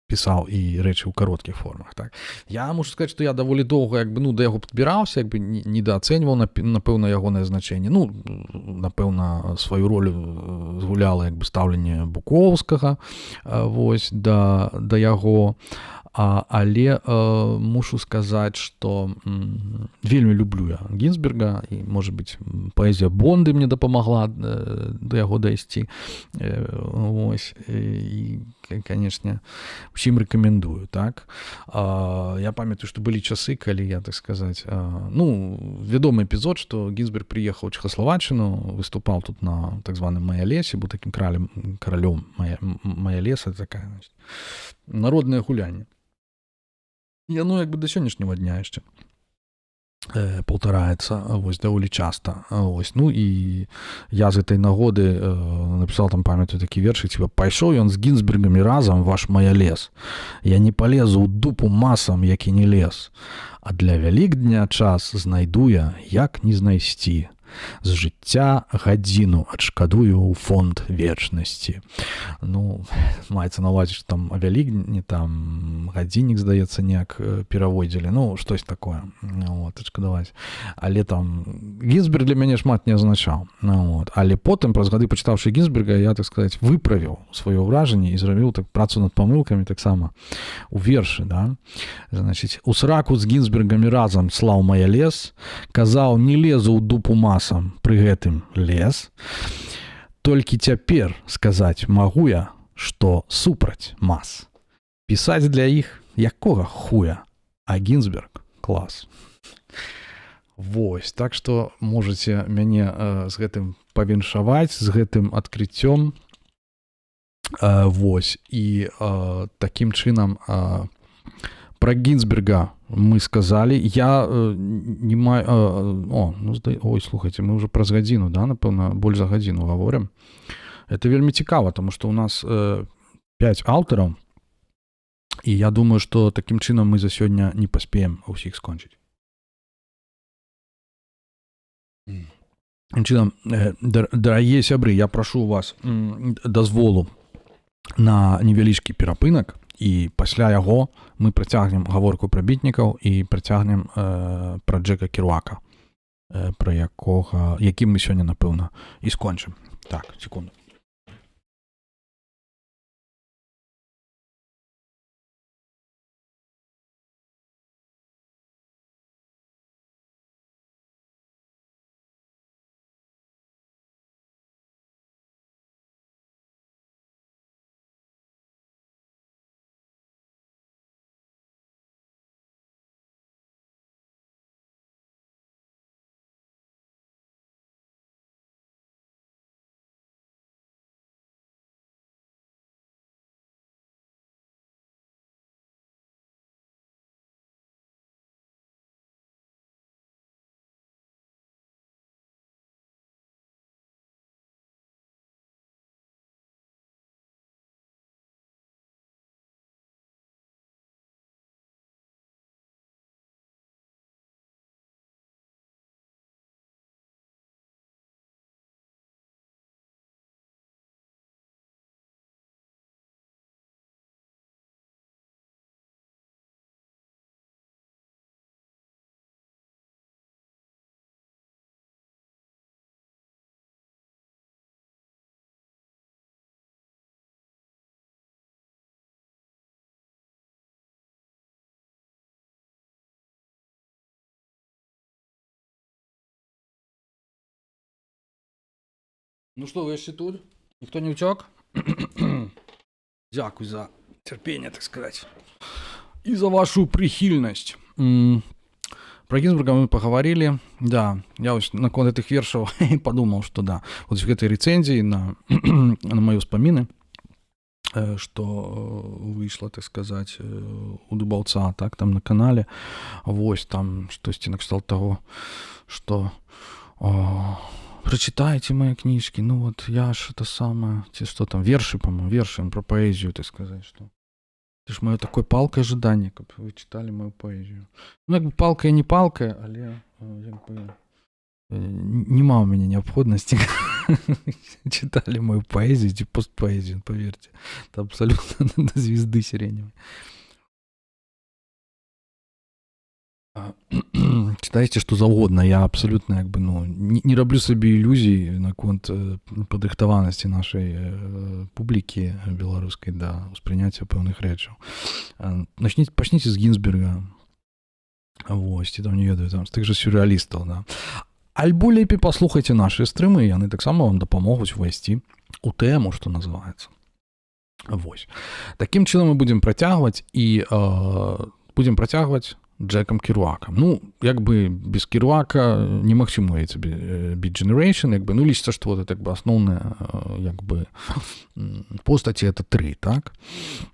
пісаў і рэчы ў кароткіх формах, так. Я мушу сказаць, што я даволі доўга як бы, ну, да яго падбіраўся, як бы недаацэньваў, напэўна, ягонае значэнне. Ну, напэўна, сваю ролю згуляла як бы стаўленне Букоўскага, вось, да яго. Але мушу сказаць, што вельмі люблю я Гінзберга, і, можа быць, паэзія Бонды мне дапамагла да яго дайсці. Вось, і, канешне, усім рэкамендую, так. Я памятаю, што былі часы, калі я, так сказаць, ну, вядомы эпізод, што Гінзберг прыехаў у Чэхаславаччыну, выступаў тут на так званым Маялесе, быў такім каралём Маялеса, такая, значит, народнае гулянне. Яно як бы да сённяшняга дня яшчэ паўтараецца, вось, даволі часта. Вось, ну і я з гэтай нагоды напісаў там, памятаю, такі вершык, типа, пайшоў ён з Гінзбергамі разам ваш Маялес. Я не палезу ў дупу масам, які не лез. А для Вялікдня час знайду я, як не знайсці. З жыцця гадзіну адшкадую ў фонд вечнасці. Ну, маецца на ўвазе, што там Вялікдні, там гадзіннік, здаецца, неяк пераводзілі. Ну, штось такое. Вот, адшкадаваць. Але там Гінзберг для мяне шмат не азначаў. Вот. Але потым, праз гады пачытаўшы Гінзберга, я, так сказаць, выправіў сваё ўражанне і зрабіў так працу над памылкамі таксама у вершы, да. Значыць, у сраку з Гінзбергамі разам слаў Маялес, казаў, не лезу ў дупу масам, пры гэтым лес. Толькі цяпер сказаць магу я, што супраць мас. Пісаць для іх якога хуя, а Гінзберг клас. Вось, так што можаце мяне з гэтым павіншаваць, з гэтым адкрыццём. Вось, і такім чынам Про Гінзберга мы сказали. Я не маю... Ой, слухайте, мы уже праз гадзіну, да, напэўна, больш за гадзіну гаворым. Это вельмі цікава, тому што ў нас 5 аўтараў, і я думаю, што такім чынам мы за сёння не паспеем ўсіх скончыць. Чынам, дарагія сябры, я прашу у вас дазволу на невялічкі перапынак, і пасля яго мы працягнем гаворку пра бітнікаў і працягнем пра Джека Керуака, пра якім мы сёння, напэўна, і скончым. Так, секунду. Ну что, вы еще тут? Никто не утек? Дякую за терпение, так сказать. И за вашу прихильность. Про Гінзберга мы поговорили. Да, я вот наконец этих вершаў подумал, что да. Вот в этой рецензии на мои вспомины, что вышло, так сказать, у Дубаўца, так, там на канале. Вось там штосьці накшталт того, что... прочитайте мои книжки, ну вот я ж это самое, что там, верши, по-моему, верши, про поэзию, так сказать, что это ж мое такое палкое ожидание, как вы читали мою поэзию. Ну, как бы палка и не палка, але как бы нема у меня необходимости читали мою поэзию, типа постпоэзию, поверьте, это абсолютно до звезды сиреневой. Читайте что заўгодна, я абсолютно як бы, ну, не раблю сабе ілюзій наконт падрыхтаванасці нашай публікі беларускай да ўспрыняцця пэўных рэчаў. Пачніце з Гінзберга, вось, ці там не ведаю, там з тых жа сюррэалістаў, да. Альбо лепей паслухайце нашы стрымы, яны таксама вам дапамогуць увайсці у тэму, што называецца. Вось. Такім чынам мы будзем працягваць і будзем працягваць Джеком Керуаком. Ну, як бы без Керуака немагчыма уявіць сабе Beat Generation, як бы, ну, лічыцца, што вот это, як бы, асноўныя, як бы, постаці это 3, так?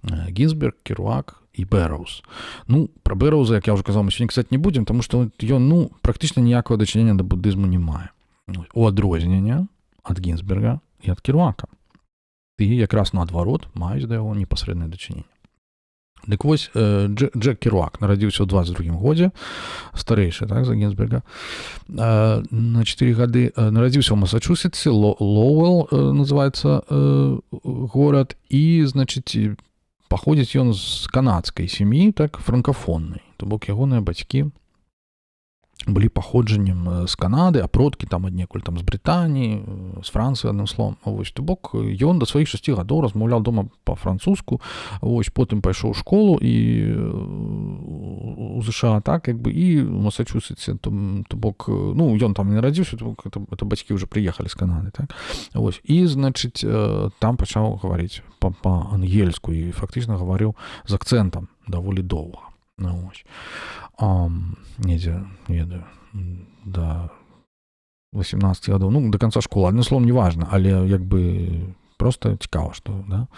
Гінзберг, Керуак і Бэрроуз. Ну, пра Бэрроуза, як я ўжо казаў, мы сёння казаць не будзем, таму што ён, ну, практычна ніякага дачынення да буддызму не мае. У адрозненне ад Гінзберга і ад Керуака. Ты якраз наадварот маюць да яго непасрэднае дачыненне. Дык вось Джек Керуак нарадзіўся ў 22 годзе, старэйшы, так, за Гінзберга, на 4 гады. Нарадзіўся ў Масачусетсе, Лоуэлл называецца горад, і, значыць, паходзіць ён з канадскай сям'і, так, франкафоннай. То бок ягоныя бацькі былі паходжаннем з Канады, а продкі там аднекуль там з Брытаніі, з Францыі, адным словам. Вось, то бок ён да сваіх 6 гадоў размаўляў дома па-французску, вось, потым пайшоў у школу і у США, так, як бы, і у Масачусетсе, то бок, ну, ён там не нарадзіўся, то бок, это бацькі ўжо прыехалі з Канады, так. Вось, і, значыць, там пачаў гаварыць па-ангельску і фактычна гаварыў з акцэнтам даволі доўга. Ну, вось. Недзе, не ведаю, да 18 гадоў, ну, до конца школы, адным словом, не важна, але, як бы, просто цікава, што, да,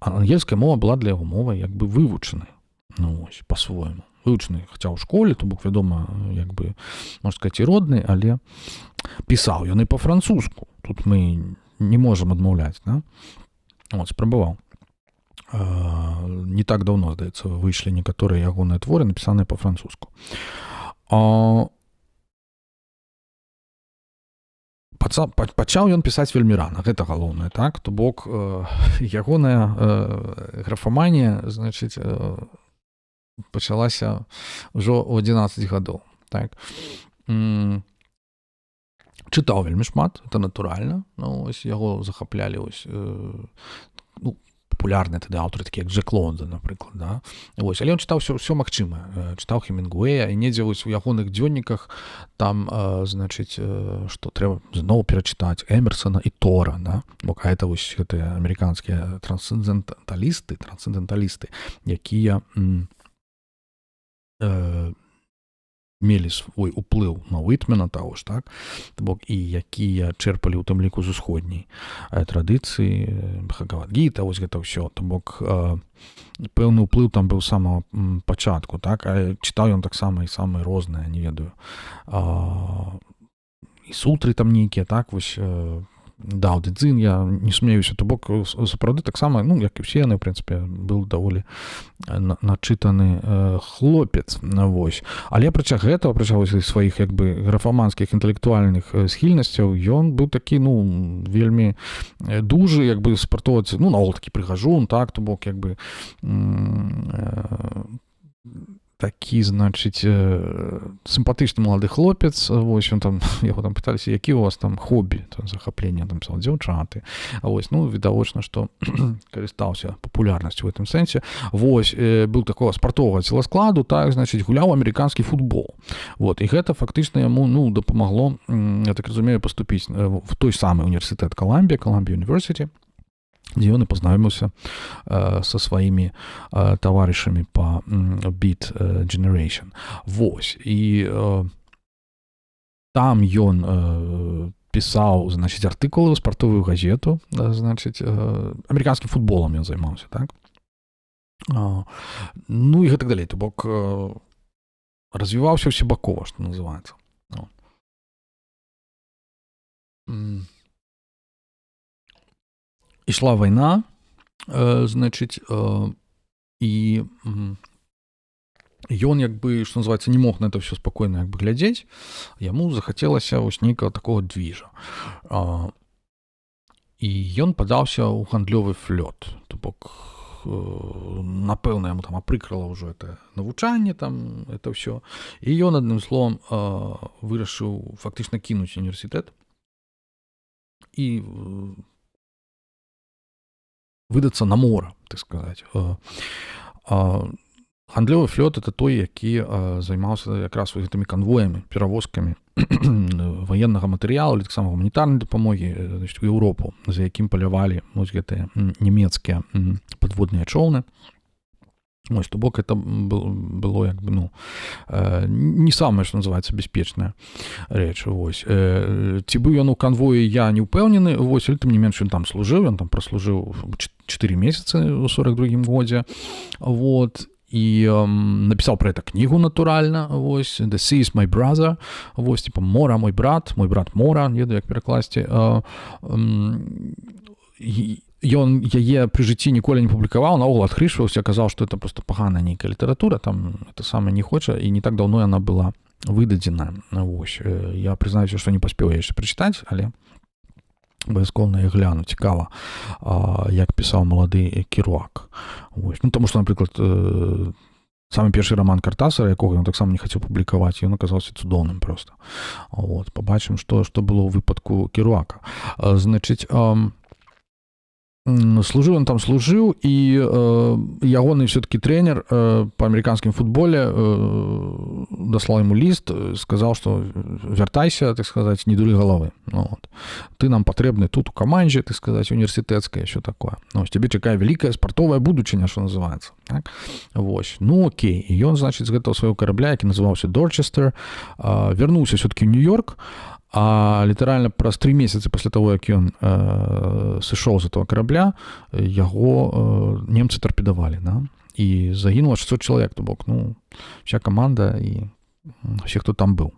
ангельская мова была для яго мовай, як бы, вывучанай. Ну, ось, па-свойму. Вывучаны, хаця ў школе, то бок, вядома, як бы, можна сказаць, і родны, але пісаў ён і па-французску. Тут мы не можам адмаўляць, да? От, спрабаваў. Не так даўно, здаецца, выйшлі некаторыя ягоныя творы, напісаныя па-французску. Пачаў ён пісаць вельмі рана, гэта галоўнае, так? То бок, ягоная графаманія, значыць, пачалася ўжо ў 11 гадоў, так? Чытаў вельмі шмат, это натуральна, ну, ось, яго захаплялі, ось, ну, папулярныя тады аўтары, такі як Джек Лондон, напрыклад, да? Вось, але ён чытаў ўсё магчымае, чытаў Хемінгуэя, і недзе вось у ягоных дзённіках там, значыць, што трэба зноў перачытаць Эмерсона і Тора, да? Бо гэта вось гэтыя амерыканскія трансцэндэнталісты, якія мелі свой уплыў на Уітмена таго ж, так? Бок, і якія чэрпалі ў тым ліку з усходняй традыцыі, Бхагавад-гіта, вось гэта ўсё. То бок, пэўны ўплыў там быў з самага пачатку, так? А чытаў ён таксама і самыя розныя, не ведаю, і сутры там нейкія, так? Вось, Дао Дэ Цзин, я не сумнеюся, то бок, сапраўды таксама, ну, як і ўсе яны, в прынцыпе, быў даволі начытаны хлопец, вось. Але апрача гэтага, апрача сваіх, як бы, графаманскіх інтэлектуальных схільнасцяў, ён быў такі, ну, вельмі дужы, як бы, спартовец, ну, наогул такі прыгажун, так, то бок, як бы, такі, значыць, сімпатычны малады хлопец, вось, ён там, яго там пыталіся, які у вас там хобі, там, захапленне, там пісаў, дзяўчаты, вось, ну, відавочна, што карыстаўся папулярнасцю ў гэтым сэнсе, вось, быў такого спартовага целаскладу, так, значыць, гуляў амерыканскі футбол, вот, і гэта фактычна яму, ну, дапамагло, я так разумею, паступіць в той самы універсітэт Columbia University, дзе ён і пазнаёміўся са сваімі таварышамі па Beat Generation. Вось, і там ён пісаў, значыць, артыкулы ў спартовую газету, значыць, амерыканскім футболам ён займаўся, так? Ну і гэтак далей, то бок развіваўся ўсебакова, што называецца. Ішла вайна, значыць, і ён, як бы, што называецца, не мог на это ўсё спакойна, як бы, глядзець, яму захацелася вось нейкага такога двіжа. І ён падаўся ў гандлёвы флёт, то бок, напэўна, яму там апрыкрала ўжо это навучанне, там, это ўсё. І ён, адным словам, вырашыў фактычна кінуць універсітэт і выдацца на мора, так сказаць. Гандлёвы флёт — это той, які займаўся якраз гэтымі канвоямі, перавозкамі ваеннага матэрыялу, или таксама гуманітарнай дапамогі, значит, у Еўропу, за якім палявалі вось гэтыя нямецкія падводныя човны. Ось, то бок, это было, як бы, ну, не самае, што называецца, бяспечная рэч, вось. Ці быў ён у канвоі, я не ўпэўнены, вось, але тым не менш ён там служыў, ён там праслужыў 4 месяцы ў 42-м годзе, вот, і напісаў пра гэта кнігу, натуральна, вось, The Sea is my brother, вось, типа, мора, мой брат мора, не ведаю, як перакласці, ён яе пры жыцці ніколі не публікаваў, наогул адхрышваўся, казаў, што это просто паганая нейкая літаратура, там это самае не хоча, і не так даўно яна была выдадзена. Вось, я прызнаюся, што не паспеў яшчэ прачытаць, але абавязкова на яе гляну, цікава, як пісаў малады Керуак. Вось, ну, таму што, напрыклад, самы першы раман Картасара, якога ён таксама не хацеў публікаваць, ён аказаўся цудоўным проста. Вот, пабачым, што было ў выпадку Керуака. Значыць, служыў, ён там служыў, і ягоны все-таки тренер па амерыканскім футболе даслаў яму ліст, сказаў, што вяртайся, так сказаць, не дуры галавы. Ну, вот. Ты нам патрэбны тут у камандзе, так сказаць, універсітэцкая, що такое. Ну, цябе чакае вялікая спартовая будучыня, што называецца. Так? Вось. Ну, окей. І ён, значыць, з гэтага свайго карабля, які называўся Дорчестер, вярнуўся все-таки ў Нью-Йорк, а літаральна праз 3 месяцы пасля таго, як ён сышоў з этого карабля, яго немцы тарпедавалі, да? і загінула 600 чалавек, то бок, ну, вся каманда і все, хто там быў.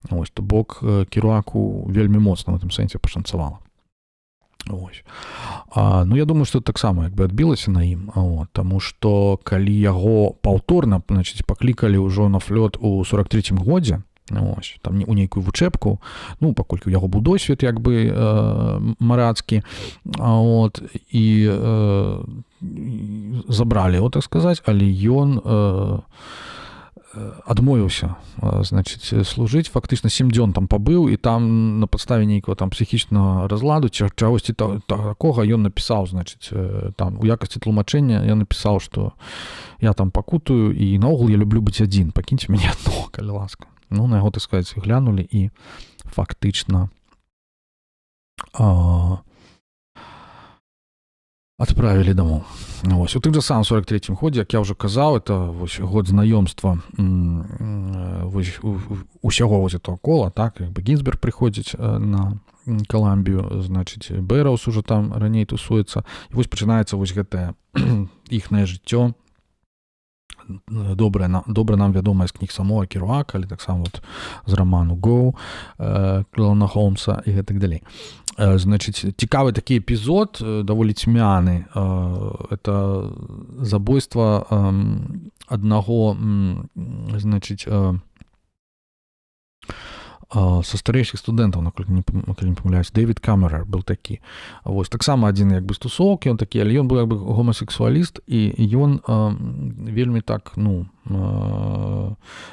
Вось, то бок Керуаку вельмі моцна в гэтым сэнсе пашанцавала. Ось. Ну, я думаю, што таксама як бы адбілася на ім, таму што калі яго паўторна, значыць, паклікалі ўжо на флёт у 43-м годзе, ось, там у нейкую вучэбку, ну, паколькі у яго быў досвед як бы марацкі, і забралі яго, так сказаць, але ён адмовіўся, значыць, служыць, фактычна 7 дзён там пабыў, і там на падставе нейкага там псіхічнага разладу, чагосьці такога ён напісаў, значыць, там у якасці тлумачэння я напісаў, што я там пакутую, і наогул я люблю быць адзін, пакіньце мяне адно, калі ласка. Ну, на яго, так сказаць, глянулі і фактычна адправілі дамоў. Вось. У тым жа самым 43-м годзе, як я ўжо казаў, это вось, год знаёмства усяго вось этого кола, так, як бы Гінзберг прыходзіць на Каламбію, значыць, Бэрроуз ужо там раней тусуецца, і вось пачынаецца вось гэтае іхнае жыццё, добра нам вядомая з кніг самого Керуака, але таксама вот з раману «Go» Клона Холмса і гэтак далей. Значыць, цікавы такі эпізод, даволі цьмяны. Это забойства аднаго, значыць, са старэйшых студэнтаў, наколькі не памыляюсь, Дэвід Камерер быў такі. Вось, таксама адзін як бы з тусоўкі, ён такі, але ён быў як бы гомасексуаліст, і ён вельмі так, ну,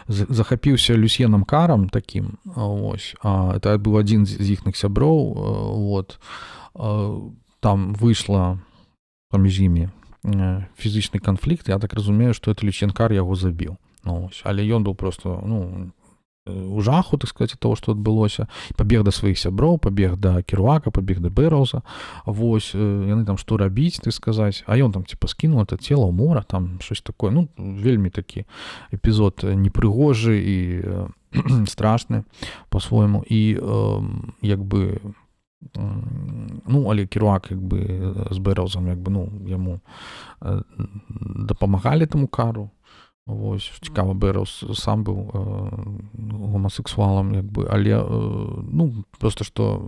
захапіўся Люсьенам Карам такім, вось, это быў адзін з іхных сяброў, вот, там выйшла паміж імі фізічны канфлікт, я так разумею, што это Люсьен Кар яго забіў, вось, але ён быў просто, ну, у жаху, так сказаць, того, што адбылося, пабег да сваіх сяброў, пабег да Керуака, пабег да Бэрроуза, вось, яны там што рабіць, так сказаць, а ён там, типа, скінуў это цела ў мора, там, щось такое, ну, вельмі такі эпізод непрыгожы і страшны па-свойму, і, як бы, ну, але Керуак, як бы, з Бэрроузам, як бы, ну, яму дапамагалі таму Кару. Вось, цікава, Бэрроуз сам быў гомасексуалам, як бы, але, ну, просто што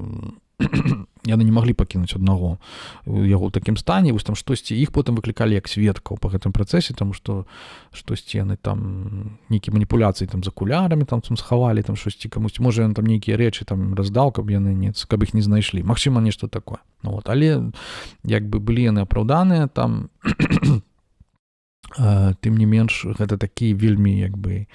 яны не маглі пакінуць аднаго яго ў такім стане, вось там штосьці, іх потым выклікалі як сведкаў па гэтым працэсе, таму што штосьці яны там, нейкія маніпуляцыі там з акулярамі там схавалі, там штосьці камусь, можа, ён там нейкія рэчы там раздаў, каб яны каб іх не знайшлі, магчыма, нешта такое. Вот, але, як бы, былі яны апраўданыя там, тым не менш, гэта такі вельмі, як бы,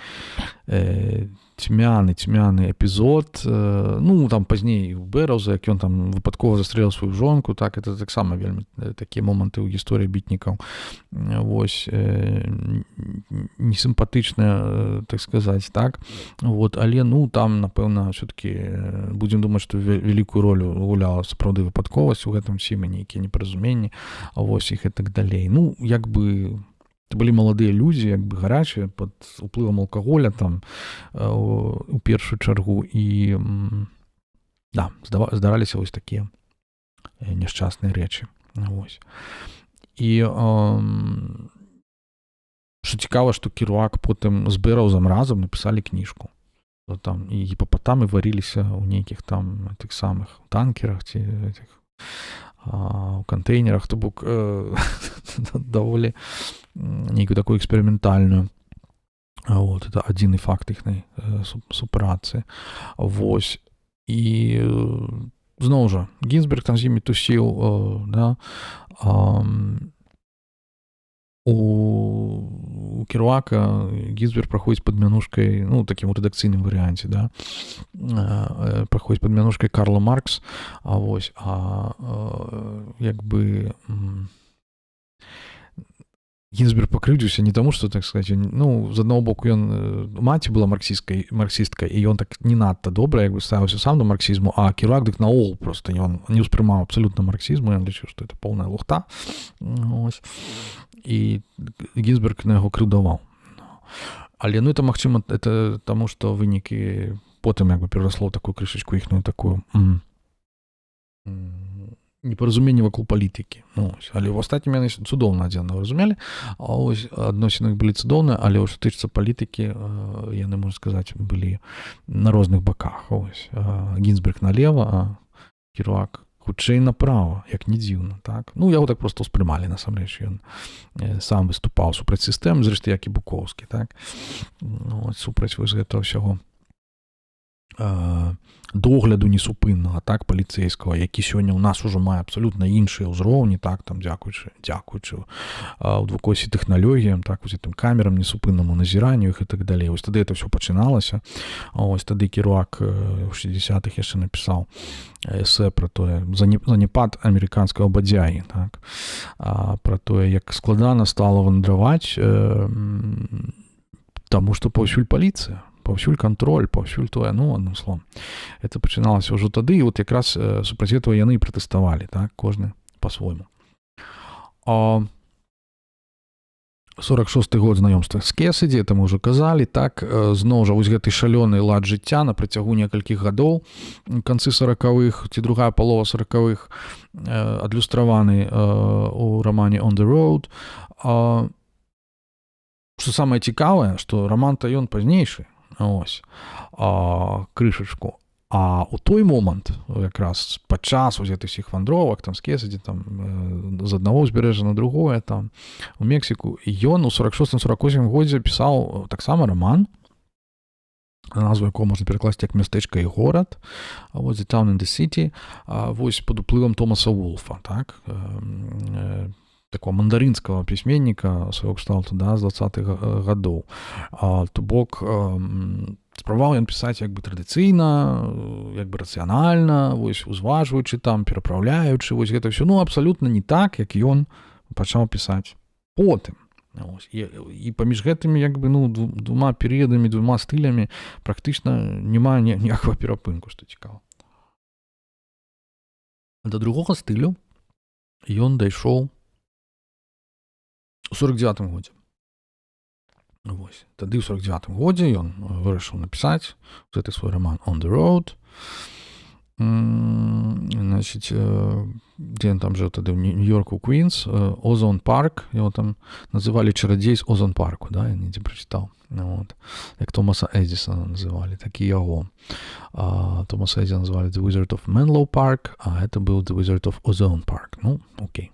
цьмяны эпізод. Ну, там пазней у Бэрроуза, як ён там выпадкова застрэліў сваю жонку, так, это таксама вельмі такія моманты ў гісторыі бітнікаў. Вось, несімпатычныя, так сказаць, так. Вот, але, ну, там, напэўна, ўсё-такі будзем думаць, што вялікую ролю гуляла сапраўды выпадковасць у гэтым всім, нейкія непаразуменні, вось, іх і так далей. Ну, як бы, это былі маладыя людзі, як бы гарачыя, пад уплывам алкаголя там у першую чаргу, і да, здараліся вось такія няшчасныя рэчы. Вось. І што цікава, што Керуак потым з Бэрроузам разам напісалі кніжку. Там і гіпапатамы варыліся ў нейкіх там тых самых танкерах ці этих у кантэйнерах, то бок даволі нейкую такую эксперыментальную. Вот, это адзіны факт іхнай супрацы. Вось. І зноў жа, Гінзберг там з імі тусіў, да, у Керуака Гінзберг праходзіць пад мянушкай, ну, такім рэдакцыйным варыянце, да, праходзіць пад мянушкай Карла Маркс, вось, як бы Гінзберг пакрыўдзіўся не таму, што, так сказаць, ну, з аднаго боку, ён, маці была марксісткай, і ён так не надта добра, як бы ставіўся сам да марксізму, а Керуак дык наогул проста ён не ўспрымаў абсалютна марксізму, ён лічыў, што это поўная лухта. Ось. І Гінзберг на яго крыўдаваў. Але, ну, это, магчыма, это таму, што вынікі потым, як бы, перарасло такую крышачку іхную такую непаразуменне вакол палітыкі. Ну, але ў астатнім яны цудоўна адзін аднаго разумелі, а ось адносіны былі цудоўныя, але што тычыцца палітыкі, яны, можна сказаць, былі на розных баках. Ось Гінзберг налева, а Керуак хутчэй направа, як не дзіўна, так? Ну, яго так проста ўспрымалі, насамрэч, ён сам выступаў супраць сістэм, зрэшты, як і Буковскі, так? Ну, супраць вось гэтага ўсяго догляду несупыннага, так, паліцэйскага, які сёння ў нас ужо мае абсалютна іншыя ўзроўні, так, там, дзякуючы ў двукосі тэхналогіям, так, вось гэтым камерам, несупыннаму назіранню іх і так далей. Вось тады это ўсё пачыналася. Ось тады Керуак у 60-х яшчэ напісаў эсэ пра тое, занепад амерыканскага бадзягі, так, пра тое, як складана стала вандраваць, таму што паўсюль паліцыя, паўсюль кантроль, паўсюль тое, ну, адным словам. Это пачыналася ўжо тады, і вот якраз супраць гэтага яны і пратэставалі, так, кожны па-свойму. 46-й год знаёмства з Кесіді, это мы ўжо казалі, так, зноў жа вось гэты шалёны лад жыцця на працягу некалькіх гадоў, канцы 40-х ці другая палова 40-х, адлюстраваны у рамане On the Road. Што самае цікавае, што раман-то ён пазнейшы, ось, крышачку. А ў той момант, якраз падчас вось гэтых усіх вандровак, там, з Кесіді, там, з аднаго ўзбярэжжа на другое, там, у Мексіку, ён у 46-48 годзе пісаў таксама раман, назву якого можна перакласці як «Мястэчка і горад», вось «The Town and the City», вось пад уплывам Томаса Вулфа, так, такого мандарынскага пісьменніка свайго кшталту, да, з 20-х гадоў. То бок, спрабаваў ён пісаць як бы традыцыйна, як бы рацыянальна, вось, узважваючы там, перапраўляючы, вось гэта ўсё, ну, абсалютна не так, як ён пачаў пісаць потым. Ось. І паміж гэтымі, як бы, ну, двума перыядамі, двума стылямі практычна няма ніякага перапынку, што цікава. Да другога стылю ён дайшоў у 49-м годзе. Вось. Тады ў 49-м годзе ён вырашыў напісаць гэты свой раман On the Road. Значыць, дзе ён там жыў тады ў Нью-Йорку, Квінс, Озон Парк, яго там называлі чарадзей з Озон Парку, да, я недзе прачытаў. Вот. Як Томаса Эдісона называлі, такі яго. Томаса Эдісона называлі The Wizard of Menlo Park, а гэта быў The Wizard of Ozone Park. Ну, окей.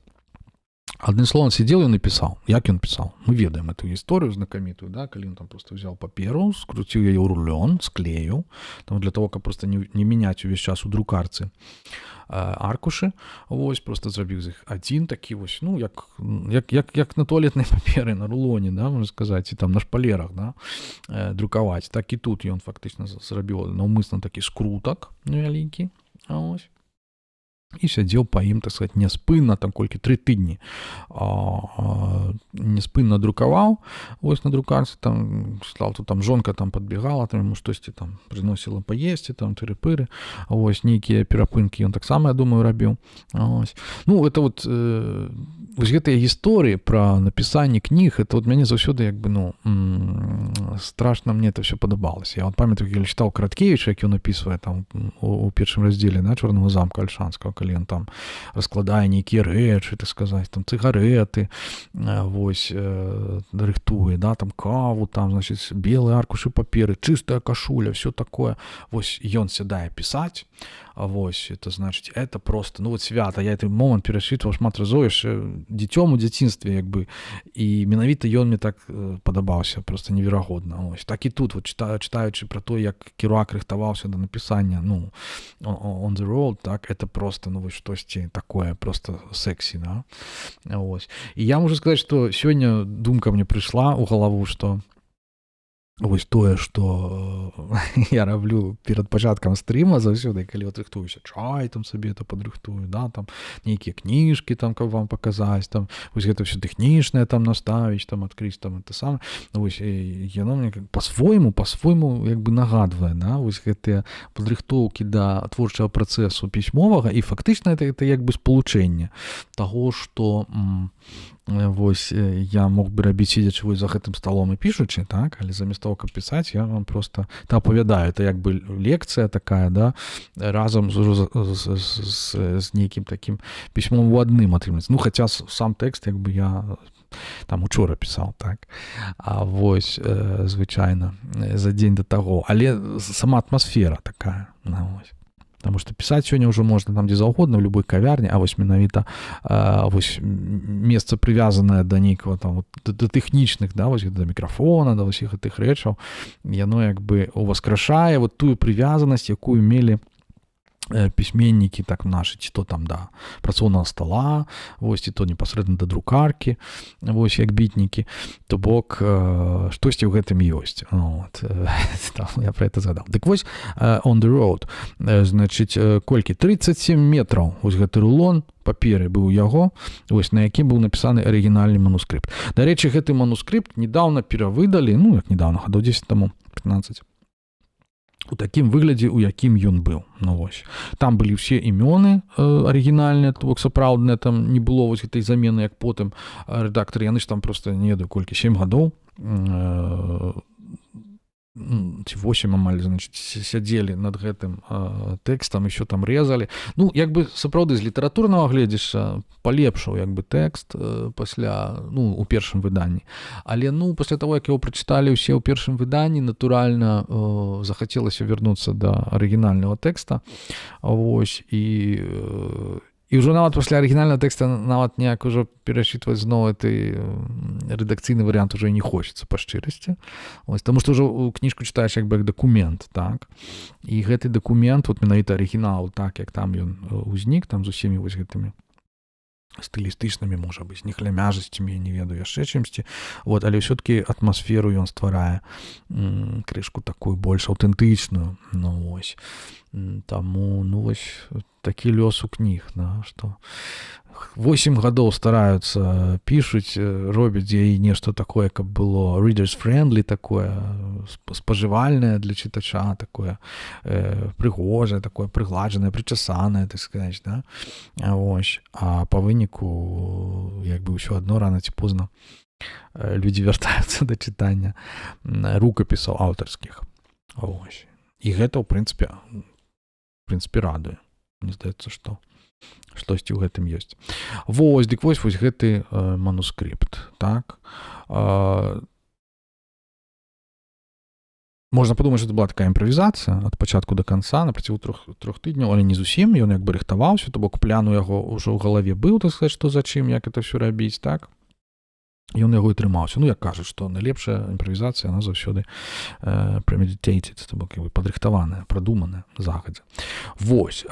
Адным словом, сидел ён і пісаў. Як ён пісаў? Мы ведаем эту гісторыю знакамітую, да, калі ён там просто взял паперу, скруціў яе ў рулён, склеіў, там для того, каб просто не мяняць увесь час у друкарцы аркушы, вось, просто зрабіў з іх адзін такі вось, ну, як на туалетнай паперы, на рулоне, да, можна сказаць, і там на шпалерах, да, друкаваць. Так і тут ён фактычна зрабіў наўмысна такі скрутак невялікі, вось. І сядзеў па ім, так сказать, няспынна, там колькі 3 тыдні няспынна друкаваў, вось на друкарцы, там, стал, тут там жонка там падбегала, там яму штосьці там прыносіла паесці, там тыры-пыры, вось, нейкія перапынкі ён таксама, я думаю, рабіў, вось. Ну, это вот, вось гэтыя гісторыі пра напісанне кніг, это вот мяне заўсёды, як бы, ну, страшна мне это все падабалася. Я вот памятаю, я чытаў Караткевіча, як ён напісвае там у першым раздзеле, да, «Чорнага замка» Альшанскага, калі ён там раскладае нейкія рэчы, так сказаць, там цыгарэты, вось, рыхтуе, да, там каву, там, значит, белыя аркушы паперы, чыстая кашуля, все такое. Вось ён сядае пісаць, вось, это значит, это просто, ну вот свята, я этот момент перачытваў шмат разоў яшчэ дзіцём у дзяцінстве, як бы, і менавіта ён мне так падабаўся, просто неверагодна. Вось. Так і тут, вот, читаючы пра то, як Керуак рыхтаваўся да напісання, ну, On the Road, так, это просто, ну, вось штосьці такое, просто сексі, да. Вось. І я можу сказаць, што сёння думка мне прыйшла ў галаву, што вось тое, што я раблю перад пачаткам стрыма заўсёды, калі вот рыхтуюся, чай там сабе это падрыхтую, да, там нейкія кніжкі там, каб вам паказаць, там вось гэта ўсё тэхнічнае там наставіць, там адкрыць там это самае. Вось яно мне па-свойму як бы нагадвае, да, вось гэтыя падрыхтоўкі да творчага працэсу пісьмовага, і фактычна это як бы спалучэнне таго, што вось я мог бы рабіць сидячы вось за гэтым сталом і пішучы, так, але замест того, каб пісаць, я вам просто апавядаю, это як бы лекцыя такая, да, разам з нейкім такім пісьмом у адным атрымліваецца. Ну, хаця сам тэкст як бы я там учора пісаў, так, а вось звычайна за дзень да таго, але сама атмасфера такая, вось. Потому что пісаць сёння ўжо можна там дзе заўгодна, в любой кавярні, а вось менавіта вось месца прывязанае да нейкага там да тэхнічных, да, вось да мікрафона, да ўсіх гэтых рэчаў, яно як бы уваскрашае вот тую прывязанасць, якую мелі пісьменнікі так нашы, ці то там да працоўнага стола, вось, ці то непасрэдна да друкаркі, вось, як бітнікі, то бок штосьці ў гэтым ёсць. Вот. Я про это згадаў. Дык вось on the road, значыць, колькі? 37 метраў вось гэты рулон паперы быў у яго, вось, на якім быў напісаны арыгінальны манускрыпт. Дарэчы, гэты манускрыпт недаўна перавыдалі, ну, як недаўна, гадоў 10 таму, 15, у такім выглядзе, у якім ён быў. Ну, вось. Там былі ўсе імёны арыгінальныя, то бок сапраўдныя, там не было вось гэтай замены, як потым рэдактары, яны ж там проста не ведаю колькі, 7 гадоў ці 8 амаль, значыць, сядзелі над гэтым тэкстам, еще там резалі. Ну, як бы сапраўды з літаратурнага гледзяшча палепшаў як бы тэкст пасля, ну, у першым выданні. Але, ну, пасля таго, як яго прачыталі ўсе ў першым выданні, натуральна захацелася вярнуцца да арыгінальнага тэкста. Вось, і ўжо нават пасля арыгінальнага тэкста нават неяк ужо перачытваць зноў гэты рэдакцыйны варыянт ужо і не хочацца па шчырасці. Ось, таму што ўжо кніжку чытаеш як бы як дакумент, так? І гэты дакумент, вот менавіта арыгінал, так, як там ён узнік, там з усімі вось гэтымі стылістычнымі, можа быць, нехлямяжасцямі, я не ведаю, яшчэ чымсьці. Вот, але ўсё-такі атмасферу ён стварае крышку такую больш аўтэнтычную. Ну, вось. Таму, ну, вось, такі лёс у кніг, да, што 8 гадоў стараюцца, пішуць, робяць яе нешта такое, каб было readers friendly, такое спажывальнае для чытача, такое прыгожае, такое прыгладжанае, прычасанае, так сказаць, да? Ось. А па выніку як бы ўсё адно рана ці позна людзі вяртаюцца да чытання рукапісаў аўтарскіх. Ось. І гэта, ў прынцыпе, радуе. Мне здаецца, што штосьці ў гэтым ёсць. Вось, дык вось гэты манускрыпт, так. Можна падумаць, што это была такая імправізацыя ад пачатку да канца, на працягу 3 тыдняў, але не зусім, ён як бы рыхтаваўся, то бок план у яго ўжо ў галаве быў, так сказаць, што за чым, як это ўсё рабіць, так. Ён яго і трымаўся. Ну, як кажуць, што найлепшая імправізацыя, она заўсёды premeditated, то бок падрыхтаваная, прадуманая загадзя. Вось.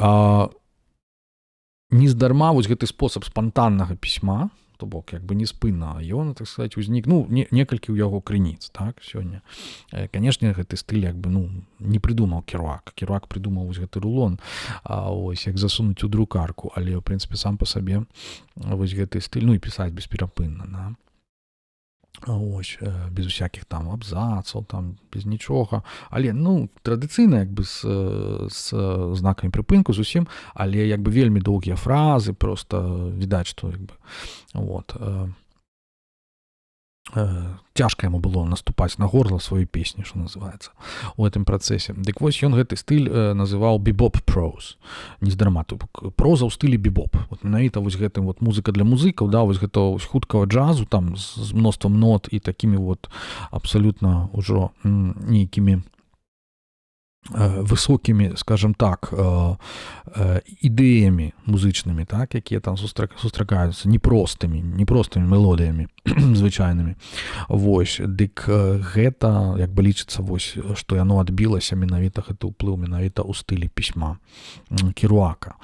Нездарма вось гэты спосаб спантаннага пісьма, то бок як бы неспынна, ён, так сказаць, узнік, ну, некалькі ў яго крыніц, так, сёння. Канешне, гэты стыль як бы, ну, не прыдумаў Керуак. Керуак прыдумаў вось гэты рулон, ось, як засунуць у друкарку, але, ў прынцыпе, сам па сабе вось гэты стыль, ну, і пісаць бесперапынна, да. Ось, без усякіх там абзацаў, там, без нічога. Але, ну, традыцыйна, як бы, з знакамі прыпынку зусім, але, як бы, вельмі доўгія фразы, проста відаць, што, як бы, вот, цяжка яму было наступаць на горла сваёй песні, што называецца, у гэтым працэсе. Дык вось ён гэты стыль называў бебоп проза. Нездарма, проза ў стылі бебоп. Вот менавіта вось гэтым вот музыка для музыкаў, да, вось гэта хуткага джазу, там з мноствам нот і такімі вот абсалютна ўжо нейкімі высокімі, скажем так, ідэямі музычнымі, так, якія там сустракаюцца, непростымі мелодыямі звычайнымі. Вось, дык гэта, як бы лічыцца, вось, што яно адбілася менавіта, гэты ўплыў менавіта ў стылі пісьма Керуака.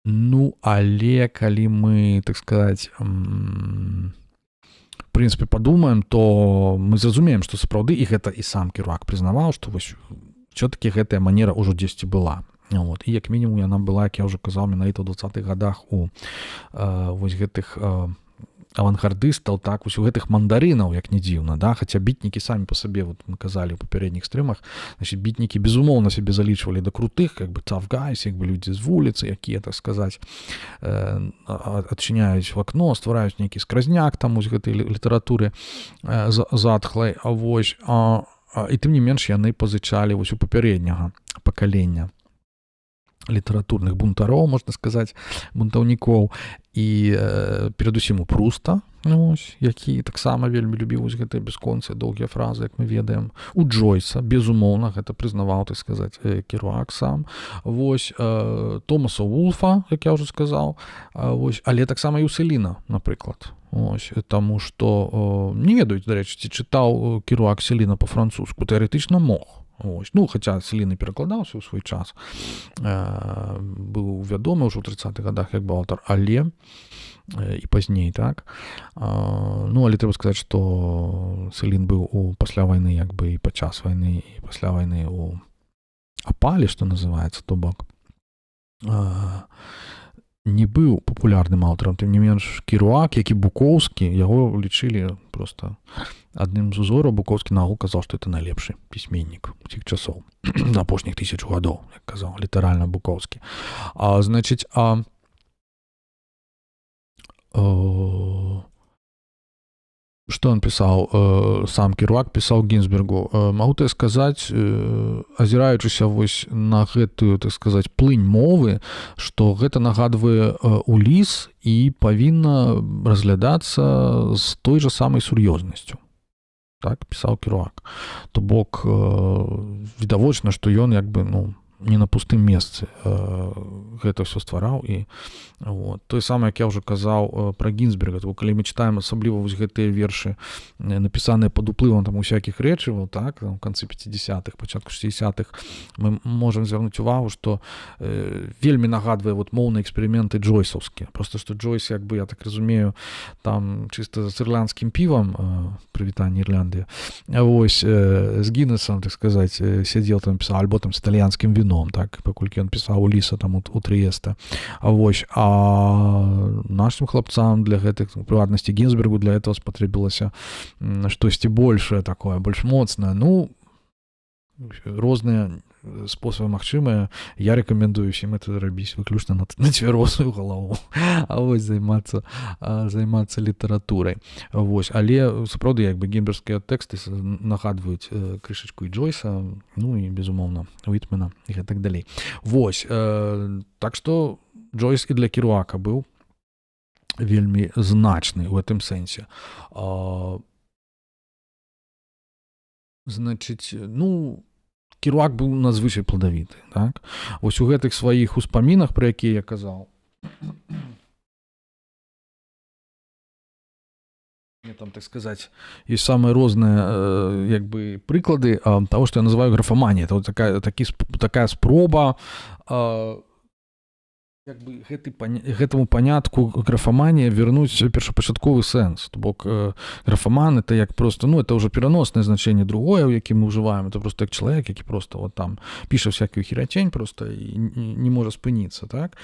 Ну, але калі мы, так сказаць, в прынцыпе, падумаем, то мы зразумеем, што сапраўды, і гэта і сам Керуак прызнаваў, што вось ўсё-такі гэтая манера ўжо дзесьці была. Вот. І як мінімум яна была, як я ўжо казаў, менавіта ў 20-х гадах у вось гэтых авангардыстаў, так, вось у гэтых мандарынаў, як не дзіўна, да, хаця бітнікі самі па сабе, вот мы казалі ў папярэдніх стрымах, значит, бітнікі, безумоўна, сябе залічвалі да крутых, як бы tough guys, як бы людзі з вуліцы, якія, так сказаць, адчыняюць в акно, ствараюць нейкі скразняк там у гэтай літаратуры затхлай, вось, і тым не менш яны пазычалі вось у папярэдняга пакалення літаратурных бунтароў, можна сказаць, бунтаўнікоў, і перадусім у Пруста, ось, які таксама вельмі любіў вось гэтыя бясконцыя доўгія фразы, як мы ведаем, у Джойса, безумоўна, гэта прызнаваў, так сказаць, Керуак сам, вось, Томаса Вулфа, як я ўжо сказаў, вось, але таксама і у Селіна, напрыклад. Ось, таму што не ведаюць, дарэчы, ці чытаў Керуак Селіна па-французску, тэарэтычна мог. Ось. Ну, хаця Селін і перакладаўся ў свой час, быў вядомы ўжо ў 30-х гадах як аўтар, але і пазней, так. Ну, але трэба сказаць, што Селін быў пасля вайны, як бы і падчас вайны, і пасля вайны ў апале, што называецца, то бок. Не быў папулярным аўтарам, тым не менш Керуак, як і Букоўскі, яго лічылі проста адным з узораў. Букоўскі наогул казаў, што это найлепшы пісьменнік усіх часоў, апошніх 1000 гадоў, як казаў, літаральна Букоўскі. Значыць, што ён пісаў, сам Керуак пісаў Гінзбергу. Магу тебе сказаць, азіраючыся вось на гэтую, так сказаць, плынь мовы, што гэта нагадвае Уліс і павінна разглядацца з той жа самай сур'ёзнасцю. Так, пісаў Керуак. То бок, відавочна, што ён як бы, ну, не на пустым месцы гэта ўсё ствараў. І вот. Тое самае, як я ўжо казаў пра Гінзберга, то калі мы чытаем асабліва вось гэтыя вершы, напісаныя пад уплывам там усякіх рэчываў, так, в канцы 50-х, пачатку 60-х, мы можам звярнуць увагу, што вельмі нагадвае вот моўныя эксперыменты джойсаўскія. Просто што Джойс, як бы, я так разумею, там чыста з ірландскім півам, прывітанне Ірландыі, вось, з Гіннесам, так сказаць, сядзеў там, пісаў, альбо там з італьянскім віном, так, паколькі ён пісаў Уліса там у Трыеста. Вось, нашым хлапцам для гэтых, у прыватнасці Гінзбергу, для этого спатрэбілася штосьці большае такое, больш моцнае. Ну, розныя спосабы магчымыя. Я рэкамендую ўсім гэта рабіць выключна на цвярозую галаву, вось займацца літаратурай. Вось, але сапраўды, як бы, гінзбергскія тэксты нагадваюць крышачку і Джойса, ну і безумоўна Уітмена і гэтак далей. Вось, так што Джойс і для Керуака быў вельмі значны ў гэтым сэнсе. Значыць, ну, Керуак быў надзвычай пладавіты, так? Вось у гэтых сваіх успамінах, пра якія я казаў, там, так сказаць, ёсць самыя розныя, як бы, прыклады таго, што я называю графаманія. Это вот такая спроба як бы гэтаму панятку графаманія вернуць першапачатковы сэнс. То бок графаман это як просто, ну, это ўжо пераноснае значэнне другое, у якім мы ўжываем. Это просто як чалавек, які просто вот там піша всякую херачень просто і не можа спыніцца, так?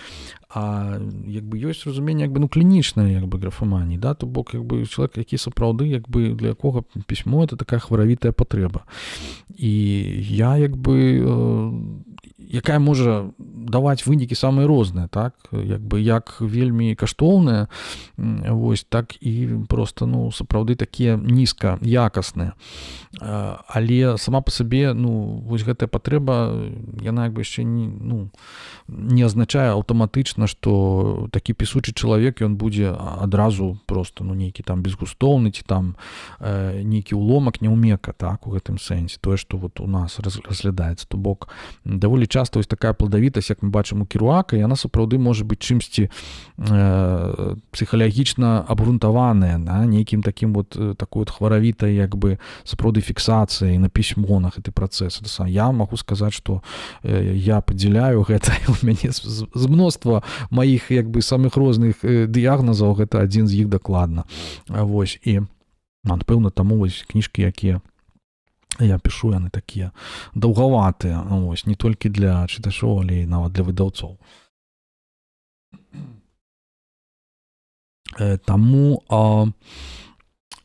А як бы ёсць разуменне, як бы, ну, клінічнае, як бы, графаманіі, да? То бок, як бы, чалавек, які сапраўды, як бы, для якога пісьмо это такая хваравітая патрэба. І я, як бы, якая можа даваць вынікі самыя розныя, так, як бы, як вельмі каштоўныя, вось, так і просто, ну, сапраўды такія нізка якасныя. Але сама па сабе, ну, вось гэтая патрэба, яна, як бы, яшчэ не азначае аўтаматычна, што такі пісучы чалавек, ён будзе адразу просто, ну, нейкі там безгустоўны, ці там нейкі уломак няўмека, так, у гэтым сэнсе, тое, што вот у нас разглядаецца. То бок, даволі часта вось такая пладавітасць, як мы бачым у Керуака, яна сапраўды можа быць чымсьці псіхалагічна абгрунтаваная, да? Нейкім такім вот, такой вот хваравітай, як бы, сапраўды фіксацыяй на пісьмо, на гэты працэс. Я магу сказаць, што я падзяляю гэта, у мяне з мноства маіх, як бы, самых розных дыягназаў, гэта адзін з іх дакладна. Вось, і, напэўна, таму вось кніжкі, якія я пішу, яны такія даўгаватыя, ось, не толькі для чытачоў, але і нават для выдаўцоў. Таму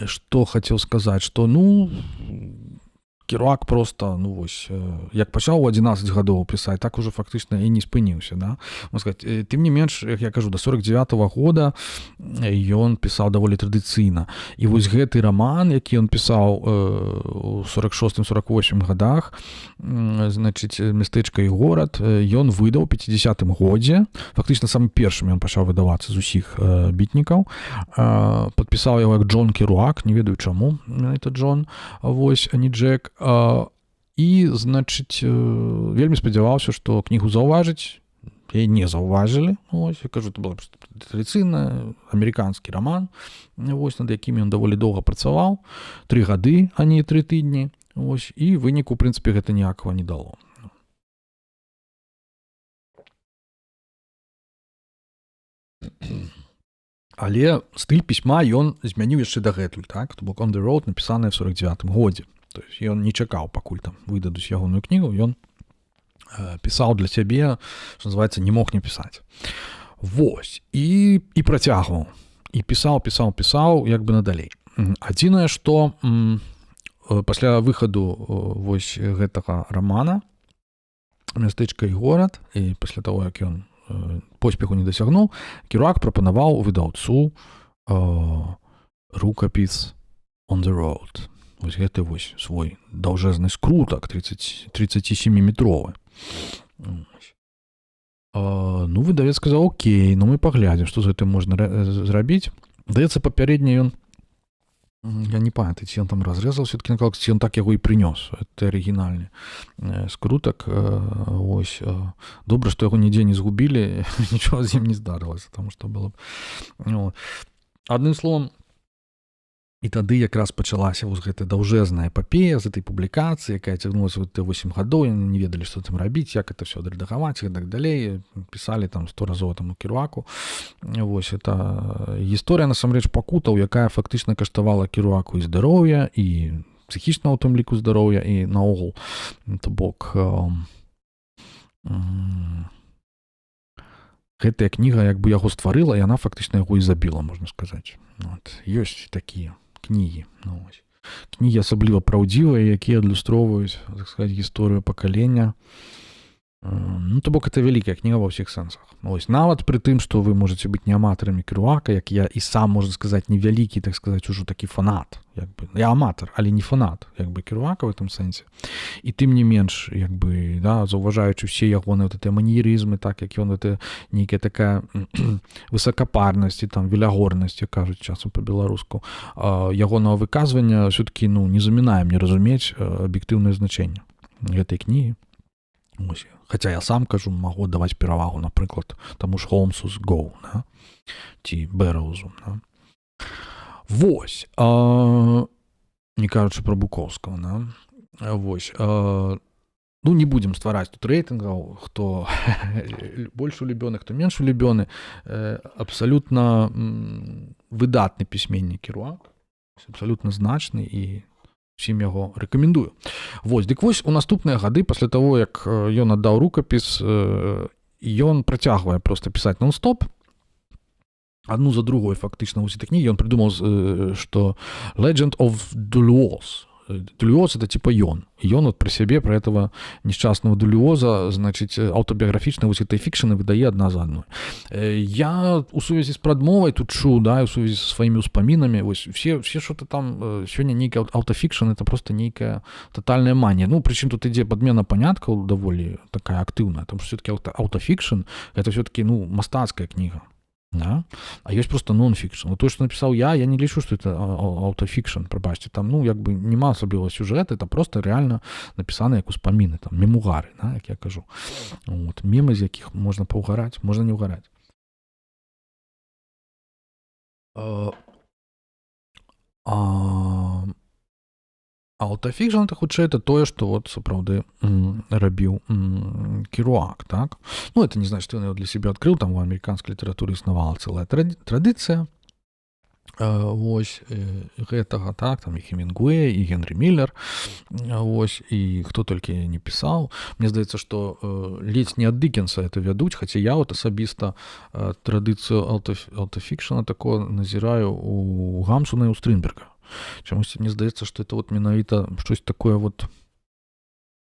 што хацеў сказаць, што Керуак просто, як пачаў у 11 гадоў пісаць, так ужо фактычна і не спыніўся, да? Сказаць, тым не менш, як я кажу, до 49-го года ён пісаў даволі традыцыйна. І вось гэты раман, які ён пісаў у 46-48 гадах, значыць, «Мястэчка і горад», ён выдаў у 50-м годзе, фактычна самым першым ён пачаў выдавацца з усіх бітнікаў. Падпісаў яго як Джон Керуак, не ведаю чаму, это Джон, вось, а не Джек. І, значыць, вельмі спадзяваўся, што кнігу заўважыць, яе не заўважылі. Вось, я кажу, это была традыцыйна амерыканскі раман, вось, над якім ён даволі доўга працаваў, 3 гады, а не 3 тыдні, вось, і выніку, у прынцыпе, гэта ніякага не дало. Але стыль пісьма ён змяніў яшчэ дагэтуль, так? То бок «On the Road» напісанае ў 49-м годзе. То есть ён не чакаў, пакуль там выдадуць ягоную кнігу, ён пісаў для сябе, што называецца, не мог не пісаць. Вось, і працягваў. І пісаў, як бы надалей. Адзінае, што пасля выхаду вось гэтага рамана «Мястэчка і горад», і пасля таго, як ён поспеху не дасягнуў, Керуак прапанаваў выдаўцу рукапіс «On the Road». Вось гэты вось свой даўжэзны скрутак 37-метровы. Выдавец сказаў, окей, мы паглядзім, што з гэтым можна зрабіць. Даецца, папярэдне ён, я не памятаю, ці ён там разрэзаў, все-таки ці ён так яго і прынёс. Это арыгінальны скрутак. Вось. Добра, што яго нідзе не згубілі, нічога з ім не здарылася, таму што было б. Адным словам, і тады якраз пачалася вось гэта даўжэзная эпапея з этой публікацыі, якая цягнулася 8 гадоў, яны не ведалі, што там рабіць, як это все адрэдагаваць і так далей. Пісалі там 100 разоў там у Керуаку. Вось это гісторыя, насамрэч, пакутаў, якая фактычна каштавала Керуаку і здароўя, і псіхічна, у тым ліку, здароўя, і наогул. То бок гэтая кніга як бы яго стварыла, і яна фактычна яго і забіла, можна сказаць. Ёсць такія кнігі. Кнігі асабліва праўдзівыя, якія адлюстроўваюць, так сказаць, гісторыю пакалення. То бок, это вялікая кніга ва ўсіх сэнсах. Нават пры тым, што вы можаце быць не аматарамі Керуака, як я і сам, можна сказаць, невялікі, так сказаць, ужо такі фанат. Я аматар, але не фанат, як бы Керуака в этом сэнсе. І тым не менш, як бы, заўважаючы ўсе ягоныя маньерызмы, так, як ён, нейкая такая высакапарнасць і там велягорнасць, як кажуць часам па-беларуску, ягонага выказвання все-таки, не замінае мне разумець аб'ектыўнае значэнне гэтай кнігі. Хаця я сам кажу, магу даваць перавагу, напрыклад, таму ж Холмсу з Гоу, ці Бэрроузу. Вось, не кажучы пра Букоўскага, вось, не будзем ствараць тут рэйтынгаў, хто больш улюбёны, хто менш улюбёны. Абсалютна выдатны пісьменнік Керуак, абсалютна значны, і всім яго рэкамендую. Вось, дык вось у наступныя гады, пасля таго, як ён аддаў рукапіс, ён працягвае проста пісаць нон-стоп, адну за другой фактычна вось этой кнігі. Ён прыдумаў, што Legend of Duluoz. Дулиоз — это типа ён. И ён пры сябе, про этого несчастного Дулиоза, значит, аўтабіяграфічна вось этой фікшаны выдае адна за адной. Я у сувязі з прадмовай тут чу, да, у сувязі са сваімі ўспамінамі, вось все что-то там сёння нейкая аўтафікшн, это просто нейкая тотальная манія. Прычым тут ідзе падмена паняткаў даволі такая актыўная, потому что все-таки аўтафікшн это все-таки, мастацкая кніга. Да? А ёсць просто нон-фікшн. То, што напісаў я не лічу, што это аўтафікшн, прабачце. Там, як бы нема асаблівага сюжэта, это просто реально напісана як успаміны, там, мемуары, да, як я кажу. Мемы, з якіх можна паўгараць, можна не ўгараць. Аўтафікшн, это хутчэй, это тое, што сапраўды рабіў Керуак, так? Это не значит, што ён яго для сябе адкрыў, там у амерыканскай літаратуры існавала цэлая традыцыя. Вось гэтага, так, там і Хемінгуэй, і Генрі Міллер, вось, і хто толькі не пісаў. Мне здаецца, што ледзь не ад Дыкенса это вядуць, хаця я вот асабіста традыцыю аўтафікшана такого назіраю у Гамсуна і у Стрінберга. Чамусь мне здаецца, што это вот менавіта штось такое вот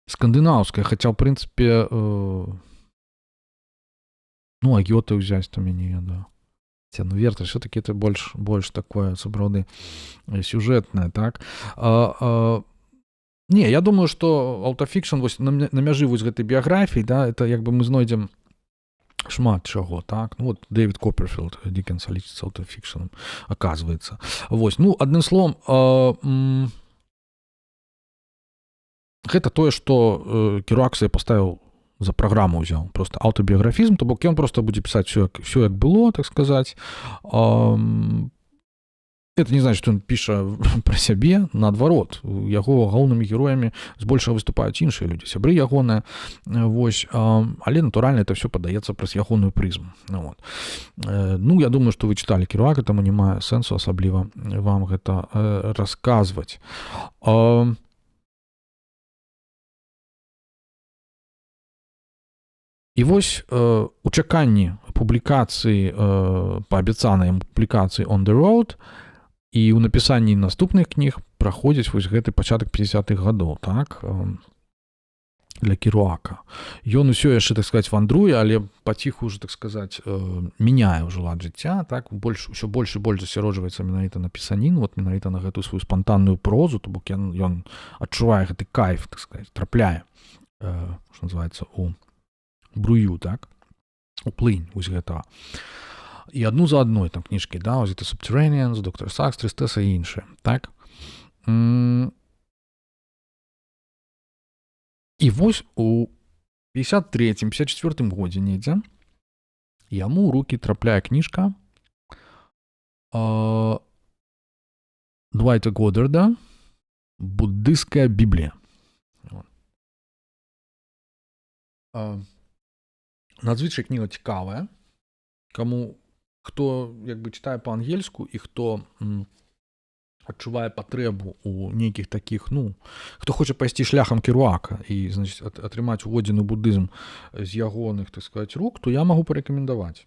скандынаўскае, хаця, ў прынцыпе, ну, а Гёте ўзяць то мяне, да. Ну, Вертер, все-таки это больше такое, сапраўды, сюжетное, так? Не, я думаю, что аўтафікшн вось на мяжы вось гэтай біяграфіі, да, это як бы мы знойдзем шмат чаго, так? Ну, вот Дэвід Копперфілд, Диккенса лічыцца аўтафікшном, оказывается. Вось, ну, адным словом, гэта тое, што Керуак сабе паставіў за праграму ўзяў, просто аўтабіяграфізм, то бок ён просто будзе пісаць все як было, так сказаць. Это не значит, што ён піша пра сябе, наадварот. Яго галоўнымі героямі збольшага выступаюць іншыя людзі, сябры ягоныя, вось, але натуральна это все падаецца праз ягоную прызму. Вот. Ну, я думаю, што вы чыталі Керуака, таму не мае сэнсу асабліва вам гэта расказваць. І вось у чаканні публікацыі, паабяцанай публікацыі «On the Road» і ў напісанні наступных кніг праходзіць вось гэты пачатак 50-х гадоў, так, для Керуака. Ён усё яшчэ, так сказаць, вандруе, але паціху ўжо, так сказаць, мяняе ўжо лад жыцця, так, усё больш і больш засяроджваецца менавіта на пісаніну, вот менавіта на гэтую сваю спантанную прозу, то бок ён адчувае гэты кайф, так сказаць, трапляе, што называецца, у брую, так, уплынь вось гэтага. І адну за адной там кніжкі, да, вось это Subterraneans, Доктор Сакс, Трыстэса і іншыя, так. І вось у 53-54 годзе недзе яму ў рукі трапляе кніжка Двайта Годдарда «Буддысцкая Біблія». Надзвычай кніга цікавая, хто як бы чытае па-ангельску і хто адчувае патрэбу у нейкіх такіх, ну, хто хоча пайсці шляхам Керуака і, значыць, атрымаць уводзіну буддызм з ягоных, так сказаць, рук, то я магу парэкамендаваць.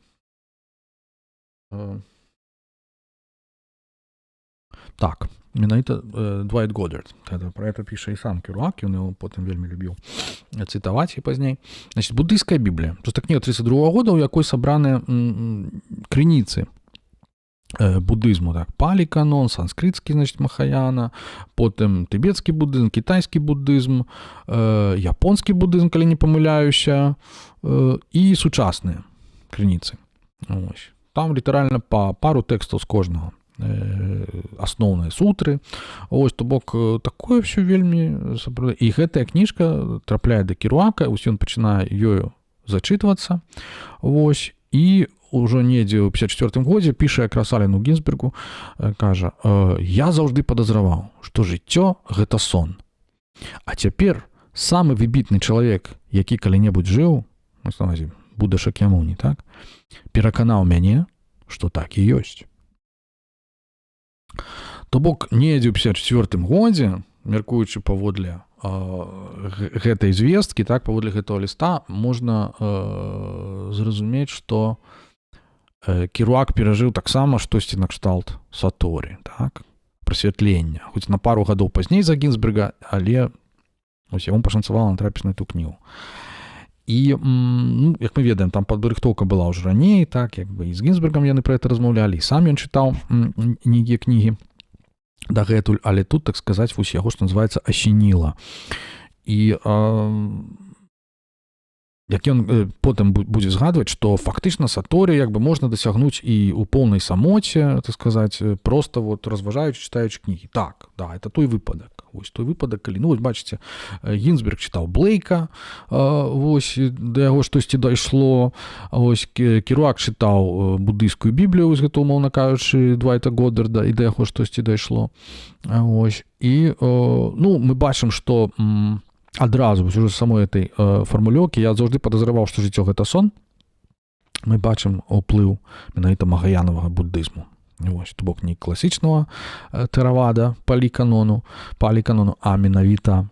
Так, менавіта Двайт Годдард. Пра гэта піша і сам Керуак, ён яго потым вельмі любіў цытаваць і пазней. Значыць, буддысцкая Біблія. Проста кніга 32 года, у якой сабраныя крыніцы буддызму, так, палі-канон, санскрытскі, значыць, Махаяна, потым тыбецкі буддызм, кітайскі буддызм, японскі буддызм, калі не памыляюся, і сучасныя крыніцы. Ось. Там літаральна па пару тэкстаў з кожнага. Асноўныя сутры. Ось, то бок, такое все вельмі... І гэтая кніжка трапляе да Керуака, ось ён пачынае ёю зачытвацца. Ось, і ўжо недзе ў 54-м годзе піша якраз Алену Гінзбергу, кажа: «Я заўжды падазраваў, што жыццё — гэта сон. А цяпер самы выбітны чалавек, які калі-небудзь жыў, Будда Шакьямуні, так, пераканаў мяне, што так і ёсць». То бок, недзе ў 54-м годзе, мяркуючы паводле гэтай звесткі, так, паводле гэтага ліста, можна зразумець, што Керуак перажыў таксама штосьці накшталт Саторі, так, прасвятлення. Хоць на пару гадоў пазней за Гінзберга, але ось яму пашанцавала натрапіць на эту кнігу. І, ну, як мы ведаем, там падрыхтоўка была ўжо раней, так, як бы і з Гінзбергам яны пра гэта размаўлялі, і сам ён чытаў нейкія кнігі дагэтуль, але тут, так сказаць, вось яго, што называецца, асеніла. І як ён потым будзе згадваць, што фактычна Саторі як бы можна дасягнуць і ў поўнай самоце, так сказаць, проста вот разважаючы, чытаючы кнігі. Так, да, это той выпадак. Вось той выпадак, калі, ну, вось бачыце, Гінзберг чытаў Блейка, вось да яго штосьці дайшло, вось Керуак чытаў буддыйскую Біблію, вось гэта, умоўна кажучы, Двайта Годдарда, і да яго штосьці дайшло. Вось, і, ну, мы бачым, што адразу ўжо з самой этой фармулёўкі я заўжды падазраваў, што жыццё — гэта сон. Мы бачым уплыў менавіта магаянавага буддызму Вось, то бок не класічнага тэравада палі-канону, а менавіта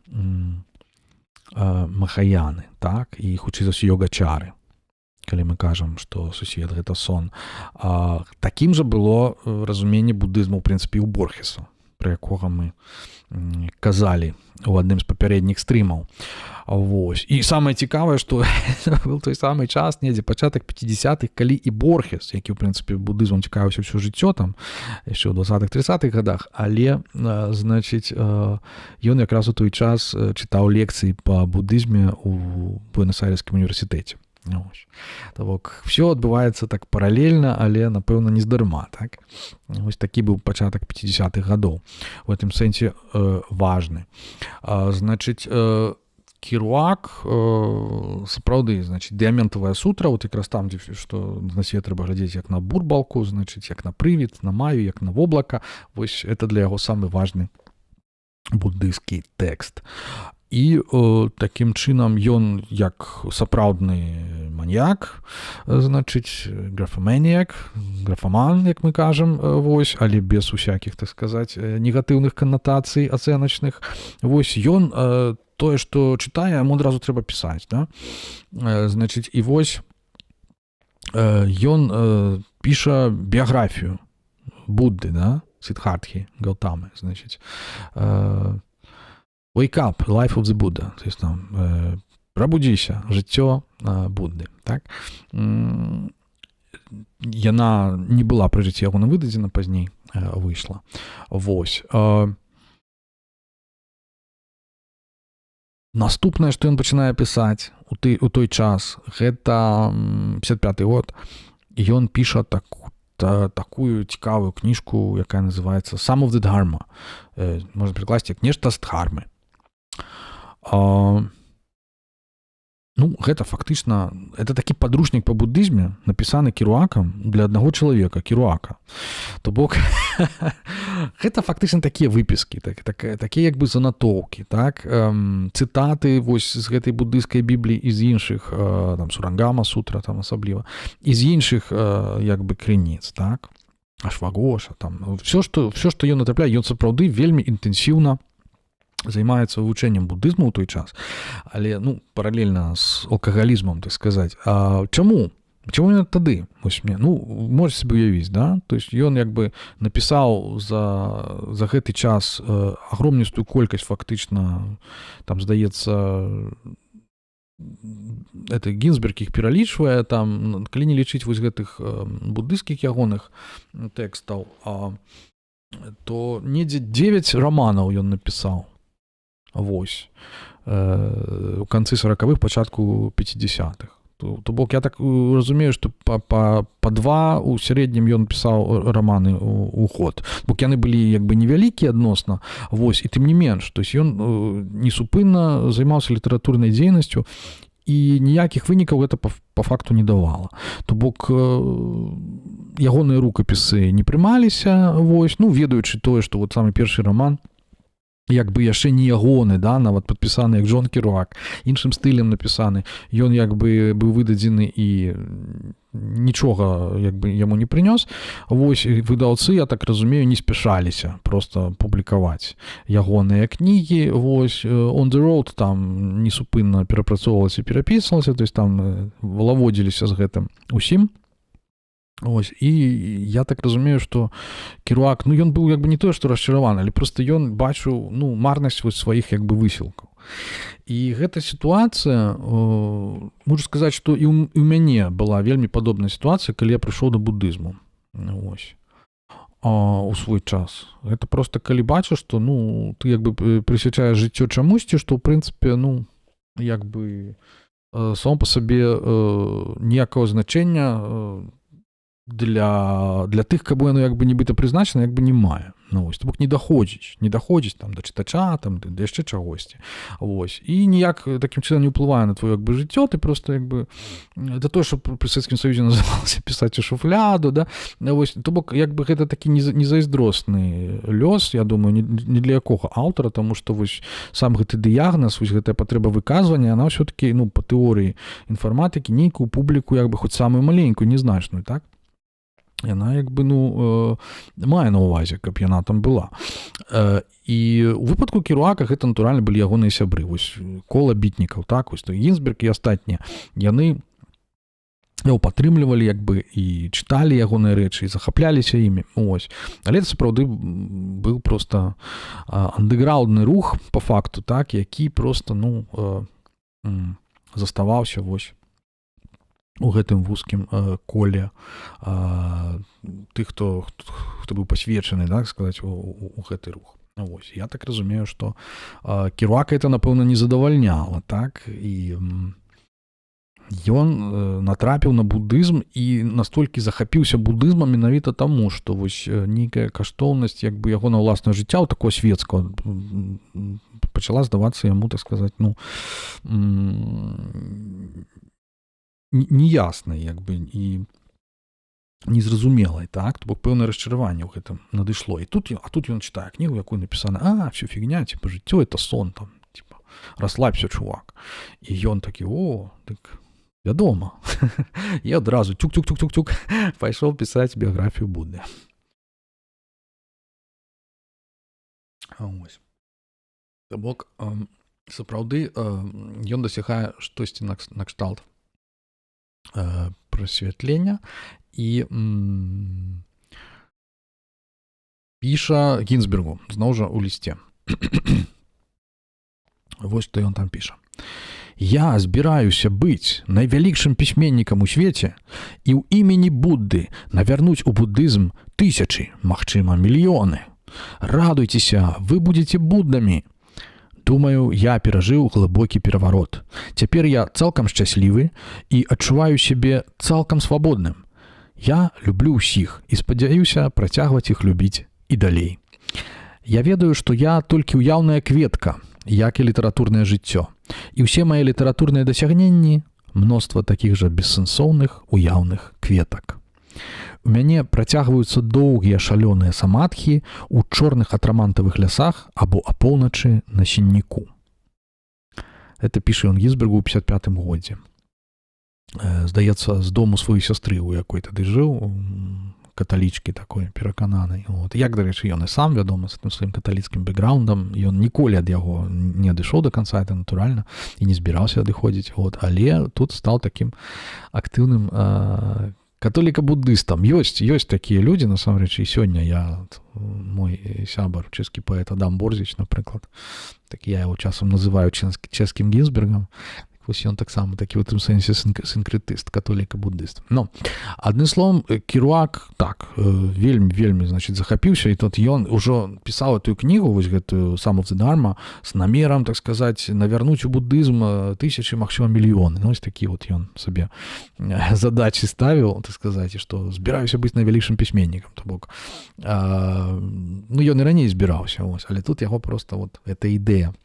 махаяны, так, і хутчэй за ўсё йогачары, калі мы кажам, што сусвет гэта сон. Такім жа было разуменне будызму, ў прынцыпе, у Борхеса, пра якога мы казалі у адным з папярэдніх стрымаў. Вось. І самае цікавае, што был той самы час, недзе пачатак 50-х, калі і Борхес, які, ў прынцыпе, будызмам цікавіўся ўсё жыццё там, яшчэ ў 20-30-х гадах, але, значыць, ён якраз у той час чытаў лекцыі па будызме ў Буэнос-Айрэскім універсітэце. То бок, все адбываецца так паралельна, але, напэўна, не здарма, так? Вось такі быў пачатак 50-х гадоў. У гэтым сэнсе важны. Значыць, Керуак, сапраўды, значыць, дыаментавая сутра, вот якраз там, дзе што на свет трэба глядзець як на бурбалку, значыць, як на прывід, на маю, як на воблака. Вось это для яго самы важны буддысцкі тэкст. І такім чынам ён як сапраўдны маньяк, значыць, графаман, як мы кажам, вось, але без усякіх, так сказаць, негатыўных канатацый ацэначных. Вось ён тое, што чытае, яму адразу трэба пісаць, да? Значыць, і вось ён піша біяграфію Будды, да? Сиддхартхи Гаутамы, значыць. Wake up, life of the Buddha. То есть там пробудзіся, жыццё Будды, так? Яна не была пры жыцці ягона выдадзена, пазней выйшла. Вось. Наступнае, што ён пачынае пісаць у той час, гэта 55-й год, і ён піша такую цікавую кніжку, якая называецца «Some of the Dharma». Можна перакласці як «Нешта з дхармы». Ну, гэта фактычна, это такі падручнік па будызме, напісаны Керуакам для аднаго чалавека, Керуака. То бок, гэта фактычна такія выпіскі, такія як бы занатоўкі, так? Цытаты вось з гэтай буддыйскай бібліі і з іншых, там, Сурангама сутра, там, асабліва, і з іншых, як бы, крыніц, так? Ашвагоша, там, все, што ён натрапляе, ён сапраўды вельмі інтэнсіўна займаецца вывучэннем будызму ў той час, але, ну, паралельна з алкагалізмам, так сказаць. А чаму? Чаму ён тады? Вось мне, ну, можете сабе уявіць, да? То есть ён як бы напісаў за гэты час агромністую колькасць фактычна, там, здаецца, это Гінзберг іх пералічвае, там, калі не лічыць вось гэтых буддыйскіх ягоных тэкстаў, то недзе 9 раманаў ён напісаў. Вось. У канцы 40-х, пачатку 50-х. То бок, я так разумею, што па 2 у сярэднім ён пісаў раманы у ход. Бок яны былі як бы невялікія адносна. Вось, і тым не менш. То есть ён несупынна займаўся літаратурнай дзейнасцю, і ніякіх вынікаў гэта па факту не давала. То бок ягоныя рукапісы не прымаліся, вось, ну, ведаючы тое, што вот самы першы раман як бы яшчэ не ягоны, да, нават падпісаны як Джон Керуак, іншым стылем напісаны, ён як бы быў выдадзены і нічога як бы яму не прынёс. Вось, выдаўцы, я так разумею, не спяшаліся просто публікаваць ягоныя кнігі. Вось, On the Road там несупынна перапрацоўвалася, перапісвалася, то есть там валаводзіліся з гэтым усім. Ось, і я так разумею, што Керуак, ну, ён быў як бы не тое, што расчараваны, але проста ён бачыў, ну, марнасць вось сваіх як бы высілкаў. І гэта сітуацыя, можу сказаць, што і ў мяне была вельмі падобная сітуацыя, калі я прыйшоў да будызму. Ось. У свой час. Гэта проста калі бачыш, што, ну, ты як бы прысвячаеш жыццё чамусьці, што, ў прынцыпе, ну, як бы сам па сабе ніякага значэння для тых, каб яно як бы нібыта прызначана, як бы не мае. Ну, вось, то бок не даходзіць там да чытача, там да яшчэ чагосьці. Вось. І ніяк такім чынам не ўплывае на твоё як бы жыццё, ты просто як бы да тое, што пры Савецкім Саюзе называлася пісаць у шуфляду, да. Вось, то бок як бы гэта такі незайздросны лёс, я думаю, не для якога аўтара, таму што вось сам гэты дыягназ, вось гэтая патрэба выказвання, она ўсё-такі, ну, па тэорыі інфарматыкі нейкую публіку як бы хоць самую маленькую, незначную, так? яна як бы мае на ўвазе, каб яна там была. І у выпадку Керуака гэта натуральна былі ягоныя сябры, вось кола бітнікаў, так, вось Гінзберг і астатнія, яны яго падтрымлівалі як бы і чыталі ягоныя рэчы і захапляліся імі, ось. Але это сапраўды быў проста андэграўдны рух по факту, так, які проста заставаўся вось у гэтым вузкім коле тых, хто быў пасвечаны, так сказаць, у гэты рух. Вось. Я так разумею, што Керуака это, напэўна, не задавальняла, так, і ён натрапіў на будызм і настолькі захапіўся будызмам менавіта таму, што вось нейкая каштоўнасць як бы яго на ўласнае жыцця, такого светского, пачала здавацца яму, так сказаць, неяснай, як бы, і незразумелай, так, то бок пэўнае расчараванне ў гэтым надышло. І тут ён чытае кнігу, якую напісана, всё фігня, типа, жыццё это сон, там, типа, расслабься, чувак. І ён такі, так, вядома. І адразу тюк-тюк-тюк-тюк-тюк пайшоў пісаць біяграфію Будды. Ось. То бок, сапраўды, ён дасягае штосьці накшталт прасвятлення і піша Гінзбергу, зноў жа у лісце. Вось што ён там піша. «Я збіраюся быць найвялікшым пісьменнікам у свеце і ў імені Будды навярнуць у буддызм тысячы, магчыма, мільёны. Радуйцеся, вы будзеце буддамі. Думаю, я перажыў глыбокі пераварот. Цяпер я цалкам шчаслівы і адчуваю сябе цалкам свабодным. Я люблю ўсіх і спадзяюся працягваць іх любіць і далей. Я ведаю, што я толькі ўяўная кветка, як і літаратурнае жыццё. І ўсе мае літаратурныя дасягненні – мноства такіх жа бессэнсоўных уяўных кветак. У мяне працягваюцца доўгія шалёныя самадхі ў чорных атрамантавых лясах або апоўначы на сінніку». Это піша ён Гінзбергу ў 55-м годзе. Здаецца, з дому сваёй сястры, у якой тады жыў, каталічкі такой перакананай. Як, дарэчы, ён і сам, вядома, з тым сваім каталіцкім бэкграўндам, ён ніколі ад яго не адышоў да канца, это натуральна, і не збіраўся адыходзіць, але тут стаў такім актыўным католіка-буддыстам. Ёсць такія людзі, насамрэч, і сёння мой сябар, чэшскі паэт Адам Борзіч, напрыклад, так я яго часам называю чэшскім Гінзбергам, вось ён таксама такі ў тым сэнсе сінкрэтыст, католіка-буддыст. Адным словам, Керуак так, вельмі, значит, захапіўся, і тут ён ужо пісаў эту кнігу, вось гэтую Sum of the Dharma, з намерам, так сказаць, навярнуць у буддызм тысячы, магчыма, мільёны. Вось такі вот ён сабе задачы ставіў, так сказаць, што збіраюся быць найвялікшым пісьменнікам. То бок, ён і раней збіраўся, але тут яго проста вот эта ідэя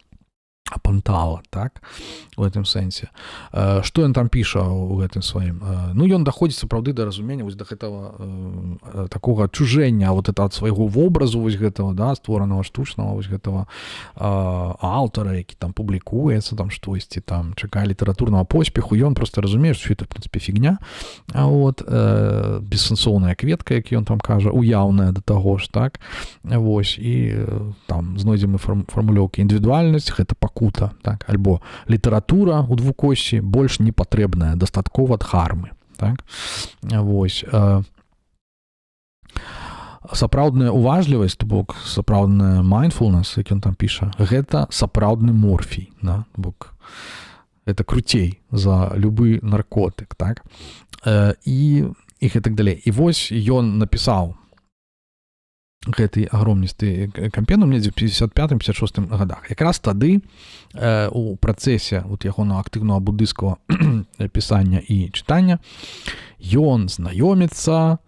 апантала, так, у гэтым сэнсе. Што ён там піша у гэтым сваім? Ён даходзіць сапраўды да разумення вось да гэтага такога адчужэння вот это ад свайго вобразу вось гэтага, да, створанага штучнага вось гэтага аўтара, які там публікуецца, там штосьці, там чакае літаратурнага поспеху, ён проста разумее, што гэта, в прынцыпе, фігня, бессэнсоўная кветка, як ён там кажа, уяўная да таго ж, так, вось, і там знойдзем мы фармулёўкі індывідуальнасць, гэта пакута, так, альбо літаратура у двукосці больш не патрэбная, дастаткова дхармы, так, вось. Сапраўдная уважлівасць, то бок сапраўдная mindfulness, як ён там піша, гэта сапраўдны морфій, да, бок это круцей за любы наркотык, так, і гэтак далей. І вось ён напісаў гэты агромністы кампендыум недзе ў 55-56 годах. Якраз тады у працэсе ягонага актыўнага буддыйскага пісання і чытання ён знаёміцца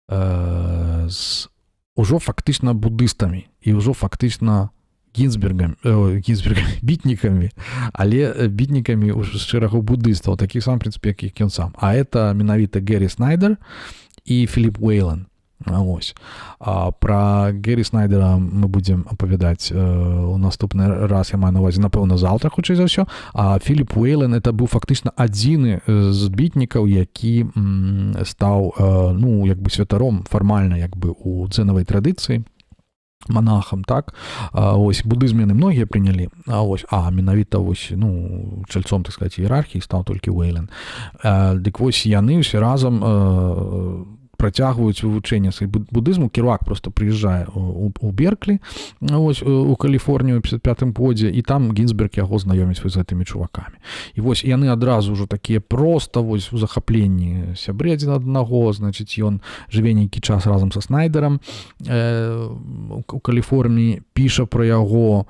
з ужо фактычна буддыстамі і ўжо фактычна бітнікамі, але бітнікамі з шэрагу буддыстаў, такіх сам, в прынцыпе, як ён сам. А это менавіта Гэри Снайдер і Філіп Уэйлан. Ось. А пра Гері Снайдера мы будзем апавядаць у наступны раз, я маю на увазе, напэўна, заўтра, хутчэй за ўсё. А Філіп Уэйлен это быў фактычна адзіны з бітнікаў, які стаў, ну, як бы святаром фармальна, як бы у дзенавай традыцыі, монахам, так, ось будызм яны многія прынялі, менавіта вось, ну, чальцом, так сказаць, іерархіі стаў толькі Уэйлен. Дык вось яны ўсе разам працягваюць вывучэнне будызму. Керуак просто прыязджае у Берклі, ось, у Каліфорнію ў 55-м годзе, і там Гінзберг яго знаёміць з гэтымі чувакамі. І вось яны адразу ўжо такія проста вось у захапленні сябры адзін аднаго, значыць, ён жыве нейкі час разам са Снайдерам у Каліфорніі, піша пра яго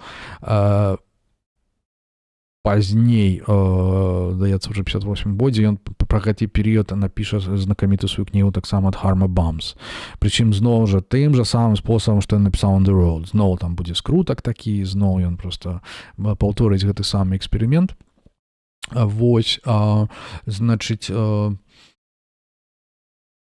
пазней, здаецца, уже 58 годзе, ён пра гэты перыяд напіша знакамітую сваю кнігу таксама «Dharma Bums». Прычым зноў жа тым жа самым спосабам, што ён напісаў «On the Road». Зноў там будзе скрутак такі, зноў ён проста паўторыць гэты самы эксперымент. Вось, значыць,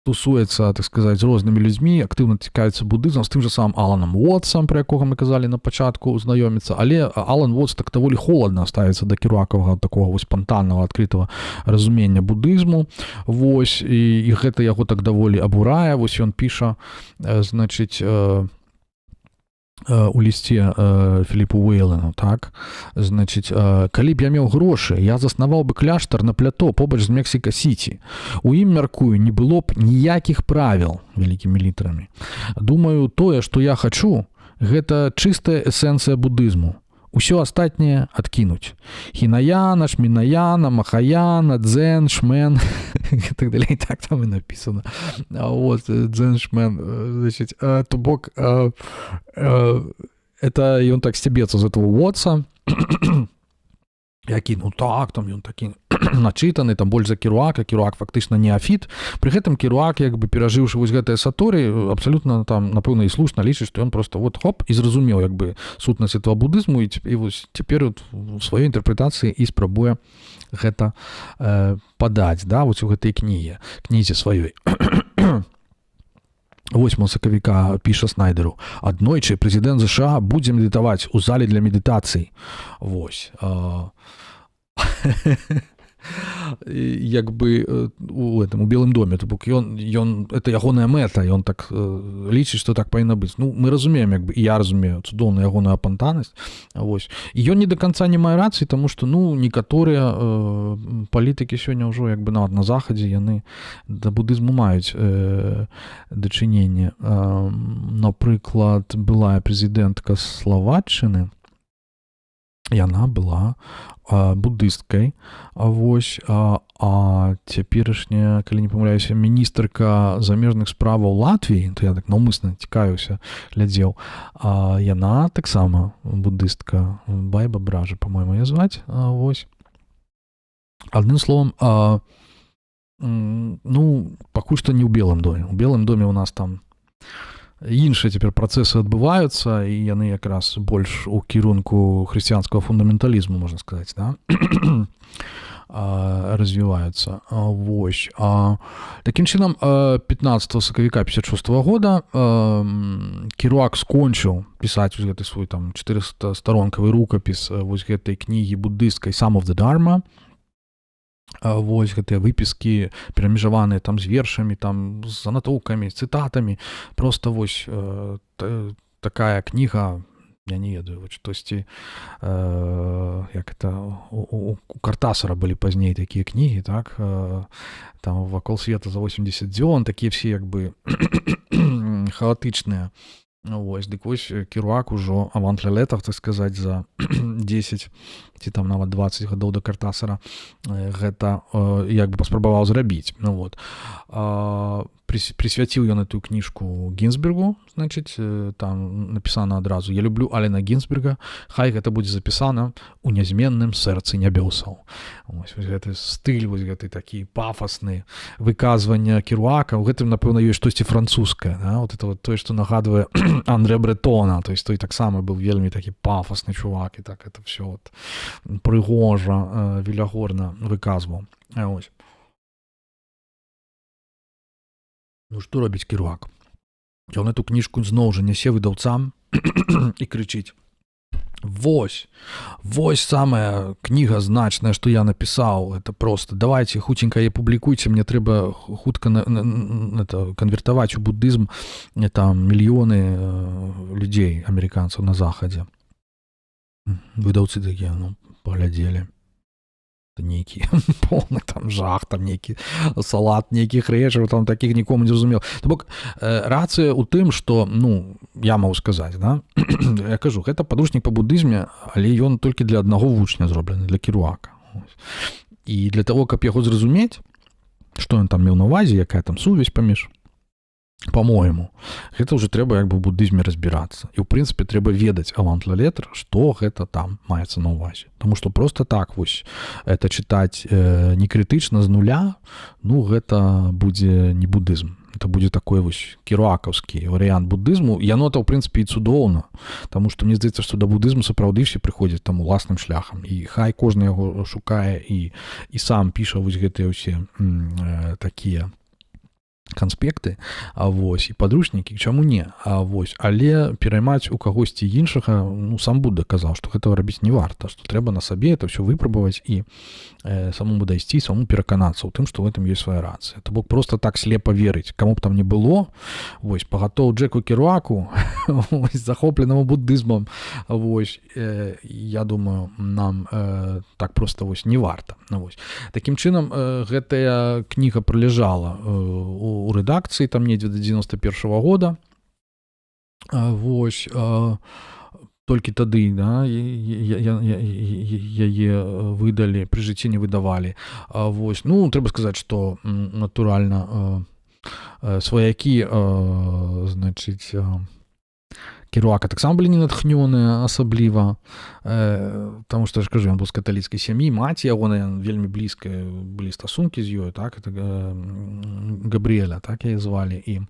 тусуецца, так сказаць, з рознымі людзьмі, актыўна цікавіцца будызмам, з тым жа самым Аланом Уотсам, пра якога мы казалі на пачатку, знаёміцца, але Алан Уотс так даволі холадна ставіцца да керуакавага такога вось спантаннага, адкрытага разумення будызму. Вось, і гэта яго так даволі абурае. Вось ён піша, значыць, у лісце Філіпу Уэйлену, так, значыць, калі б я меў грошы, я заснаваў бы кляштар на плато побач з Мексіка-Сіці. У ім, мяркую, не было б ніякіх правіл, вялікімі літарамі. Думаю, тое, што я хачу, гэта чыстая эсэнцыя будызму. Усё астатняе адкінуць. Хінаяна, Шмінаяна, Махаяна, Дзен, Шмен, і так далей, так там і напісана. Вот, Дзен, Шмен, значит, то бок, это ён так сцебецца з этого Уотса, які, ну так, там ён такі начытаны, там больш за Керуака, Керуак фактычна неафіт. Пры гэтым Керуак, як бы перажыўшы вось гэтыя саторы, абсалютна там, напэўна, і слушна лічыць, што ён просто вот хоп, і зразумеў, як бы, сутнасць этого будызму, і вось цяпер у сваёй інтэрпрэтацыі і спрабуе гэта падаць, да, вось у гэтай кнізе сваёй. 8 сакавіка піша Снайдеру: аднойчы прэзідэнт ЗША будзе медытаваць у зале для медытацыі. Вось. Як бы у Белым доме, то бок ён это ягоная мэта, ён так лічыць, што так павінна быць. Ну, мы разумеем, як бы, і я разумею цудоўную ягоную апантанасць. Вось. І ён не да канца не мае рацыі, таму што, ну, некаторыя палітыкі сёння ўжо, як бы, нават на захадзе, яны да будызму маюць дачыненне. Напрыклад, былая прэзідэнтка Славаччыны, яна была будысткай, вось, а цяперашняя, калі не памыляюся, міністрка замежных справаў Латвіі, то я так наўмысна цікавіўся, глядзеў, яна таксама будыстка, Байба Бража, па-мойму, яе зваць, вось. Адным словам, ну, пакуль што не ў Белым доме. У Белым доме у нас там іншыя цяпер працэсы адбываюцца, і яны якраз больш у кірунку хрысціянскага фундаменталізму, можна сказаць, да? Развіваюцца. Вось. Такім чынам, 15 сакавіка 56 года Керуак скончыў пісаць вось гэты свой там 400-старонкавы рукапіс вось гэтай кнігі будысцкай «Some of the Dharma». Вось гэтыя выпіскі перамежаваныя там з вершамі, там з занатоўкамі, з цытатамі. Просто вось такая кніга, я не ведаю, вось штосьці, як это, у Картасара былі пазней такія кнігі, так, там «Вакол света за 80 дзён», такія все як бы хаотычныя. Вось, дык вось Керуак ужо авант ля летах, так сказаць, за 10 ці там нават 20 гадоў да Картасара гэта як бы паспрабаваў зрабіць. Ну, вот. Прысвяціў ён эту кніжку Гінзбергу, значыць, там напісана адразу: «Я люблю Алена Гінзберга, хай гэта будзе запісана ў нязменным сэрцы нябёсаў». Вось гэты стыль, вось гэты такі пафасны выказвання Керуака, у гэтым, напэўна, ёсць штосьці французскае, да? Вот это вот тое, што нагадвае Андре Бретона, то есть той таксама быў вельмі такі пафасны чувак, і так это все вот прыгожа, велягорна выказваў. Вось. Ну, што робіць Керуак? Ён эту кніжку зноў жа нясе выдаўцам і крычыць: вось самая кніга значная, што я напісаў, это просто давайте хутенька яе публікуйце, мне трэба хутка канвертаваць у буддызм там мільёны людзей, амерыканцаў на захадзе. Выдаўцы такія, ну, паглядзелі. Нейкі полны там жах, там нейкі салат, нейкіх рэчаў, там такіх нікому не зразумеў. То бок рацыя ў тым, што, ну, я магу сказаць, да? Я кажу, гэта падручнік па буддызме, але ён толькі для аднаго вучня зроблены, для Керуака. І для того, каб яго зразумець, што ён там меў на ўвазе, якая там сувязь паміж, по-моему, гэта ўжо трэба як бы ў буддызме разбірацца. І ў прынцыпе трэба ведаць авант ла летр, што гэта там маецца на ўвазе. Таму што проста так вось это чытаць некрытычна з нуля, ну гэта будзе не буддызм. Это будзе такой вось керуакаўскі варыянт буддызму. Яно-то ў прынцыпе і цудоўна, таму што мне здаецца, што да буддызму сапраўды ўсе прыходзяць там уласным шляхам. І хай кожны яго шукае і сам піша вось гэтыя ўсе такія канспекты, вось, і падручнікі, чаму не, вось, але пераймаць у кагосьці іншага, ну, сам Будда казаў, што гэтага рабіць не варта, што трэба на сабе это ўсё выпрабаваць і самому дайсці, самому пераканацца ў тым, што ў гэтым ёсць свая рацыя. То бок проста так слепа верыць, каму б там не было, вось, пагатоў Джеку Керуаку, вось, захопленаму буддызмам, вось, я думаю, нам так проста вось не варта. Вось. Такім чынам, гэтая кніга пролежала у рэдакцыі там недзе да 91-го года, вось, толькі тады, да, яе выдалі, пры жыцці не выдавалі. Вось, ну, трэба сказаць, што натуральна сваякі, значыць, Керуака таксама былі не натхнёныя асабліва, таму што, я ж кажу, ён быў з каталіцкай сям'і, маці ягоная вельмі блізкая, былі стасункі з ёй, так, это Габрыэля, так яе звалі, і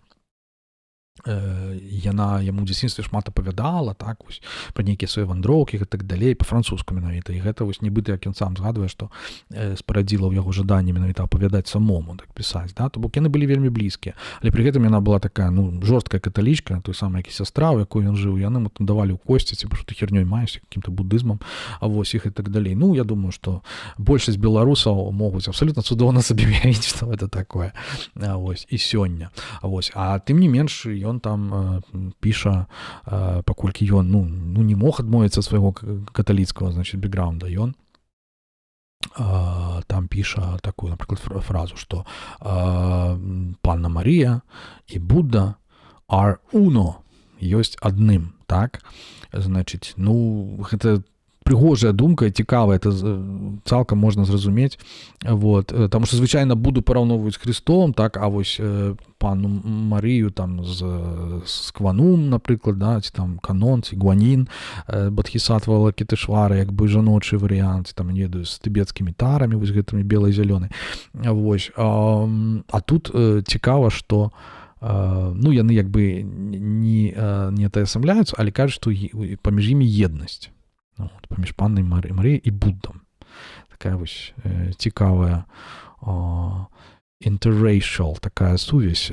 яна яму ў дзяцінстве шмат апавядала, так, вось, пра нейкія свае вандроўкі і так далей, па-французску менавіта, і гэта вось нібыта, як ён сам згадвае, што спарадзіла ў яго жаданне менавіта апавядаць самому, так пісаць, да, то бок яны былі вельмі блізкія, але пры гэтым яна была такая, ну, жорсткая каталічка, той самая, як і сястра, у якой ён жыў, яны ему там давалі ў косці, ці што ты хернёй маешся, каким-то буддызмам, а вось іх і так далей. Ну, я думаю, што большасць беларусаў могуць абсалютна цудоўна сабе уявіць, што гэта такое, вось, і сёння, вось, а тым не менш, ён там піша, паколькі ён, ну, не мог адмовіцца ад свайго каталіцкага, значыць, бэкграунда, ён там піша такую, напрыклад, фразу, што Панна Марія і Будда are uno, ёсць адным, так? Значыць, ну, гэта прыгожая думка, цікавая, это цалкам можна зразумець, вот, таму што звычайна Будду параўноўваюць з Христом, так, а вось Панну Марыю там з Кванум, напрыклад, да, ці там Канон, ці Гуанін, Бодхісаттва Лакітешвара, як бы жаночы варыянт, там, не ведаю, з тыбецкімі тарамі, вось гэтымі белай-зялёнай, вось, а тут цікава, што ну, яны як бы не атаясамляюцца, але кажуць, што паміж імі еднасць. Вот, паміж Паннай Марыяй і Буддам. Такая вось цікавая interracial такая сувязь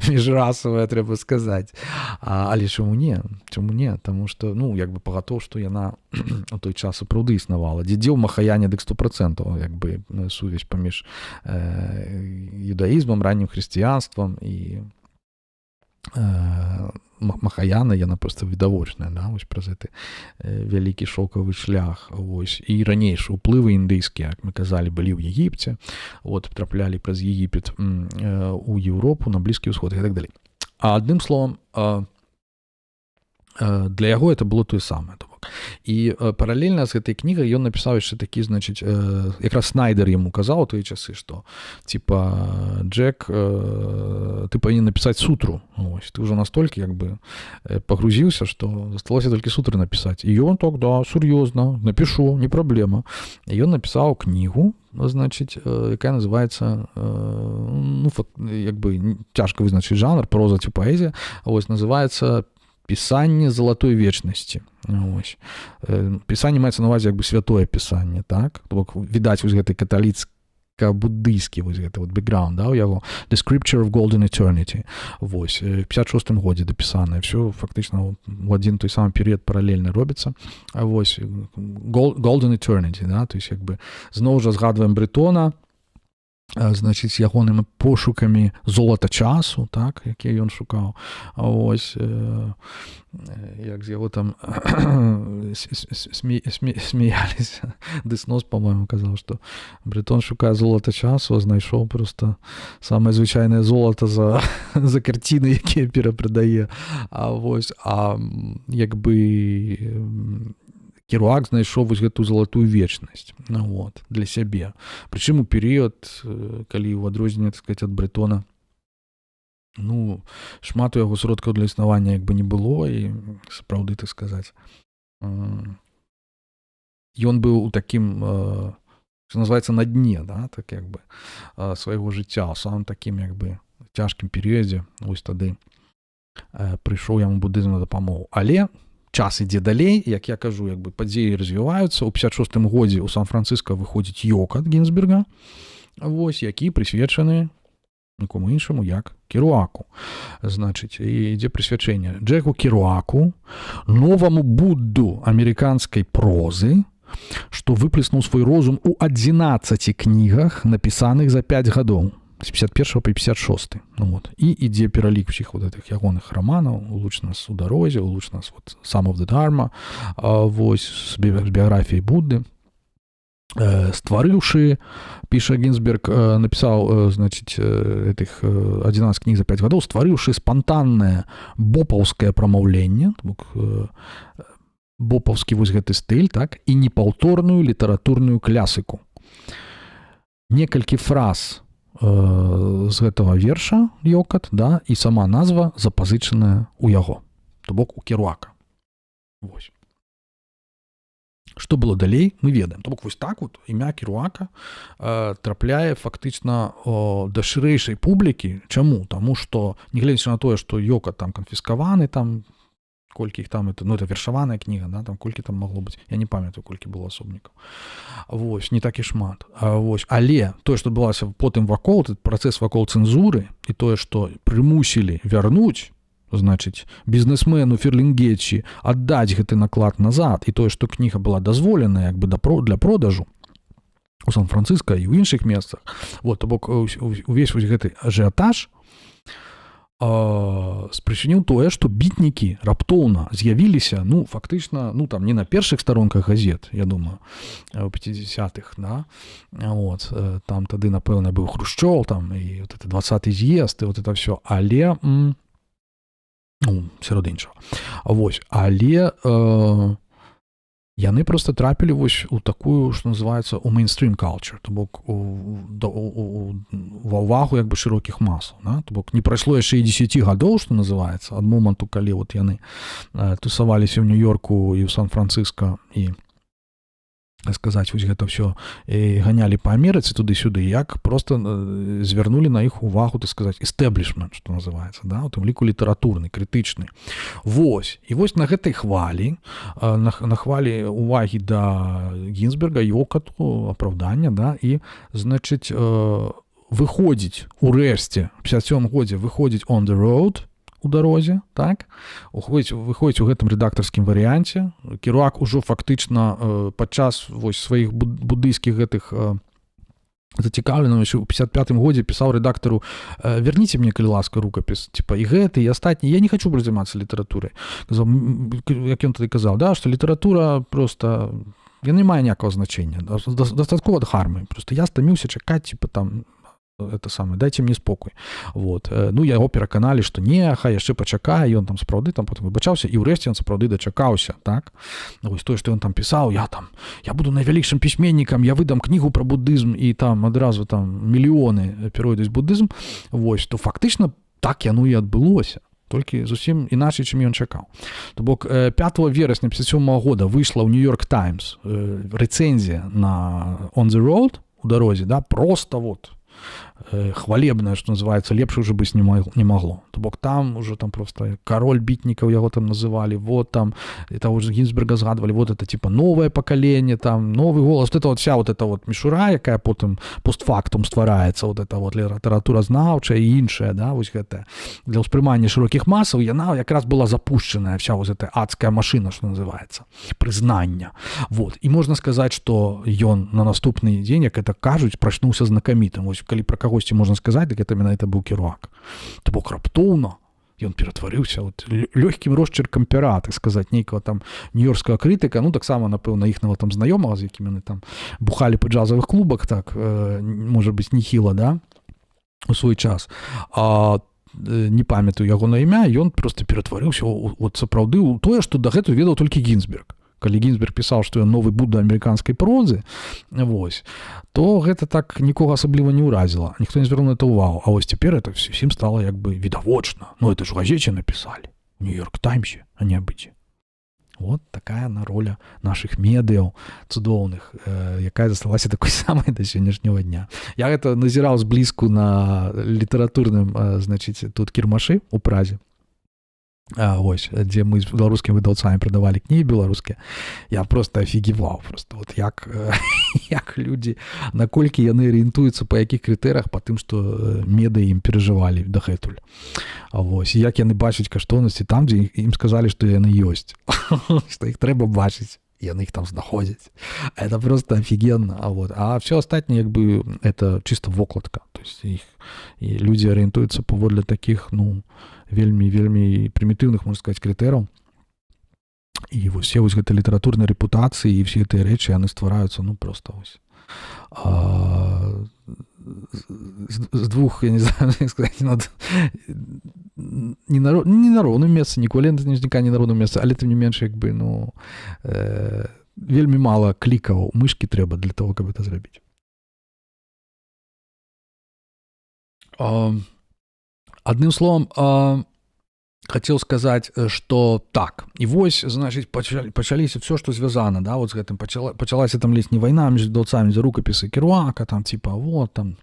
міжрасавая, трэба сказаць. Але чаму не? Чаму не? Таму што, ну, як бы пагатоў, што яна у той час сапраўды існавала. Дзе ў Махаяне дык 100%, як бы сувязь паміж юдаізмам, раннім хрысціянствам і Махаяна, яна проста відавочная, да, вось праз гэты вялікі шокавы шлях, вось, і ранейшы ўплывы індыйскія, як мы казалі, былі ў Егіпце, вот, траплялі праз Егіпет у Еўропу, на Блізкі ўсход і так далей. А адным словам, для яго это было тое самае, то бок. І паралельна з гэтай кнігай ён напісаў яшчэ такі, значыць, якраз Снайдер яму казаў у тыя часы, што типа Джек, ты павінен напісаць сутру, ось, ты ўжо настолькі як бы пагрузіўся, што засталося толькі сутры напісаць. І ён так, да, сур'ёзна, напішу, не праблема. І ён напісаў кнігу, значыць, якая называецца, ну, як бы цяжка вызначыць жанр, проза ці паэзія, ось, называецца «Пісанне залатой вечнасці». Ось. Пісанне маецца на ўвазе як бы святое пісанне, так? Відаць, вось гэтай буддыйскі вось гэты вот бэкграунд, да, у яго The Scripture of Golden Eternity, вось, 56-м годзе дапісанае, все фактычна у адзін той самы перыяд паралельна робіцца, вось, Golden Eternity, да, то есть як бы зноў жа згадваем Брэтона, значыць, ягонымі пошукамі золата часу, так, якія ён шукаў, ось, як з яго там смеяліся, Дэснос, по-моему, казаў, што Брэтон шукае золата часу, а знайшоў просто самае звычайнае золата за карціны, якія перапрадае, вось, як бы Керуак знайшоў вось гэтую залатую вечнасць, вот, для сябе. Прычым у перыяд, калі ў адрозненне, так сказаць, ад Брэтона, ну, шмат у яго сродкаў для існавання як бы не было, і сапраўды, так сказаць, ён быў у такім, што называецца, на дне, да, так як бы, свайго жыцця, у самым такім, як бы, цяжкім перыядзе, вось тады прыйшоў яму будызм на дапамогу. Але час ідзе далей, як я кажу, як бы падзеі развіваюцца. У 56-м годзе ў Сан-Францыска выходзіць Йокат Гінзберга, вось, які прысвечаны нікому іншаму, як Керуаку. Значыць, ідзе прысвячэнне Джеку Керуаку, новаму Будду амерыканскай прозы, што выплеснуў свой розум у 11 кнігах, напісаных за 5 гадоў. З 51 по 56. Ну, вот. І ідзе пералік усіх вот этих ягоных романаў, «Улуч нас у дарозе», «Улуч нас вот «Some of the Dharma», вось, з біяграфіяй Будды. Стварыўшы, піша Гінзберг, напісаў, значыць, этих 11 кніг за 5 гадоў, стварыўшы спантаннае бопаўскае прамаўленне, бопаўскі вось гэты стыль, так, і непаўторную літаратурную клясыку. Некалькі фраз з гэтага верша Йокат, да, і сама назва запазычаная ў яго, то бок у Керуака. Вось. Што было далей, мы ведаем. То бок вось так вот імя Керуака трапляе фактычна да шырэйшай публікі. Чаму? Таму што, нягледзячы на тое, што Йокат там канфіскаваны, там колькі іх там, это вершаваная кніга, да, там колькі там магло быць, я не памятаю, колькі было асобнікаў. Вось, не так і шмат. Вось, але тое, што адбылася потым вакол, этот працэс вакол цэнзуры, і тое, што прымусілі вярнуць, значыць, бізнесмену Ферлінгечі аддаць гэты наклад назад, і тое, што кніга была дазволеная як бы для продажу у Сан-Францыска і ў іншых месцах, вот, то бок увесь вось гэты ажыятаж спрычыніў тое, што бітнікі раптоўна з'явіліся, ну, фактычна, ну, там, не на першых старонках газет, я думаю, у 50-х, да, вот, там тады, напэўна, быў Хрушчоў, там, і вот это 20-й з'езд, і вот это все, але, ну, сярод іншага, вось, але яны проста трапілі вось у такую, што называецца, у мейнстрім culture, то бок ва ўвагу як бы шырокіх масаў, да? То бок не прайшло яшчэ і 10 гадоў, што называецца, ад моманту, калі вот яны тусаваліся ў Нью-Йорку і ў Сан-Францыска і, сказаць, вось гэта ўсё ганялі па Амерыцы туды-сюды, як проста звярнулі на іх увагу, так сказаць, эстаблішмент, што называецца, да, у тым ліку літаратурны, крытычны. Вось, і вось на гэтай хвалі, на хвалі увагі да Гінзберга, Йокату, апраўдання, да, і, значыць, выходзіць урэшце, у 57 годзе выходзіць «On the Road», у дарозе, так, выходзіць у гэтым рэдактарскім варыянце. Керуак ужо фактычна падчас вось сваіх буддыйскіх гэтых зацікаўленых у 55-м годзе пісаў рэдактару: «Верніце мне, калі ласка, рукапіс, типа, і гэты, і астатні, я не хочу больш займацца літаратурай». Казаў, як ён тады казаў, да, што літаратура проста, яна не мае ніякага значэння, дастаткова дхармы, проста я стаміўся чакаць, типа, там, это самое, дайте мне спокой. Вот. Ну, яго пераканалі, што не, хай яшчэ пачакае, ён там сапраўды там потым выбачаўся, і ўрэшце ён сапраўды дачакаўся, так? Вось тое, што ён там пісаў, я буду найвялікшым пісьменнікам, я выдам кнігу пра буддызм, і там адразу там мільёны перайдуць буддызм, вось, то фактычна так яно і адбылося. Толькі зусім іначай, чым ён чакаў. То бок 5 верасня 57 года выйшла ў Нью-Йорк Таймс рэцэнзія на «On the Road», у дарозе, да, просто вот, хвалебнае, што называецца, лепш уже быць не магло. То бок там уже там просто кароль бітнікаў яго там называлі, вот там і таго ж Гінзберга згадвалі, вот это типа новае пакаленне, там новы голас, вот это вот вся вот эта вот мішура, якая потым постфактум ствараецца, вот эта вот літаратуразнаўчая і іншая, да, вось гэта для ўспрымання шырокіх масаў, яна якраз была запущенная, вся вот эта адская машина, што называецца, прызнання. Вот. І можна сказаць, што ён на наступны дзень, як это кажуць, прачнуўся знакамітым. Вось калі пра кагосьці можна сказаць, дык это менавіта быў Керуак. То бок раптоўна ён ператварыўся вот, лёгкім росчыркам пера, так сказаць, нейкага там нью-йоркскага крытыка, ну таксама, напэўна, іхнага там знаёмага, з якім яны там бухалі па джазавых клубах, так, можа быць, нехіла, да, у свой час. Не памятаю яго на імя, ён просто ператварыўся от сапраўды ў тое, што дагэтуль ведаў толькі Гінзберг. Калі Гінзберг пісаў, што ён новы Будда амерыканскай прозы, вось, то гэта так нікога асабліва не ўразіла. Ніхто не звярнуў на это ўвагу. А вось цяпер это ўсім стала як бы відавочна. Ну, это ж у газеце напісалі. У Нью-Йорк Таймсе, а не абыце. Вот такая на роля наших медыяў цудоўных, якая засталася такой самай да сённяшняга дня. Я гэта назіраў зблізку на літаратурным, значыць, тут кірмашы у Празе. Ось, дзе мы з беларускімі выдаўцамі прадавалі кнігі беларускія. Я просто офігіваў, просто вот як людзі, наколькі яны арыентуюцца па якіх крытэрыях, па тым, што медыі ім перажывалі дагэтуль. Вось, як яны бачаць каштоўнасці там, дзе ім сказалі, што яны ёсць, што іх трэба бачыць, яны іх там знаходзяць. Это просто офігенна. Вот. А все астатняе, як бы, это чисто вокладка. То есть іх, і людзі арыентуюцца паводле такіх, ну, вельмі прымітыўных, можна сказаць, крытэраў. І вось все вось гэта літаратурныя рэпутацыі і все гэтыя рэчы, яны ствараюцца, ну, просто вось. З двух, я не знаю, як сказаць, не на роўным месцы, ніколі не ўзнікае не на роўным месцы, але тым не менш, як бы, ну, вельмі мала клікаў мышкі трэба для того, каб это зрабіць. Адным словом, хотел сказать, что так. И вось, значит, пачаліся все, что звязано, да, вот с гэтым пачалася там ледзь не вайна між выдаўцамі за рукапісы Керуака, там, типа, вот, там,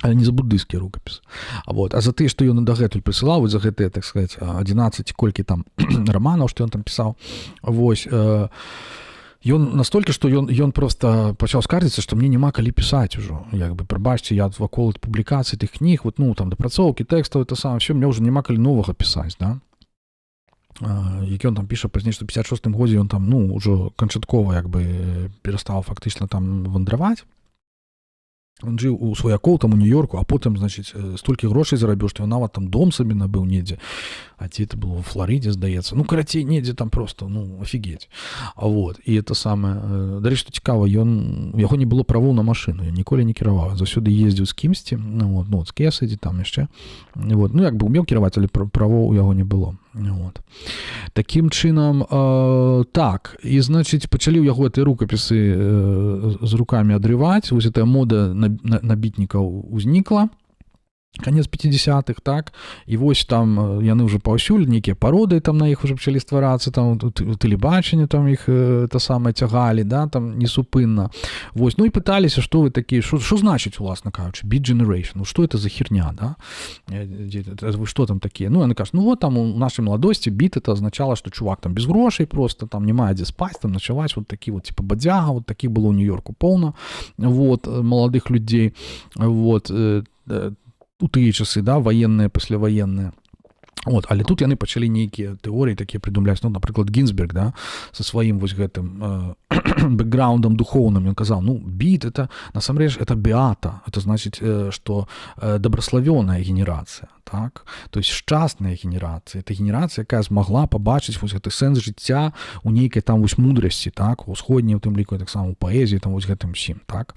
але не за буддыйскія рукапісы. Вот. А за тыя, што ён дагэтуль прысылаў, вот за гэтыя, так сказать, 11 колькі там романаў, што ён там пісаў, вось, ён настолькі, што ён просто пачаў скардзіцца, што мне няма калі пісаць ужо. Як бы, прабачце, я вакол публікацый тых кніг, вот, ну, там, дапрацоўкі, тэкстаў, это самае, все, мне ўжо няма калі новага пісаць, да? Які ён там піша пазней, што ў 56-м годзе ён там, ну, ўжо канчаткова, як бы, перастаў фактычна там вандраваць. Ён жыў у сваякоў там у Нью-Йорку, а потым, значыць, столькі грошай зарабіў, што ён нават там дом сабе набыў недзе. А ці это было ў Флорыдзе, здаецца. Ну, карацей, недзе там просто, ну, офігеть. Вот. І это самае, дарэчы, што цікава, у яго не было правоў на машыну, ён ніколі не кіраваў. Заўсёды ездзіў з кімсьці, ну, з Кесаді, там яшчэ. Вот. Ну, як бы умеў кіраваць, але правоў у яго не было. Вот. Такім чынам, так, і, значыць, пачалі ў яго гэтыя рукапісы з рукамі адрываць, вось гэтая мода на бітнікаў узнікла, конец 50-х, так, і вось там яны ўжо паўсюль, нейкія пароды там на іх уже пачалі стварацца, там тэлебачанне там іх та самае цягалі, да, там несупынна. Вось, ну і пыталіся, што вы такія, што значыць, уласна кажучы, Beat Generation, ну што это за херня, да? Вы што там такія? Ну, яны кажуць, ну вот там у нашай маладосці біт это азначала, што чувак там без грошай просто, там не мае дзе спаць, там начаваць, вот такі вот, типа бадзяга, вот такі было ў Нью-Йорку поўна, вот, маладых людзей, вот, у тыя часы, да, ваенныя, пасляваенныя. Вот, але тут яны пачалі нейкія тэорыі такія прыдумляць, ну, напрыклад, Гінзберг, да, са сваім вось гэтым бэкграундам духоўным, ён казаў, ну, біт, это, насамрэч, это беата, это значыць, што дабраславёная генерацыя, так, то есть шчасная генерацыя, это генерацыя, якая змагла пабачыць вось гэты сэнс жыцця у нейкай там вось мудрасці, так, у ўсходняй, у тым ліку, таксама у паэзіі, там вось гэтым усім, так,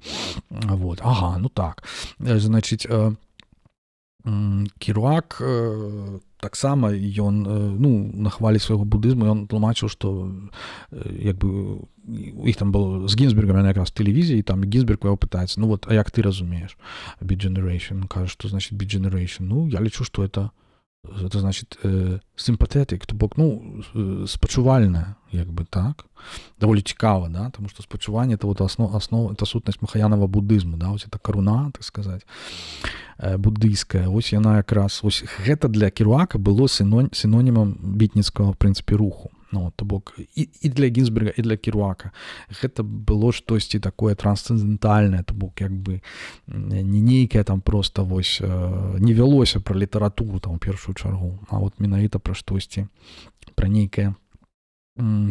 вот, ага, ну так, значыць, Керуак таксама ён, ну, на хвалі свайго будызму ён тлумачыў, што як бы у іх там было з Гінзбергам якраз тэлевізіі, там Гінзберг яго пытаецца, ну вот, а як ты разумееш Beat Generation? Он кажа, што значыць Beat Generation? Ну, я лічу, што это это значит sympathetic, то бок, ну, спачувальная, як бы так, даволі цікава, да, тому що спачуванне это вот основа, это сутнасць махаянова будызму, да, ось это каруна, так сказать, буддыйская, ось яна якраз, ось гэта для Керуака было синонімам бітніцкага, в принципе, руху. Ну, то бок і для Гінзберга, і для Керуака гэта было штосьці такое трансцэндэнтальнае, то бок як бы не нейкае там просто вось не вялося пра літаратуру там у першую чаргу, а вот менавіта пра штосьці, пра нейкае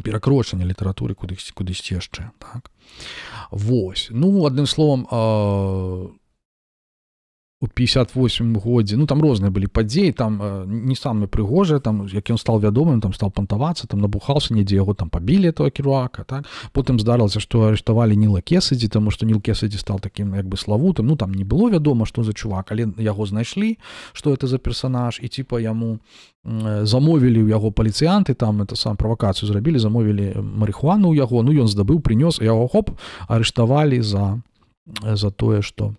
перакрочанне літаратуры кудысьці яшчэ, так. Вось. Ну, адным словам, у 58 годзе, ну там розныя былі падзеі, там не самыя прыгожыя, там як ён стаў вядомым, там стаў пантавацца, там набухаўся, недзе яго там пабілі этого Керуака, так. Потым здарылася, што арыштавалі Ніла Кесіджі, таму што Ніл Кесіджі стаў такім як бы славутым, ну там не было вядома, што за чувак, але яго знайшлі, што это за персанаж, і типа яму замовілі ў яго паліцыянты, там это сам правакацыю зрабілі, замовілі марыхуану ў яго, ну ён здабыў, прынёс, яго хоп, арыштавалі за тое, што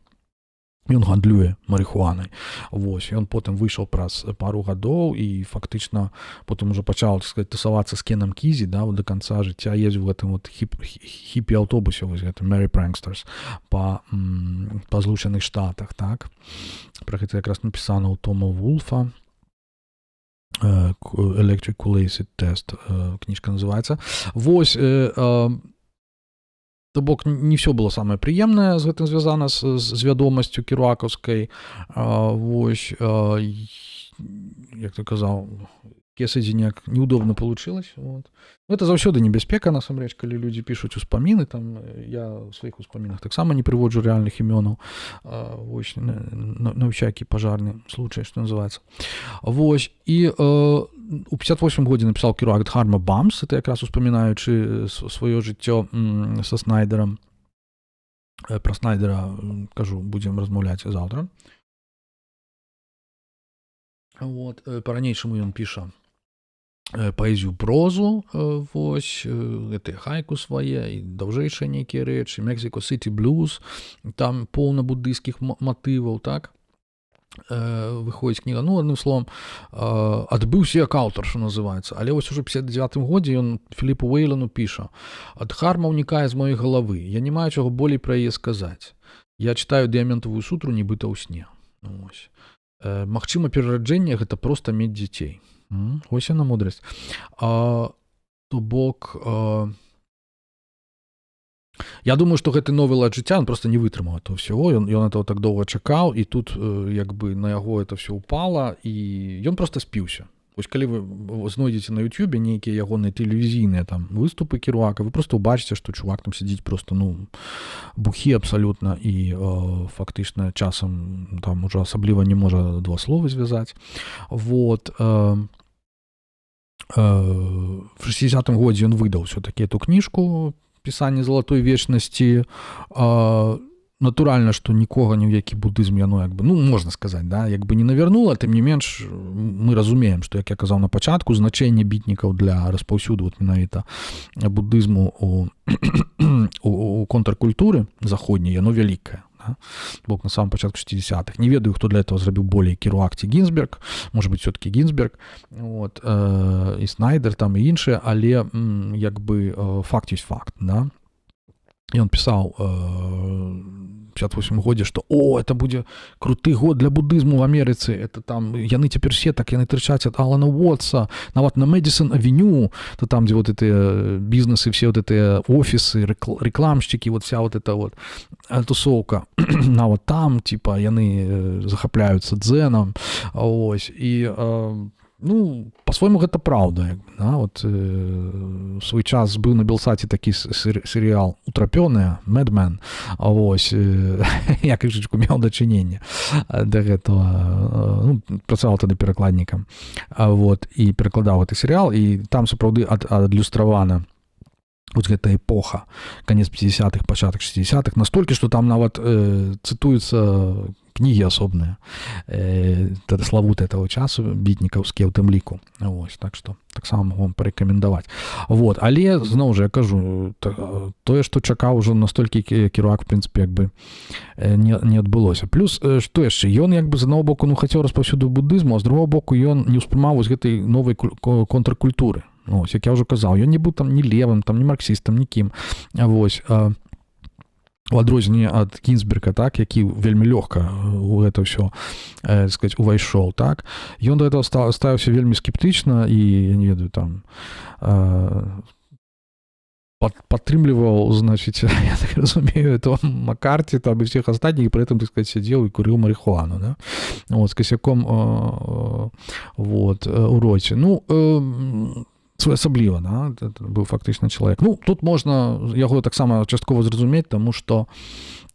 ён гандлюе марыхуанай. Вось, ён потым выйшаў праз пару гадоў і фактычна потым ужо пачаў, так сказать, тусавацца з Кенам Кізі, да, вот до канца жыцця ездзіў в гэтым вот хіпі-аўтобусе, вось гэтым Merry Pranksters па Злучаных Штатах, так. Пра гэта якраз напісана ў Тома Вулфа. Electric Kool Acid Test, кніжка называецца. Вось, то бок не все было самае прыемнае з гэтым звязана з вядомасцю керуакаўскай. Вось, як ты казаў, Кесіджі неяк неудобно получилось. Вот. Ну, это заўсёды небяспека, насамрэч, калі людзі пішуць успаміны, там я ў сваіх успамінах таксама не прыводжу рэальных імёнаў, вось, на всякий пажарны случай, што называецца. Вось, і у 58 годзе напісаў Керуак Dharma Bums, это якраз успамінаючы сваё жыццё са Снайдерам. Пра Снайдера, кажу, будзем размаўляць заўтра. Вот, па-ранейшаму ён піша паэзію, прозу, вось, гэтыя хайку свае, і даўжэйшыя нейкія рэчы, Mexico City Blues, там поўна буддыйскіх матываў, так, выходзіць кніга, ну, адным словам, адбыўся як аўтар, што называецца, але вось ужо ў 59 годзе ён Філіпу Уэйлану піша: «Дхарма ўнікае з маёй галавы, я не маю чаго болей пра яе сказаць, я читаю дыяментавую сутру нібыта ў сне». Вось. Магчыма, перараджэнне гэта проста мець дзяцей. Ось яна мудрасць. То бок, я думаю, што гэты новы лад жыцця, он просто не вытрымаў этого всего, ён этого так доўга чакаў, і тут як бы на яго это все упала, і ён просто спіўся. Вось калі вы знойдзеце на YouTube нейкія ягоныя тэлевізійныя там выступы Керуака, вы просто ўбачыце, што чувак там сядзіць просто, ну, бухі абсалютна, і фактычна часам там ужо асабліва не можа два словы звязаць. Вот. В 60-м годзе ён выдаў все-таки эту кніжку «Пісанне залатой вечнасці». Натуральна, што нікога ні ў які будызм яно, як бы, ну, можна сказаць, да, як бы не навярнула, тым не менш мы разумеем, што, як я казаў на пачатку, значэнне бітнікаў для распаўсюду вот менавіта будызму у контркультуры заходняй, яно вялікае. Да? Бок на самом пачатку 60-х. Не ведаю, хто для этого зрабіў болей, Керуак ці Гінзберг, может быть, все-таки Гінзберг, вот, і Снайдер там і іншыя, але як бы факт ёсць факт, да. І он пісаў в 58 годзе, што это будзе круты год для будызму в Амерыцы, это там, яны цяпер все так, яны трычаць ад Алана Уотса, нават на Мэдисон Авеню, то там, дзе вот эти бізнесы, все вот эти офисы, рекламщики, вот вся вот эта вот тусовка, нават там, типа, яны захапляюцца дзенам, ось, і ну, по-свойму гэта праўда, да? Вот в свой час быў на Белсаце такі серыял «Утрапёныя», «Mad Men», вось, я крышачку меў дачыненне да гэтага, ну, працаваў тады перакладнікам, вот, і перакладаў гэты серыял, і там сапраўды адлюстравана вось гэта эпоха, канец 50-х, пачатак 60-х, настолькі, што там нават цытуюцца кнігі асобныя, славутыя таго часу, бітнікаўскія ў тым ліку. Вось, так што таксама магу вам парэкамендаваць. Вот, але, зноў жа, я кажу, тое, што чакаў ужо настолькі Керуак, в прынцыпе, як бы не адбылося. Плюс, што яшчэ, ён, як бы, з аднаго боку, хацеў распаўсюду будызму, а з другого боку, ён не ўспрымаў вось гэтай новай контркультуры. Ось, як я ўжо казаў, ён не быў там ні левым, там, ні марксістам, нікім. Вось, у адрозненне ад Гінзберга, так, які вельмі лёгка у гэта ўсё, сказаць, увайшоў, так, ён да этого ставіўся вельмі скептычна і, я не ведаю, там, падтрымліваў, значыць, я так разумею, этого Маккарті, там, і всіх астатніх, і пры этом, так сказаць, сидзеў і курыў марихуану, да, вот, з касяком, вот, у роце. Ну, своеасабліва, да? Это быў фактычна чалавек. Ну, тут можна яго таксама часткова зразумець, таму што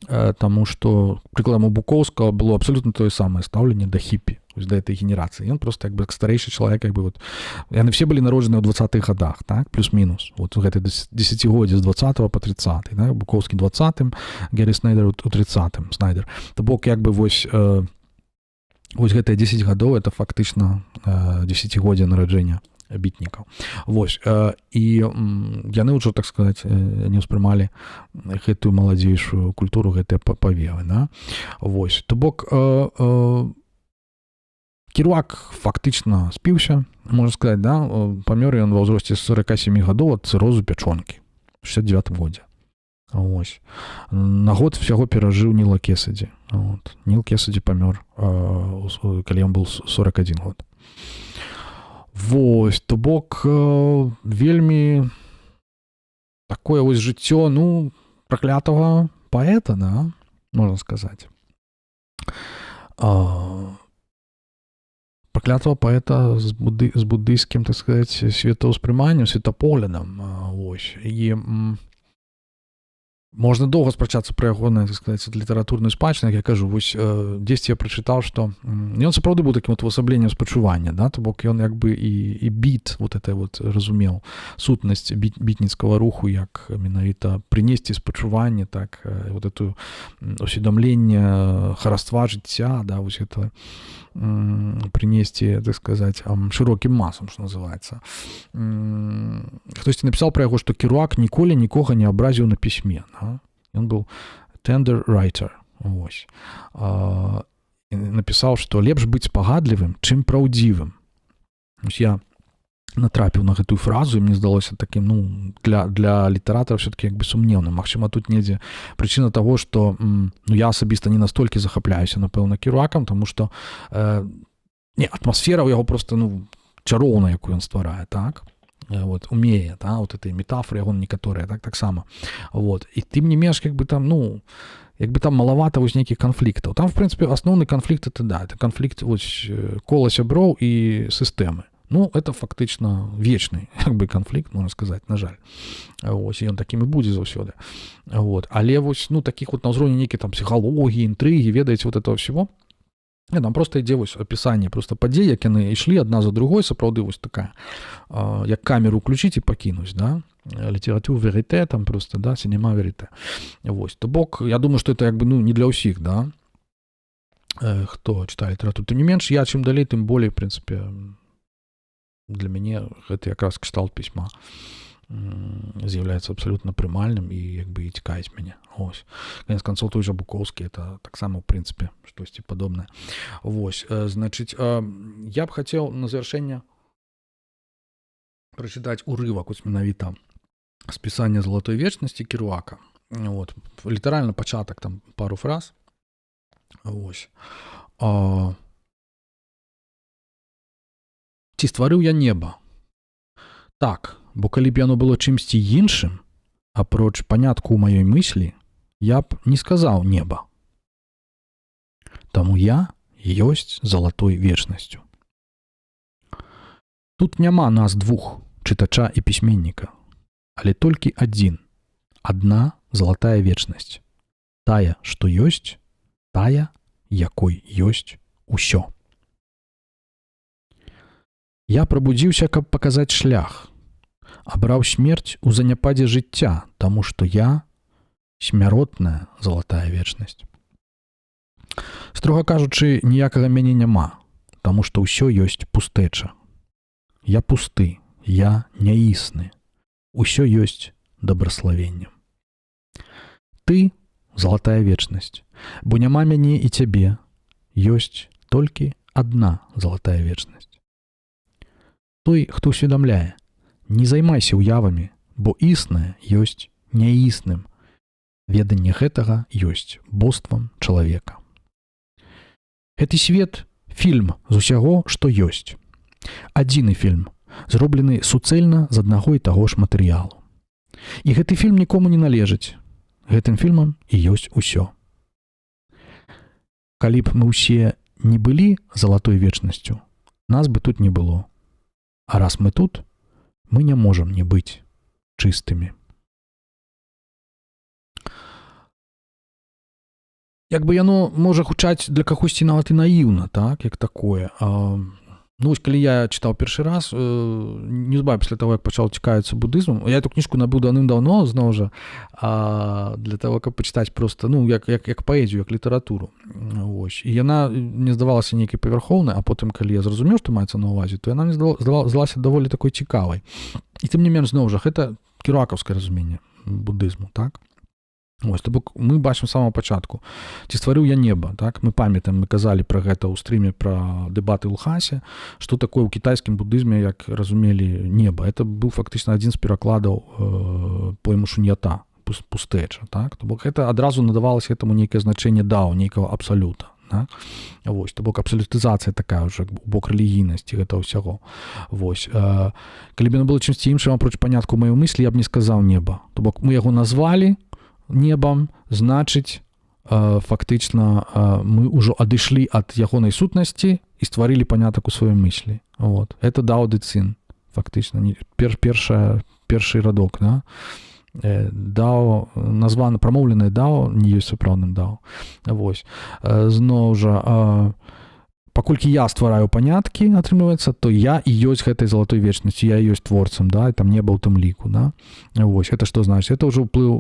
прыкладам у Букоўскага было абсолютна тое самае стаўленне да хіпі, да этой генерацыі. Ён просто як бы старэйшы чалавек, як бы вот, яны все былі народжаны ў 20-х годах, так, плюс-мінус. Вот у гэтай десятигоддзі з 20 по 30, да? Букоўскі 20-м, Геррі Снайдер у 30-м, Снайдер. То бок як бы вось гэтыя 10 гадоў это фактычна десятигоддзе нараджэння бітнікаў. Вось, і яны ўжо, так сказаць, не ўспрымалі гэтую маладзейшую культуру, гэтыя павевы, да? Вось, то бок Керуак фактычна спіўся, можна сказаць, да? Памёр ён ва ўзросце 47 гадоў ад цырозу пячонкі у 69-м годзе. Вось. На год всяго перажыў Ніла Кесаді. Вот. Ніл Кесаді памёр, калі ён быў 41 год. Вось, то бок вельмі такое вось жыццё, ну, праклятага паэта, да, можна сказаць. Праклятага паэта з буддыйскім, так сказаць, светаўспрыманнем, светапоглядам, вось. І можна доўга спрачацца пра ягоную, так сказаць, літаратурную спадчыну, як я кажу, вось дзесьці я прачытаў, што ён сапраўды быў такім увасабленнем спачування, да, то бок ён як бы і біт вот это вот разумеў сутнасць бітніцкага руху, як менавіта прынесці спачуванне, так, вот эту усведамленне хараства жыцця, да, вось это прынесці, так сказаць, шырокім масам, што называецца. Хтосьці напісаў пра яго, што Керуак ніколі нікога не абразіў на пісьме, да? Ён быў tender writer, вось. Напісаў, што лепш быць спагадлівым, чым праўдзівым. Вось я натрапіў на гэтую фразу, і мне здалося такім, ну, для літаратара все-таки як бы сумнеўным. Магчыма, тут недзе прычына таго, што ну, я асабіста не настолькі захапляюся, напэўна, Керуакам, таму што атмасфера ў яго просто, ну, чароўна, якую ён стварае, так? Вот, умее, да, вот этой метафоры, яго некаторыя, так, таксама. Вот. І тым не менш, як бы там, ну, як бы там малавата вось нейкіх канфліктаў. Там, в прынцыпе, асноўны канфлікт, это, да, это канфлікт вось кола сяброў і сістэмы. Ну, это фактычна вечны, як бы, канфлікт, можна сказаць, на жаль. Вось, і ён такім і будзе заўсёды. Вот. Але вось, ну, такіх вот на ўзроўні нейкай там псіхалогіі, інтрыгі, ведаеце, вот этого всего. Там просто ідзе вось апісанне просто падзей, як яны ішлі адна за другой, сапраўды вось такая, як камеру ўключыць і пакінуць, да? Літератур верите, там просто, да, сінема верите. Вось, то бок, я думаю, што это як бы, ну, не для ўсіх, да, хто чытае літаратуру. Тым не менш, я чым далей, тым болей, в прынцыпе, для мяне гэта якраз кшталт пісьма з'яўляецца абсалютна прымальным і як бы і цікавіць мяне. Ось. Канец канцоў, той жа Букоўскі, это таксама, в прынцыпе, штосьці падобнае. Вось, значыць, я б хацеў на завяршэнне прачытаць урывак, вось менавіта з пісання «Залатой вечнасці» Керуака. Вот. Літаральна пачатак, там, пару фраз. Вось. Ці стварыў я неба? Так, бо калі б яно было чымсьці іншым, апроч панятку ў маёй мыслі, я б не сказаў неба. Таму я ёсць залатой вечнасцю. Тут няма нас двух, чытача і пісьменніка, але толькі адзін, адна залатая вечнасць, тая, што ёсць, тая, якой ёсць усё. Я прабудзіўся, каб паказаць шлях, абраў смерць у заняпадзе жыцця, таму што я смяротная залатая вечнасць. Строга кажучы, ніякага мяне няма, таму што ўсё ёсць пустэча. Я пусты, я няісны. Усё ёсць добраславеннем. Ты — залатая вечнасць, бо няма мяне і цябе. Ёсць толькі адна залатая вечнасць. Той, хто усведамляе, не займайся ўявамі, бо існае ёсць няісным. Веданне гэтага ёсць боствам чалавека. Гэты свет — фільм з усяго, што ёсць. Адзіны фільм, зроблены суцэльна з аднаго і таго ж матэрыялу. І гэты фільм нікому не належыць. Гэтым фільмам і ёсць усё. Калі б мы ўсе не былі залатой вечнасцю, нас бы тут не было. А раз мы тут, мы не можам не быць чыстымі. Як бы яно можа гучаць для кагосьці нават і наіўна, так, як такое. Ну, вось калі я чытаў першы раз, неўзабаве пасля таго, як пачаў цікавіцца будызмам, я эту кніжку набыў даўным-даўно, зноў жа, для таго, каб пачытаць проста, ну, як паэзію, як літаратуру. Вось. І яна не здавалася нейкай павярхоўнай, а потым, калі я зразумеў, што маецца на ўвазе, то яна мне здалася даволі такой цікавай. І тым не менш, зноў жа, гэта керуакаўскае разуменне будызму, так? Вось, то бок мы бачым з самого пачатку. Ці стварыў я неба, так? Мы памятаем, мы казалі пра гэта ў стрыме пра дэбаты ў Лхасе, што такое ў кітайскім будызме, як разумелі неба. Это быў фактычна адзін з перакладаў пойму шуньята, пустэча, так? То бок гэта адразу надавалася гэтаму нейкае значэнне дао, нейкага абсалюта. Так? Вось, то бок абсалютызацыя такая ўжо, бок рэлігійнасці гэта ўсяго. Вось. Калі б яно было чымсьці іншым, апроч панятку маёй мыслі, я б не сказаў неба. То бок мы яго назвалі небам, значыць, фактычна мы ўжо адышлі ад ягонай сутнасці і стварылі панятак у сваёй мыслі. Вот. Это дао дэ цин, фактычна. Першы радок. Да? Дао, названа, прамоўленае дао, не ёсць сапраўдным дао. Вось. Зноў жа, паколькі я ствараю паняткі, атрымліваецца, то я і ёсць гэтай залатой вечнасці, я ёсць творцам, да, і там неба ў тым ліку, да. Вось, гэта што значыць? Гэта ўжо ўплыў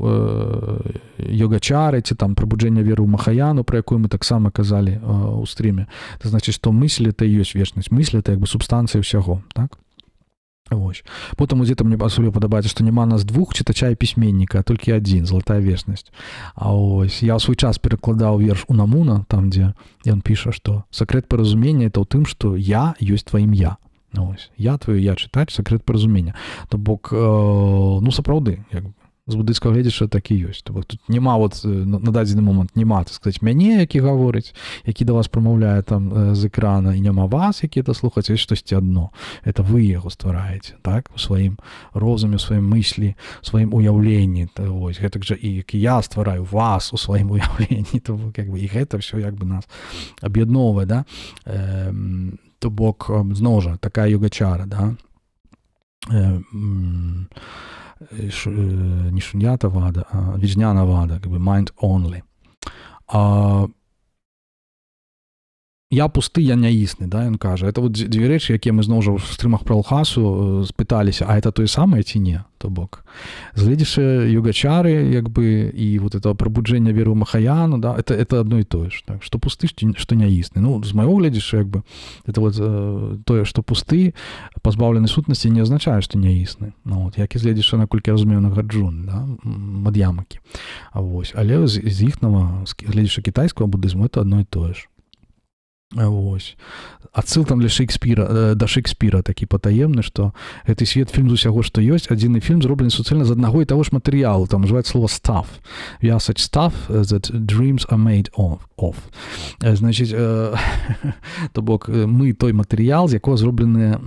йогачары, ці там прабуджэнне веры ў Махаяну, пра якую мы таксама казалі ў стріме. Це значыць, што мысль — это і ёсць вечнасць. Мысль — это як бы субстанцыя ўсяго, так? Вось. Потым дзе-то мне асабліва падабаецца, што няма нас двух чытача і пісьменніка, а толькі адзін, залатая вечнасць. А ось я ў свой час перакладаў верш Унамуна, там, дзе ён піша, што сакрэт паразумення — это ў тым, што я ёсць тваім я. Ось. Я твоё я чытач, сакрэт паразумення. То бок, ну, сапраўды, як бы, з будыцкага гледзяча так і ёсць. То бок тут няма вот на дадзены момант няма, так сказаць, мяне, які гаворыць, які да вас прамаўляе там з экрана, і няма вас, які это слухаць, ёсць штосьці адно. Это вы яго ствараеце, так? У сваім розуме, у сваім мыслі, у сваім уяўленні. Вось, гэтак жа і я ствараю вас у сваім уяўленні. То бок, як бы, і гэта ўсё як бы нас аб'ядноўвае, да? То бок, зноў жа, такая йогачара, да? Не шуньята вада, а віжняна вада, как бы mind only. Я пусты, я няісны, да, ён кажа. Это вот дзве рэчы, якія мы зноў жа ў стрымах пра Лхасу спыталіся, а это тое самае ці не? То бок, згледзячы йогачары, як бы, і вот это прабуджэнне веры ў Махаяну, да, это адно і тое ж, так, што пусты, што няісны. Ну, з майго гледзячы, як бы, это вот тое, што пусты, пазбаўлены сутнасці, не азначае, што няісны. Ну, вот, як і згледзячы, наколькі я разумею, Нагарджун, да, Мад'ямакі. Вось, але з іхнага, згледзячы кітайскага будызму, это адно і тое ж. Вось. Адсыл там да Шекспіра такі патаемны, што гэты свет фільм з усяго, што ёсць, адзіны фільм зроблены суцэльна з аднаго і таго ж матэрыялу, там называецца слова stuff. We are such stuff that dreams are made of. Значыць, то бок мы той матэрыял, з якога зробленыя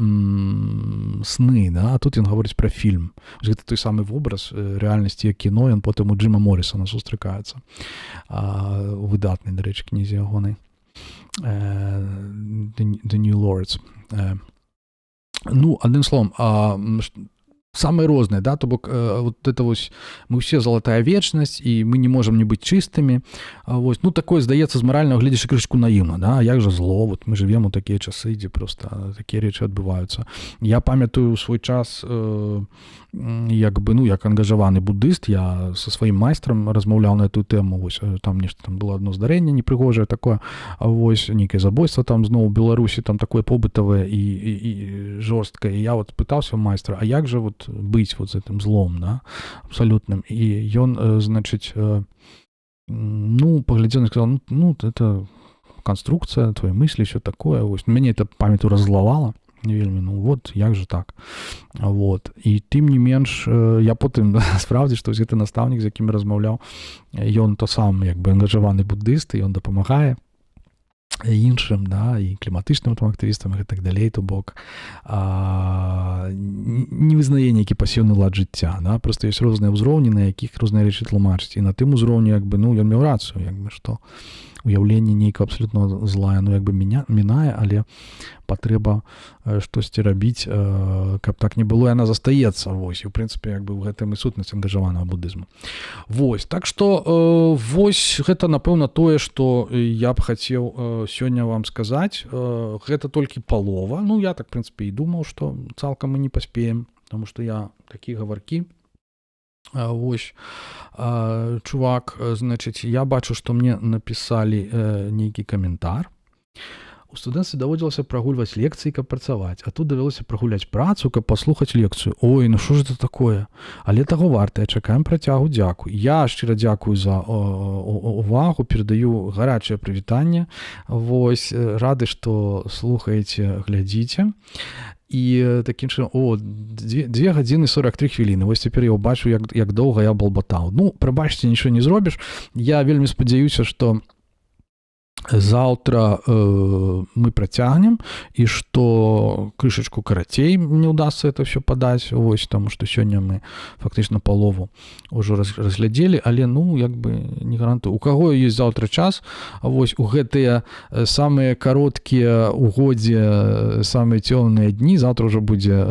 сны, да? А тут ён гаворыць пра фільм. Гэта той самы вобраз рэальнасці, як кіно, ён потым у Джима Моррісона сустракаецца. Выдатнай, дарэчы, кнізе ягонай. The New Lords. Ну, адным словом, самые розныя, да, то бок вот это вось мы ўсе залатая вечнасць і мы не можам не быць чыстымі, вось, ну такое здаецца з маральнага гледзячы крышку наіўна, да, а як жа зло, вот мы жывем у такія часы, дзе просто такія рэчы адбываюцца. Я памятаю свой час як бы, ну, як ангажаваны буддыст, я со сваім майстрам размаўляў на эту тэму, вось, там нешта, там было адно здарэнне непрыгожае такое, вось, нейкае забойства там зноў у Беларусі, там такое побытавае і жорсткае, і я вот пытаўся у майстра, а як жа вот быць вот з гэтым злом, да, абсалютным, і ён, значыць, ну, паглядзеў і сказал, ну, это канструкцыя, твои мысли, все такое, вось, мяне это, памятаю, раззлавала, вельмі, ну вот, як же так, вот, і тым не менш, я потым справді, што гэты настаўнік, з якім размаўляў, ён то сам, як бы, ангажаваны буддыст, і ён дапамагае іншым, да, і кліматычным там актывістам і так далей, то бок не вызнае нейкі пасіўны лад жыцця, да, просто ёсць розныя ўзроўні, на якіх розныя рэчы тлумачыць, і на тым узроўні, як бы, ну, ён меў рацыю, як бы, што уяўленне нейкага абсалютно злая, ну, як бы мінае, але патрэба штосьці рабіць, каб так не было, яна застаецца, вось, і ў прынцыпе, як бы, у гэтым і сутнасць ангажаванага буддызму. Вось, так што, вось, гэта, напэўна, тое, што я б хацеў сёння вам сказаць, гэта толькі палова, ну, я так, в прынцыпе, і думаў, што цалкам мы не паспеем, таму што я такі гаваркі. Вось, чувак, значыць, я бачу, што мне напісалі нейкі каментар. У студэнцтве даводзілася прагульваць лекцыі, каб працаваць, а тут давялося прагуляць працу, каб паслухаць лекцыю. Ой, ну што ж это такое? Але таго вартае, чакаем працягу, дзякуй. Я шчыра дзякую за увагу, перадаю гарачае прывітанне. Вось, рады, што слухаеце, глядзіце. І такім чынам, 2 гадзіны 43 хвіліны. Вось цяпер я ўбачу, як доўга я балбатаў. Ну, прабачце, нічого не зробіш. Я вельмі спадзяюся, што заўтра мы працягнем, і што крышачку карацей мне ўдасца это ўсё падаць, вось, таму што сёння мы фактычна палову ўжо разглядзелі, але, ну, як бы не гарантую. У каго ёсць заўтра час, вось, у гэтыя самыя кароткія ў годзе, самыя цёмныя дні, заўтра ўжо будзе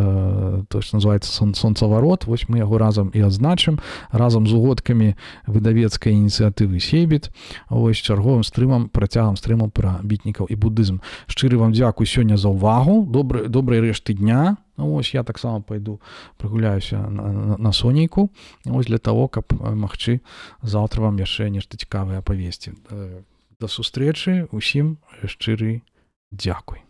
то, што называецца сонцаварот, вось мы яго разам і адзначым, разам з угодкамі выдавецкай ініцыятывы Сейбіт, вось, чарговым стрымам пра бітнікаў і буддызм. Шчыры вам дзякуй сёння за ўвагу, добрай рэшты дня. Вось я таксама пайду прагуляюся на сонейку, вось для таго, каб магчы заўтра вам яшчэ нешта цікавае апавесці. Да сустрэчы, усім шчыры дзякуй.